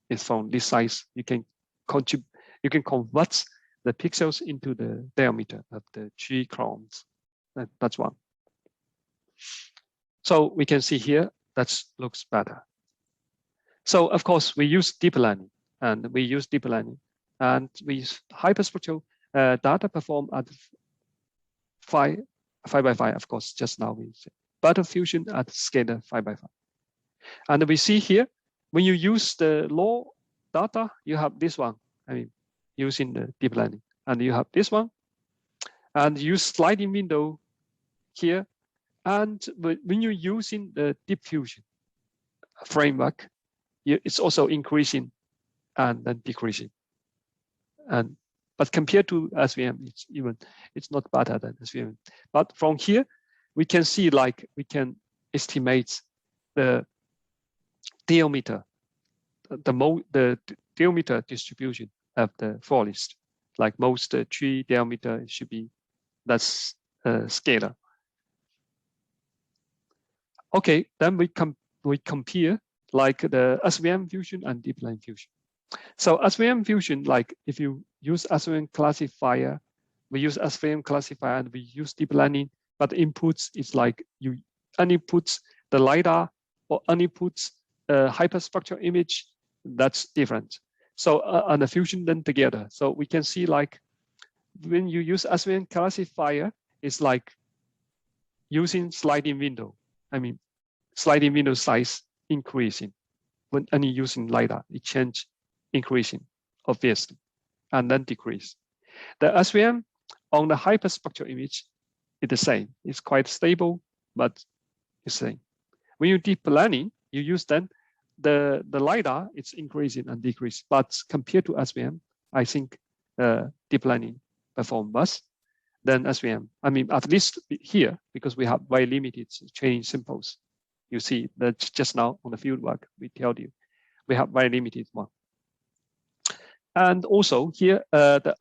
It's from this size. You can convert the pixels into the diameter of the tree crowns. That's one. So we can see here that looks better. So of course we use deep learning, and we use hyperspectral data perform at 5 by 5. Of course, just now we say, but fusion at scalar 5 by 5. And we see here when you use the raw data, you have this one. I mean, using the deep learning, and you have this one, and use sliding window here. And when you're using the deep fusion framework, it's also increasing and then decreasing. But compared to SVM, it's not better than SVM. But from here, we can see like we can estimate the diameter, the diameter distribution of the forest. Like most tree diameter should be that's scalar. Okay, then we compare like the SVM fusion and deep learning fusion. So SVM fusion, like if you use SVM classifier, we use SVM classifier and we use deep learning, but inputs is like you only put the LiDAR or only put hyperspectral image, that's different. So and the fusion then together. So we can see like when you use SVM classifier, it's like using sliding window. I mean, sliding window size increasing. When only using LiDAR, it change increasing, obviously, and then decrease. The SVM on the hyperspectral image is the same. It's quite stable, but it's the same. When you deep learning, you use then the LiDAR, it's increasing and decreasing. But compared to SVM, I think deep learning perform worse than SVM. I mean, at least here, because we have very limited training samples. You see that just now on the field work, we tell you, we have very limited one. And also here, the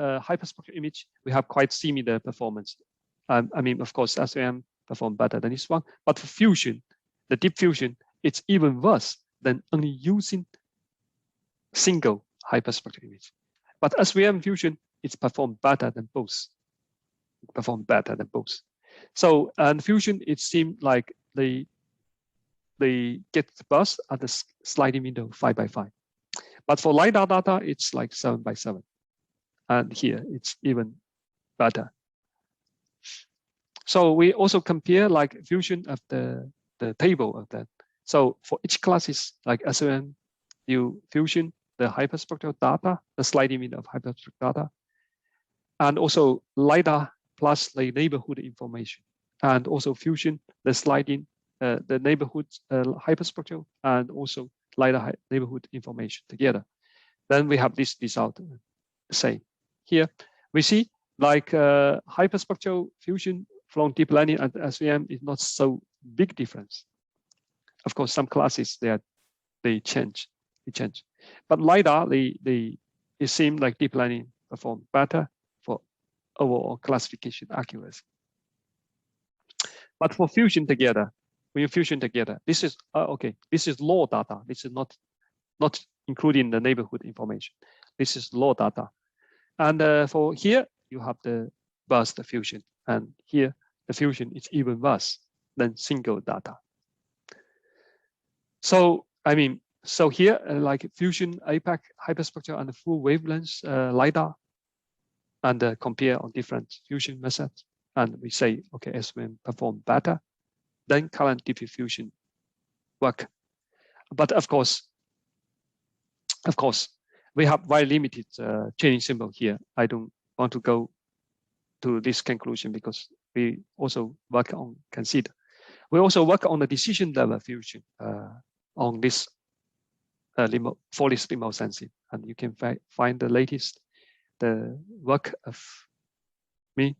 hyperspectral image, we have quite similar performance. I mean, of course, SVM perform better than this one, but for fusion, the deep fusion, it's even worse than only using single hyperspectral image. But SVM fusion, it's performed better than both. So, and fusion, it seemed like they get the bus at the sliding window 5x5. But for LiDAR data, it's like 7x7. And here it's even better. So we also compare like fusion of the table of that. So for each classes like SVM, you fusion the hyperspectral data, the sliding window of hyperspectral data, and also LiDAR plus the neighborhood information, and also fusion the sliding, the neighborhood hyperspectral, and also LiDAR neighborhood information together. Then we have this result. Same here, we see like hyperspectral fusion from deep learning and SVM is not so big difference. Of course, some classes they change, but LiDAR it seems like deep learning perform better for overall classification accuracy. But for fusion together, when you fusion together, this is okay. This is raw data. This is not including the neighborhood information. This is raw data, and for here you have the burst fusion, and here the fusion is even worse than single data. So I mean, so here like fusion, APAC, hyperspectral, and full wavelength LiDAR, and compare on different fusion methods, and we say okay, SVM perform better than current deep fusion work. But of course, we have very limited training symbol here. I don't want to go to this conclusion because we also work on consider. We also work on the decision level fusion on this for this remote sensing, and you can find the latest work of me.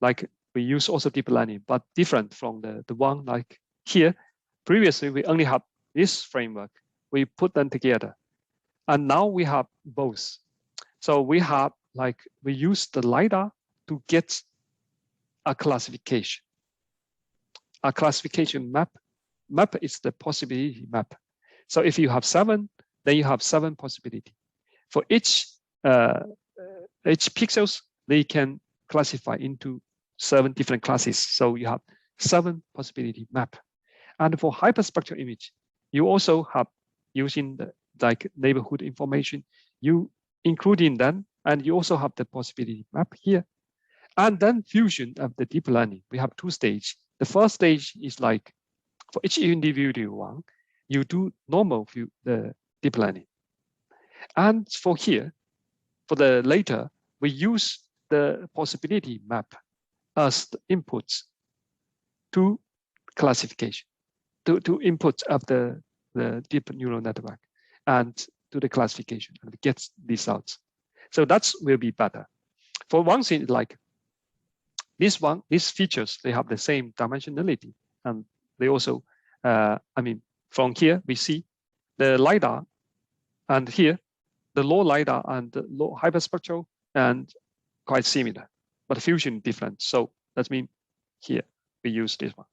Like we use also deep learning, but different from the one like here. Previously, we only have this framework. We put them together, and now we have both. So we have like we use the LiDAR to get a classification. A classification map. Map is the possibility map. So if you have 7, then you have 7 possibility. For each pixels, they can classify into 7 different classes. So you have 7 possibility map. And for hyperspectral image, you also have using the like neighborhood information, you including them, and you also have the possibility map here. And then fusion of the deep learning, we have 2 stages. The first stage is like for each individual one, you do normal view the deep learning. And for here, for the later, we use the possibility map as the inputs to classification, to input of the deep neural network and to the classification and gets results. So that will be better. For one thing, like this one, these features, they have the same dimensionality, and they also, I mean, from here we see the LiDAR, and here the low LiDAR and the low hyperspectral, and quite similar, but fusion different. So that means here we use this one.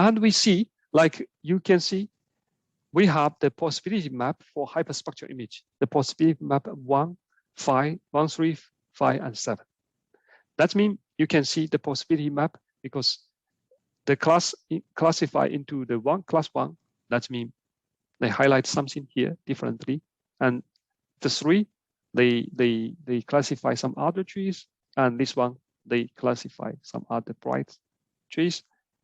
And we see, like you can see, we have the possibility map for hyperspectral image, the possibility map 1, 5, 1, 3, 5, and 7. That means you can see the possibility map because the class classify into the class 1. That means they highlight something here differently. And the 3, they classify some other trees. And this one, they classify some other bright trees.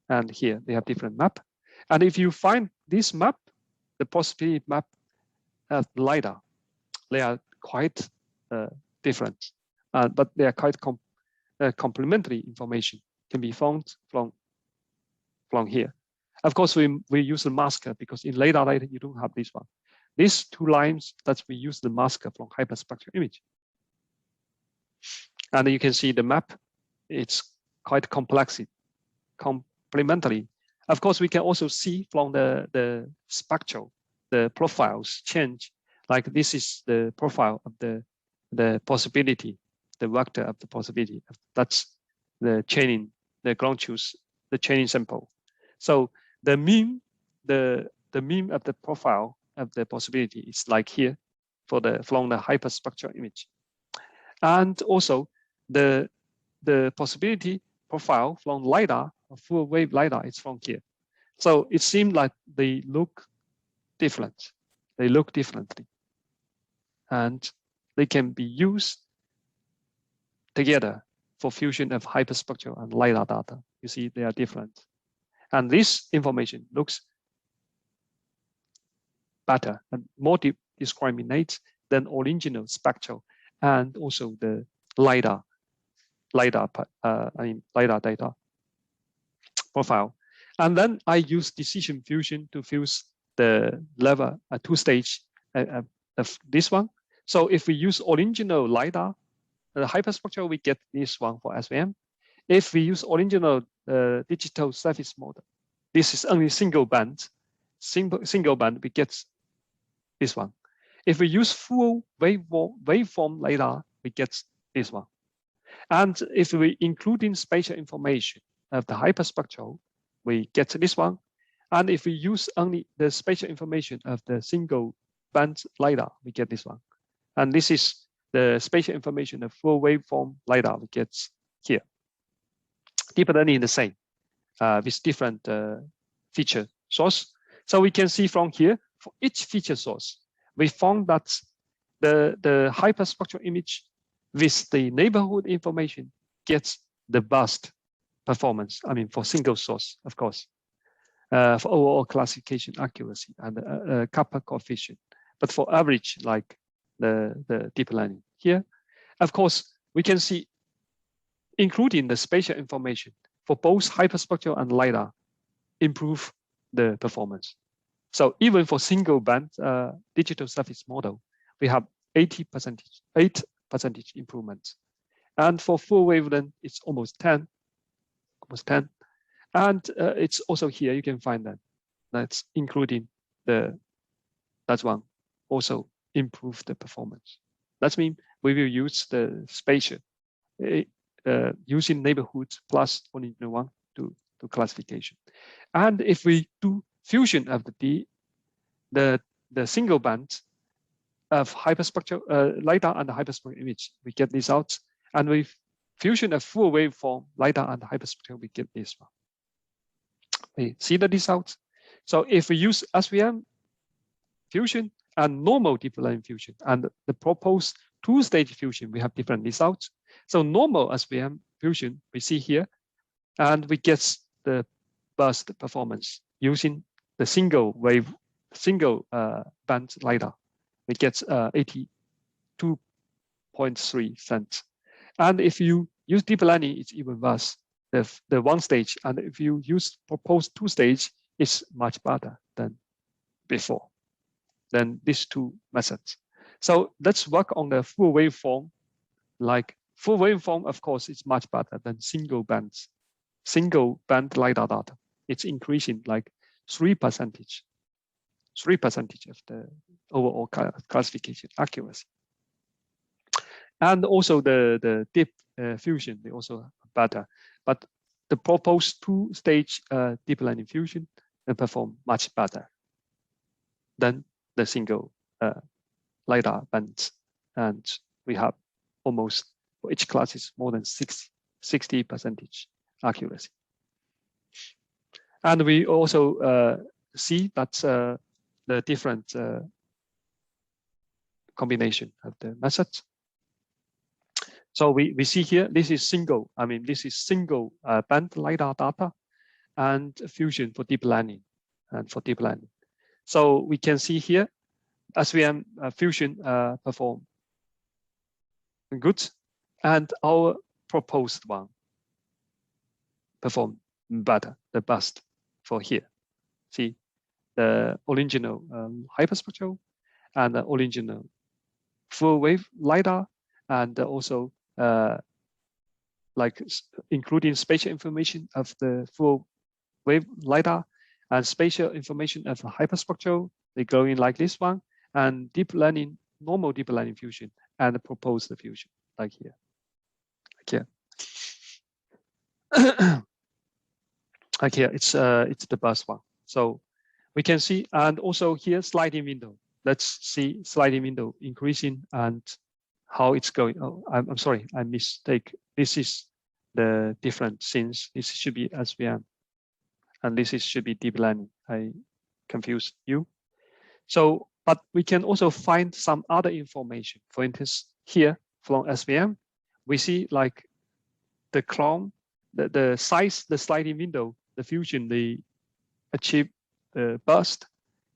And here they have different map. And if you find this map, the possibility map of LiDAR, they are quite different, but they are quite complementary information can be found from here. Of course, we use the masker because in LiDAR data, you don't have this one. These 2 lines that we use the masker from hyperspectral image. And you can see the map, it's quite complex, complementary. Of course, we can also see from the spectral, the profiles change. Like this is the profile of the possibility, the vector of the possibility. That's the chaining, the ground truth, the chaining sample. So the mean, the mean of the profile of the possibility is like here from the hyperspectral image. And also the possibility profile from LiDAR, full wave LiDAR, is from here. So it seems like they look different. They look differently. And they can be used together for fusion of hyperspectral and LiDAR data. You see, they are different. And this information looks better and more discriminate than original spectral and also the LiDAR data profile. And then I use decision fusion to fuse the level 2-stage of this one. So if we use original LiDAR, the hyperspectral, we get this one for SVM. If we use original digital surface model, this is only single band. Single band, we get this one. If we use full waveform LiDAR, we get this one. And if we include in spatial information of the hyperspectral, we get this one. And if we use only the spatial information of the single band LiDAR, we get this one. And this is the spatial information of full waveform LiDAR we get here. Deep learning is the same with different feature source. So we can see from here, for each feature source, we found that the hyperspectral image with the neighborhood information gets the best performance. I mean, for single source, of course, for overall classification accuracy and kappa coefficient. But for average, like the deep learning here, of course, we can see, including the spatial information for both hyperspectral and LiDAR, improve the performance. So even for single band digital surface model, we have 8% improvement. And for full wavelength, it's almost 10. And it's also here, you can find that. That's including that one also improve the performance. That means we will use the spatial using neighborhoods plus original one to classification. And if we do fusion of the single band of hyperspectral LiDAR and the hyperspectral image, we get these out. And with fusion of full waveform LiDAR and hyperspectral, we get this one. We see the results. So if we use SVM fusion and normal deep learning fusion and the proposed 2-stage fusion, we have different results. So normal SVM fusion we see here, and we get the best performance using the single band LiDAR. We get 82.3 cents. And if you use deep learning, it's even worse. The 1-stage, and if you use proposed 2-stage, it's much better than before, than these 2 methods. So let's work on the full waveform. Like full waveform, of course, is much better than single band LiDAR data. It's increasing like 3% of the overall classification accuracy. And also the deep fusion, they also better. But the proposed two-stage deep learning fusion and perform much better than the single LiDAR bands. And we have almost, for each class is more than 60% accuracy. And we also see that the different combination of the methods. So we see here, this is single band LiDAR data and fusion for deep learning So we can see here, SVM fusion perform good, and our proposed one perform better, the best for here. See the original hyperspectral and the original full wave LiDAR, and also like including spatial information of the full wave LiDAR and spatial information of hyperspectral, they go in like this one, and deep learning, normal deep learning fusion, and propose the fusion like here. Okay. Like here, it's the best one. So we can see, and also here sliding window. Let's see sliding window increasing and how it's going. Oh, I'm sorry, I mistake. This is the different since this should be SVM, and this should be deep learning. I confused you. So, but we can also find some other information. For instance, here from SVM, we see like the clone, the size, the sliding window, the fusion, they achieve the burst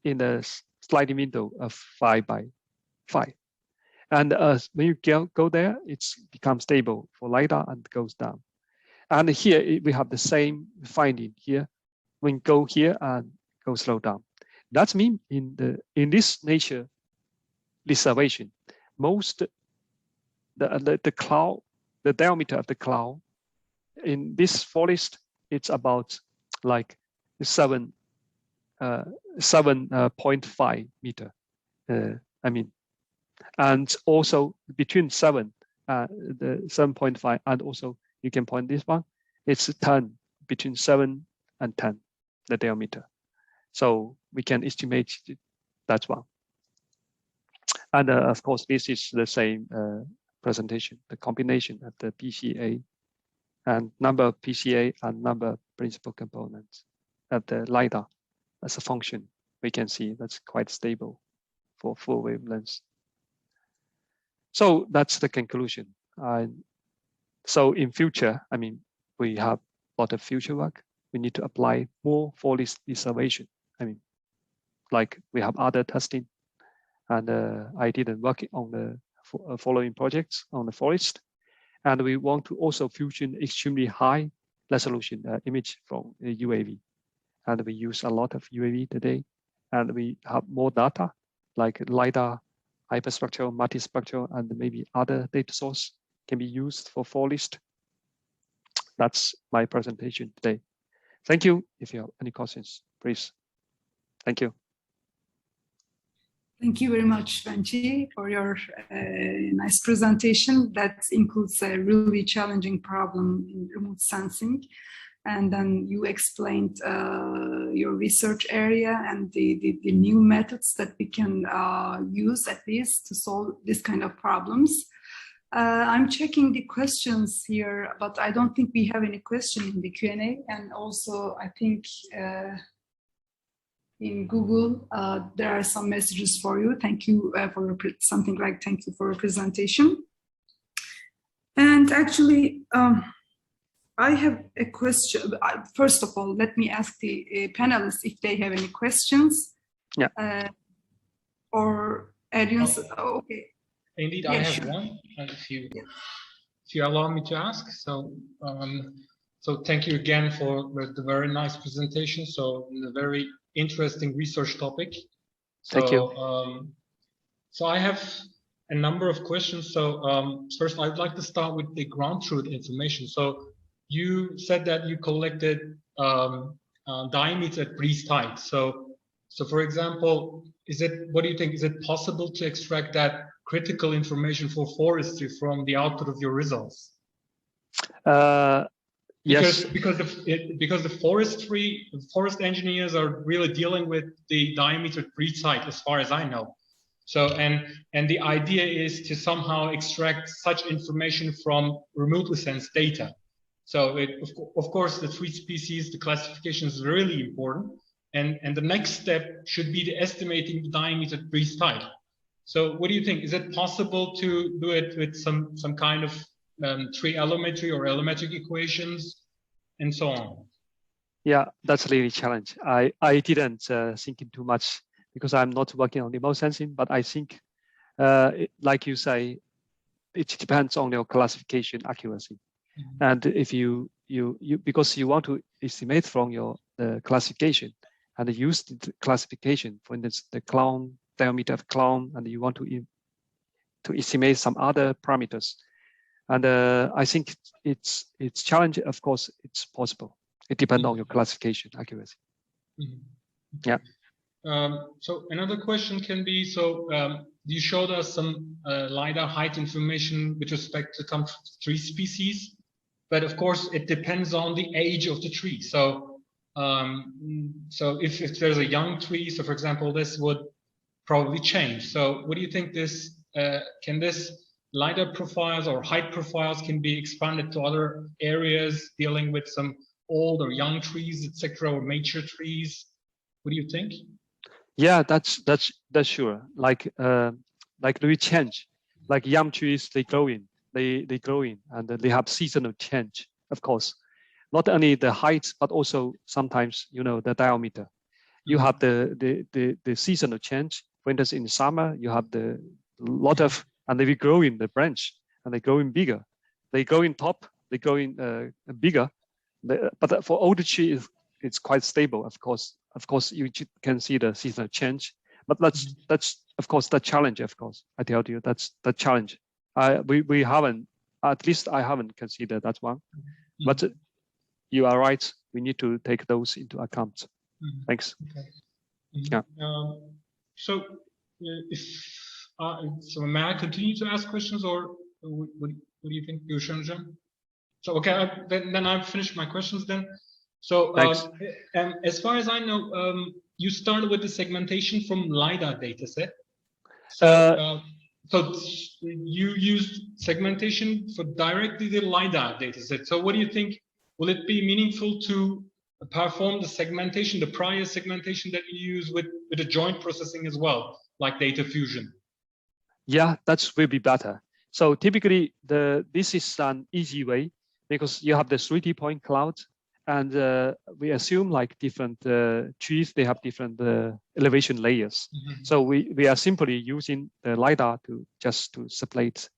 in the sliding window of 5 by 5. And when you go there, it's becomes stable for LiDAR and goes down. And here we have the same finding here. When go here and go slow down. That means in this nature reservation, most the cloud, the diameter of the cloud in this forest, it's about like 7.5 meter. And also between the 7.5 and also you can point this one, it's 10, between 7 and 10, the diameter. So we can estimate that one. And of course, this is the same presentation, the combination of the PCA and number of PCA and number of principal components of the LiDAR as a function. We can see that's quite stable for full wavelengths. So that's the conclusion. So in future, we have a lot of future work. We need to apply more forest reservation. Like we have other testing, and I didn't work on the following projects on the forest. And we want to also fusion extremely high resolution image from UAV. And we use a lot of UAV today. And we have more data like LiDAR, hyperspectral, multispectral, and maybe other data source can be used for forest. That's my presentation today. Thank you. If you have any questions, please. Thank you. Thank you very much, Wenzhi, for your nice presentation. That includes a really challenging problem in remote sensing. And then you explained your research area and the new methods that we can use at least to solve this kind of problems. I'm checking the questions here, but I don't think we have any question in the Q&A. And also, I think in Google, there are some messages for you. Thank you for something like thank you for your presentation. And actually, I have a question. First of all, let me ask the panelists if they have any questions. Yeah. Or audience. Oh, okay. Indeed, yeah, I have one. If you allow me to ask. So, so thank you again for the very nice presentation. So, a very interesting research topic. So, thank you. So I have a number of questions. So first, I'd like to start with the ground truth information. So you said that you collected diameter at breeze height. So for example, what do you think? Is it possible to extract that critical information for forestry from the output of your results? Yes. Because the forest engineers are really dealing with the diameter tree site, as far as I know. So and the idea is to somehow extract such information from remotely sensed data. So of course the tree species, the classification is really important, and the next step should be the estimating the diameter tree site. So what do you think? Is it possible to do it with some kind of tree allometry or allometric equations and so on? Yeah, that's really a challenge. I didn't think too much because I'm not working on remote sensing, but I think, like you say, it depends on your classification accuracy. Mm-hmm. And if you because you want to estimate from your classification and use the classification, for instance, the clown diameter of clown, and you want to estimate some other parameters. And I think it's challenging. Of course, it's possible. It depends on your classification accuracy. Mm-hmm. Okay. Yeah. So another question can be, so you showed us some LiDAR height information with respect to some tree species, but of course it depends on the age of the tree. So so if there's a young tree, so for example, this would probably change. So what do you think this, can this LiDAR profiles or height profiles can be expanded to other areas dealing with some old or young trees, etc., or mature trees? What do you think? Yeah, that's sure. Like they change. Like young trees, they growing, and they have seasonal change. Of course, not only the height, but also sometimes the diameter. You have the seasonal change. For instance, in summer, you have the lot of, and they grow in the branch, and they growing bigger. They grow in top, they growing bigger. But for older trees, it's quite stable. Of course, you can see the seasonal change. But that's of course the challenge. Of course, I tell you that's the challenge. We haven't, at least I haven't considered that one. But you are right. We need to take those into account. Thanks. Okay. Yeah. So, so may I continue to ask questions, or what do you think, Yushanjan? So okay, then I've finished my questions then. So and as far as I know, you started with the segmentation from LiDAR dataset. So so you used segmentation for directly the LiDAR dataset. So what do you think? Will it be meaningful to perform the segmentation, the prior segmentation that you use with the joint processing as well, like data fusion? Yeah, that will be better. So typically, this is an easy way because you have the 3D point cloud, and we assume like different trees, they have different elevation layers. So we are simply using the LiDAR to segmentate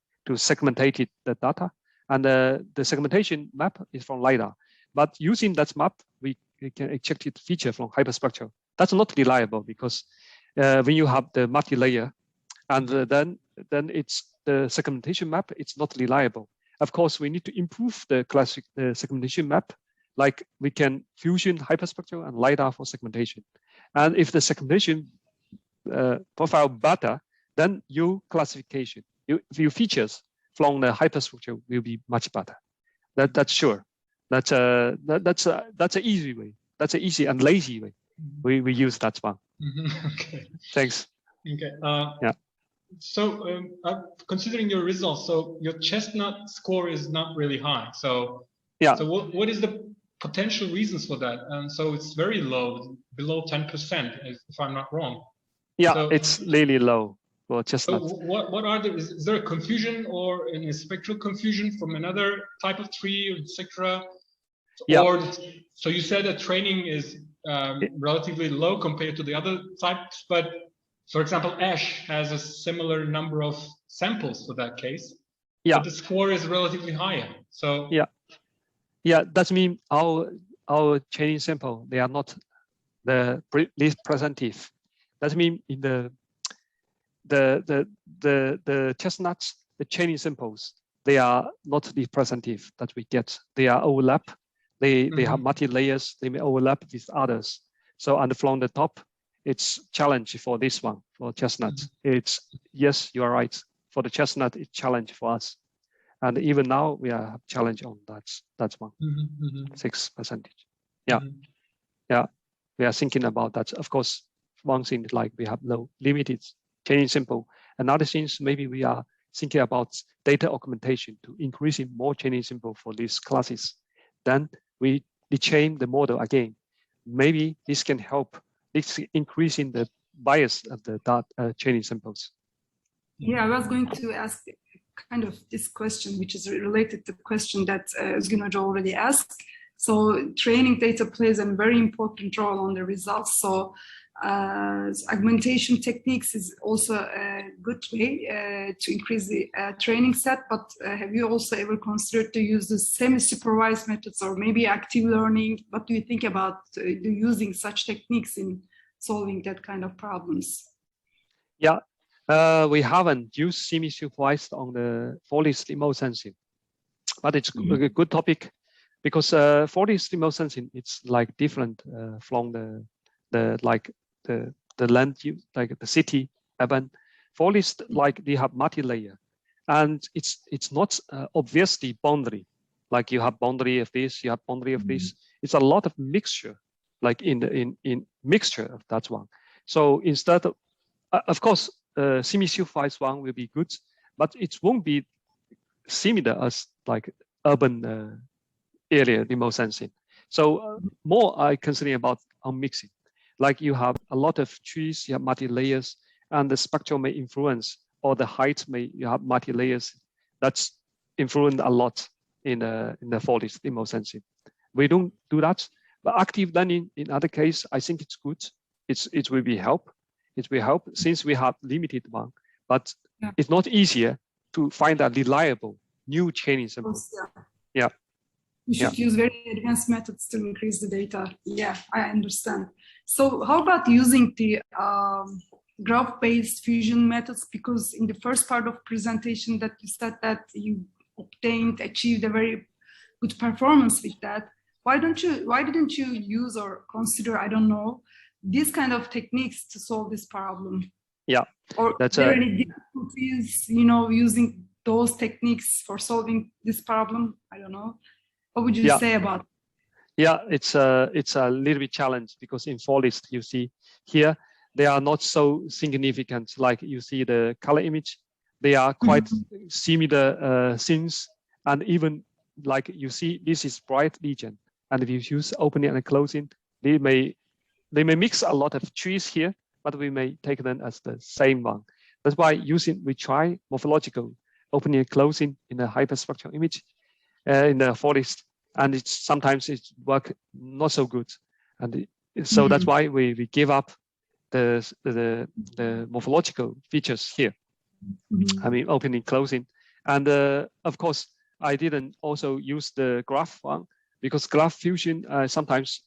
the data, and the segmentation map is from LiDAR. But using that map, we can extract it feature from Hyperspectral. That's not reliable because when you have the multi-layer, and then it's the segmentation map, it's not reliable. Of course, we need to improve the classic segmentation map, like we can fusion Hyperspectral and LiDAR for segmentation. And if the segmentation profile better, then your classification, your features from the Hyperspectral will be much better. That's sure. That's an easy way. That's an easy and lazy way. We use that one. Okay. Thanks. Okay. Yeah. So considering your results, so your chestnut score is not really high. So yeah. So what is the potential reasons for that? And so it's very low, below 10%, if I'm not wrong. Yeah, so, it's really low for chestnut. So what are the? Is there a confusion or a spectral confusion from another type of tree, etc.? Yeah. Or so you said that training is relatively low compared to the other types, but for example, ash has a similar number of samples for that case. Yeah. But the score is relatively higher. So yeah, that means our training sample, they are not the least representative. That means in the chestnuts, the training samples, they are not representative that we get. They are overlap. They have multi layers. They may overlap with others. So and from the top, it's challenge for this one, for chestnut. It's, yes, you are right. For the chestnut, it's challenge for us. And even now we are challenged on that's one, 6%. Yeah, yeah, we are thinking about that. Of course, one thing like we have low limited training sample. Another thing is maybe we are thinking about data augmentation to increasing more training sample for these classes. Then we retrain the model again. Maybe this can help increasing the bias of the training samples. Yeah, I was going to ask kind of this question, which is related to the question that Özgün Hoca already asked. So training data plays a very important role on the results. So augmentation techniques is also a good way to increase the training set, but have you also ever considered to use the semi-supervised methods or maybe active learning? What do you think about using such techniques in solving that kind of problems? Yeah, we haven't used semi-supervised on the forest remote sensing, but it's a good topic because forest remote sensing, it's like different from the land, like the city, urban. Forest, like they have multi-layer, and it's not obviously boundary. Like you have boundary of this, you have boundary of this. It's a lot of mixture, like in mixture of that one. So instead of course, semi-supervised one will be good, but it won't be similar as like urban area remote sensing. So more I considering about unmixing. Like you have a lot of trees, you have multi-layers, and the spectral may influence, or the height you have multi-layers. That's influenced a lot in the forest remote sensing. We don't do that, but active learning in other case, I think it's good. It will be help. It will help since we have limited one, but it's not easier to find a reliable new training sample. Yeah. You should use very advanced methods to increase the data. Yeah, I understand. So how about using the graph-based fusion methods? Because in the first part of presentation that you said that you achieved a very good performance with that. Why didn't you use or consider, I don't know, these kind of techniques to solve this problem? Yeah. Or are there any difficulties, using those techniques for solving this problem? I don't know. What would you say about it? Yeah, it's a little bit challenge because in forest you see here they are not so significant. Like you see the color image, they are quite similar things, and even like you see this is bright region, and if you use opening and closing, they may mix a lot of trees here, but we may take them as the same one. That's why we try morphological opening and closing in a hyperspectral image in the forest, and sometimes it work not so good, and so that's why we give up the morphological features here. I mean opening, closing, and of course I didn't also use the graph one because graph fusion sometimes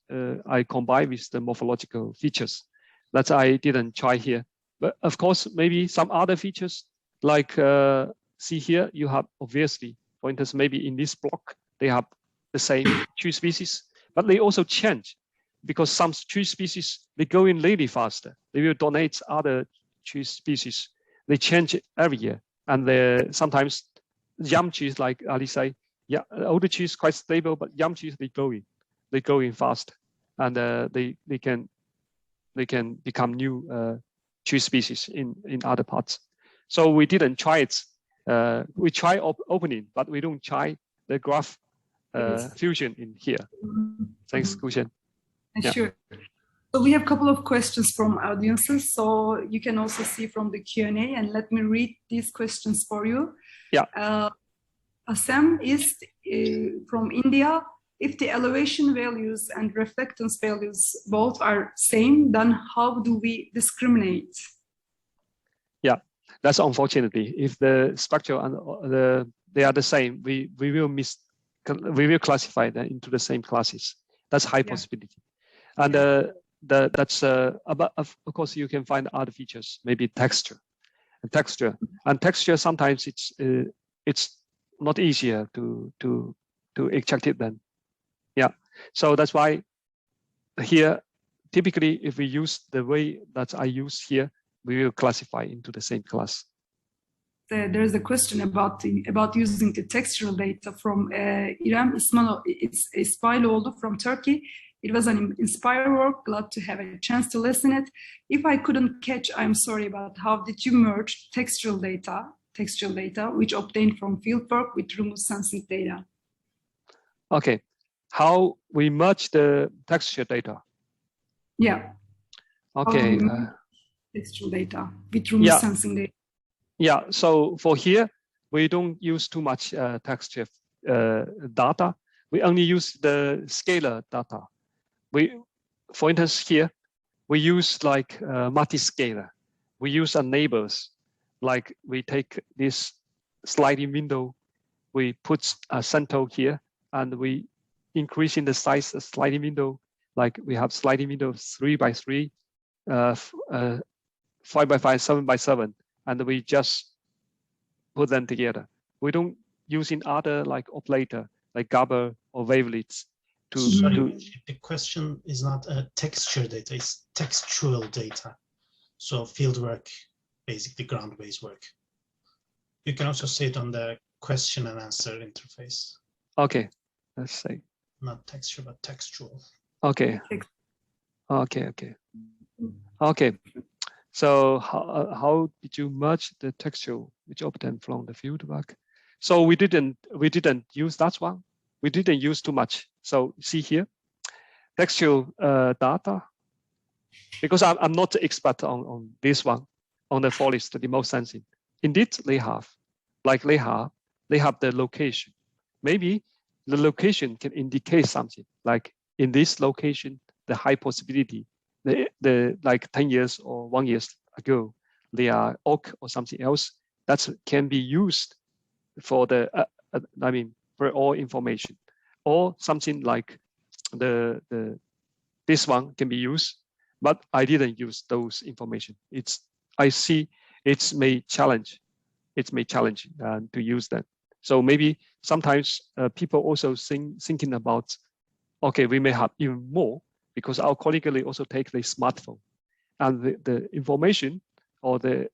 I combine with the morphological features. That I didn't try here, but of course maybe some other features like see here you have obviously. For instance, maybe in this block, they have the same tree species, but they also change because some tree species, they go in really faster. They will donate other tree species. They change every year. And sometimes young trees, like Ali say, older trees quite stable, but young trees, they go in fast. And they can become new tree species in other parts. So we didn't try it. We try opening, but we don't try the graph fusion in here. Thanks, Gushen. Sure. So we have a couple of questions from audiences. So you can also see from the Q&A, and let me read these questions for you. Yeah. Assam is from India. If the elevation values and reflectance values both are same, then how do we discriminate? Yeah. That's unfortunately, if the spectral and they are the same, we will classify them into the same classes. That's high possibility, and that's of course you can find other features, maybe texture, and texture sometimes it's not easier to extract it then. Yeah, so that's why here typically if we use the way that I use here, we will classify into the same class. there's a question about using the textual data from İrem İsmailoğlu from Turkey. It was an inspiring work. Glad to have a chance to listen it. If I couldn't catch, I'm sorry, but how did you merge textual data, which obtained from fieldwork with remote sensing data? Okay, how we merge the texture data? Yeah. Okay. Textual data with remote sensing data. Yeah, so for here, we don't use too much texture data. We only use the scalar data. For instance, here, we use like multi-scalar. We use neighbors, like we take this sliding window, we put a center here, and we increase in the size of sliding window, like we have sliding window 3 by 3, 5 by 5, 7 by 7. And we just put them together. We don't use in other like operator, like Gabber or wavelets. The question is not texture data, it's textual data. So fieldwork, basically ground-based work. You can also say it on the question and answer interface. Okay, let's say. Not texture, but textual. Okay. Okay. So how did you merge the textual which obtained from the fieldwork? So we didn't use that one. We didn't use too much. So see here, textual data, because I'm not an expert on this one, on the forest remote sensing. Indeed, they have the location. Maybe the location can indicate something, like in this location, the high possibility, the like 10 years or 1 year ago, they are oak or something else that can be used for the, for all information, or something like this one can be used, but I didn't use those information. I see it may challenge to use that. So maybe sometimes people also thinking about, okay, we may have even more, because our colleague also take the smartphone, and the information or the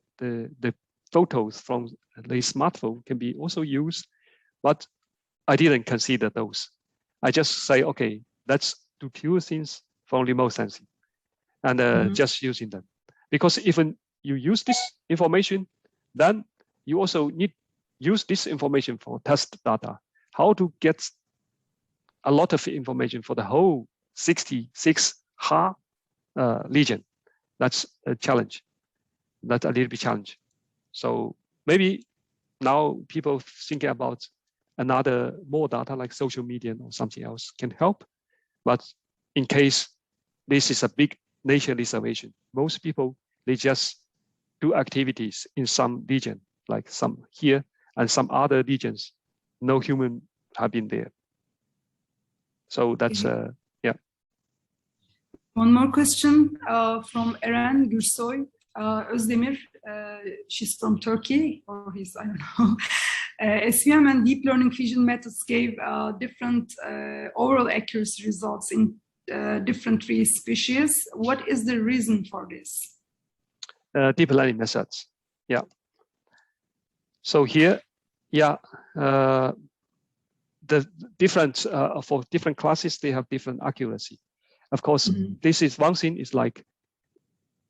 photos from the smartphone can be also used, but I didn't consider those. I just say, okay, let's do pure things from remote sensing, and just using them. Because even you use this information, then you also need use this information for test data. How to get a lot of information for the whole 66 Ha region. That's a challenge. That's a little bit challenge. So maybe now people thinking about another more data like social media or something else can help. But in case this is a big nature reservation, most people, they just do activities in some region, like some here and some other regions. No human have been there. So that's yeah. One more question from Eren Gürsoy. Özdemir, she's from Turkey, or he's, I don't know. SVM and deep learning vision methods gave different overall accuracy results in different tree species. What is the reason for this? Deep learning methods, yeah. So here, yeah, the different for different classes, they have different accuracy. Of course, this is one thing is like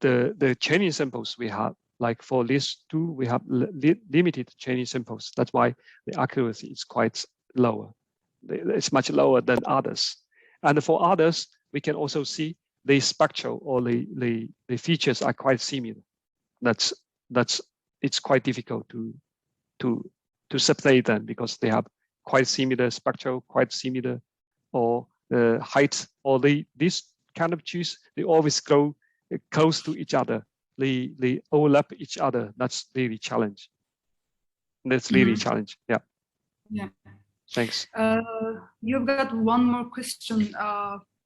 the training samples we have, like for these two, we have limited training samples. That's why the accuracy is quite lower. It's much lower than others. And for others, we can also see the spectral or the features are quite similar. It's quite difficult to separate them because they have quite similar spectral, quite similar, or height, or this kind of trees, they always go close to each other. They overlap each other. That's really challenge. That's really challenge. Yeah. Yeah. Thanks. You've got one more question.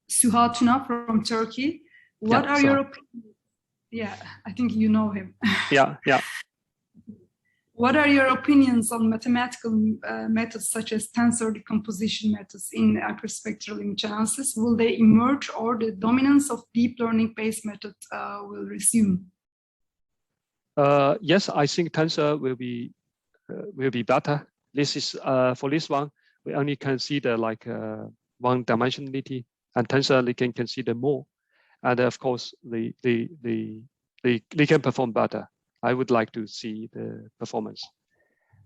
Suha Tuna from Turkey. What are your opinions? Yeah, I think you know him. Yeah. What are your opinions on mathematical methods such as tensor decomposition methods in hyperspectral image analysis? Will they emerge, or the dominance of deep learning-based methods will resume? Yes, I think tensor will be will be better. This is for this one, we only consider like one dimensionality, and tensor they can consider more, and of course they can perform better. I would like to see the performance,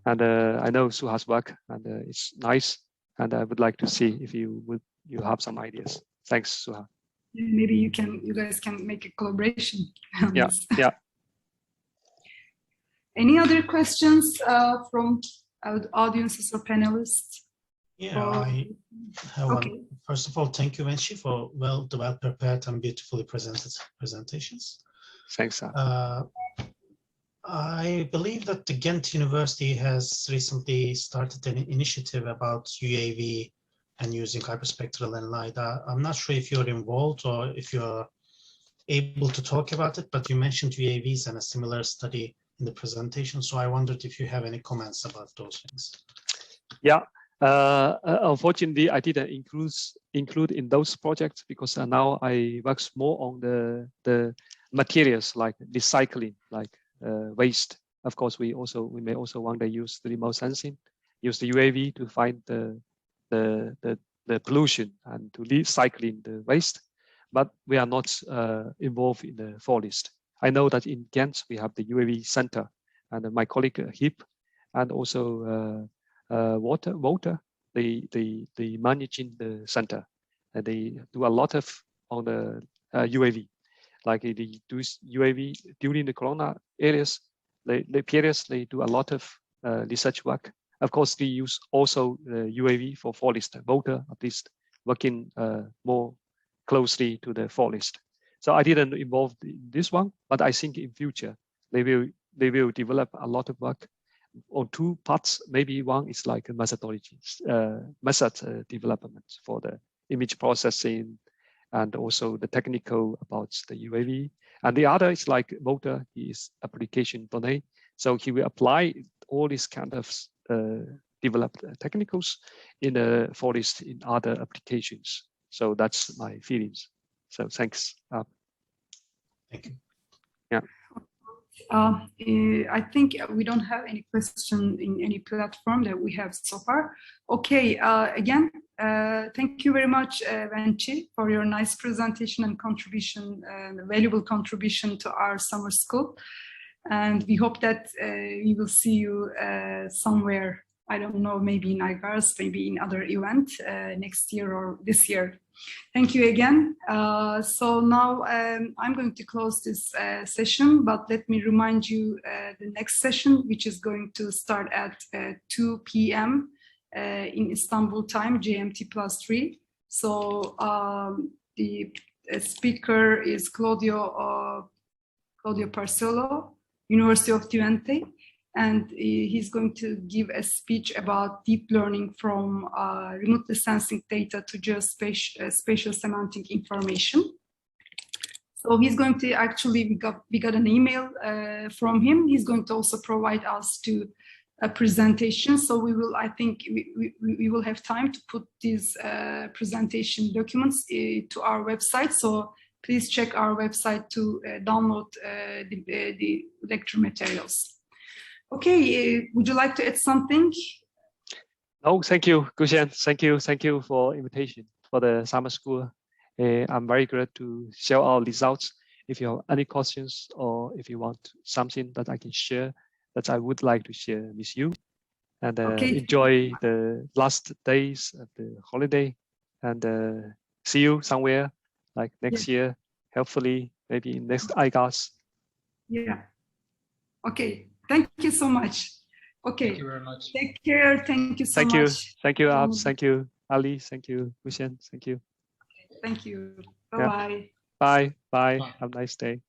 and I know Suha's work, and it's nice, and I would like to see if you have some ideas. Thanks, Suha. Maybe you guys can make a collaboration. Yeah, yeah. Any other questions from audiences or panelists? Yeah, I have one. First of all, thank you, Wenzhi, for well prepared and beautifully presented presentations. Thanks. I believe that the Ghent University has recently started an initiative about UAV and using hyperspectral and LiDAR. I'm not sure if you're involved or if you're able to talk about it, but you mentioned UAVs and a similar study in the presentation. So I wondered if you have any comments about those things. Yeah. Unfortunately, I didn't include in those projects because now I work more on the materials like recycling, like waste. Of course, we may also one day use the remote sensing, use the UAV to find the pollution and to recycling the waste, but we are not involved in the forest. I know that in Ghent we have the UAV center, and my colleague Hip, and also Walter, they managing the center, and they do a lot of on the UAV, like they do UAV during the corona areas. They do a lot of research work. Of course, they use also UAV for forest. Walter at least working more closely to the forest. So I didn't involve in this one, but I think in future they will develop a lot of work on two parts. Maybe one is like a methodology, method development for the image processing, and also the technical about the UAV. And the other is like Walter, he is application domain, so he will apply all these kind of developed technicals in the forest in other applications. So that's my feelings. So thanks. Thank you. Yeah. I think we don't have any question in any platform that we have so far. Okay, again, thank you very much, Wenzhi, for your nice presentation and contribution, valuable contribution to our summer school. And we hope that we will see you somewhere, I don't know, maybe in IGRS, maybe in other event next year or this year. Thank you again. So now I'm going to close this session, but let me remind you the next session, which is going to start at 2 p.m. In Istanbul time, GMT +3. So the speaker is Claudio Parcello, University of Twente, and he's going to give a speech about deep learning from remotely sensing data to just spatial semantic information. So he's going to actually, we got an email from him. He's going to also provide us to a presentation. So we will, I think we will have time to put these presentation documents to our website. So please check our website to download the lecture materials. Okay, would you like to add something? No, thank you, Gushen. Thank you for invitation for the summer school. I'm very glad to share our results. If you have any questions or if you want something that I can share, that I would like to share with you. And enjoy the last days of the holiday, and see you somewhere like next year, hopefully maybe next IGRS. Yeah. Okay. Thank you so much. Okay. Thank you very much. Take care. Thank you so much. Thank you, Abs. Thank you, Ali. Thank you, Gushen. Thank you. Thank you. Bye-bye. Bye. Bye. Have a nice day.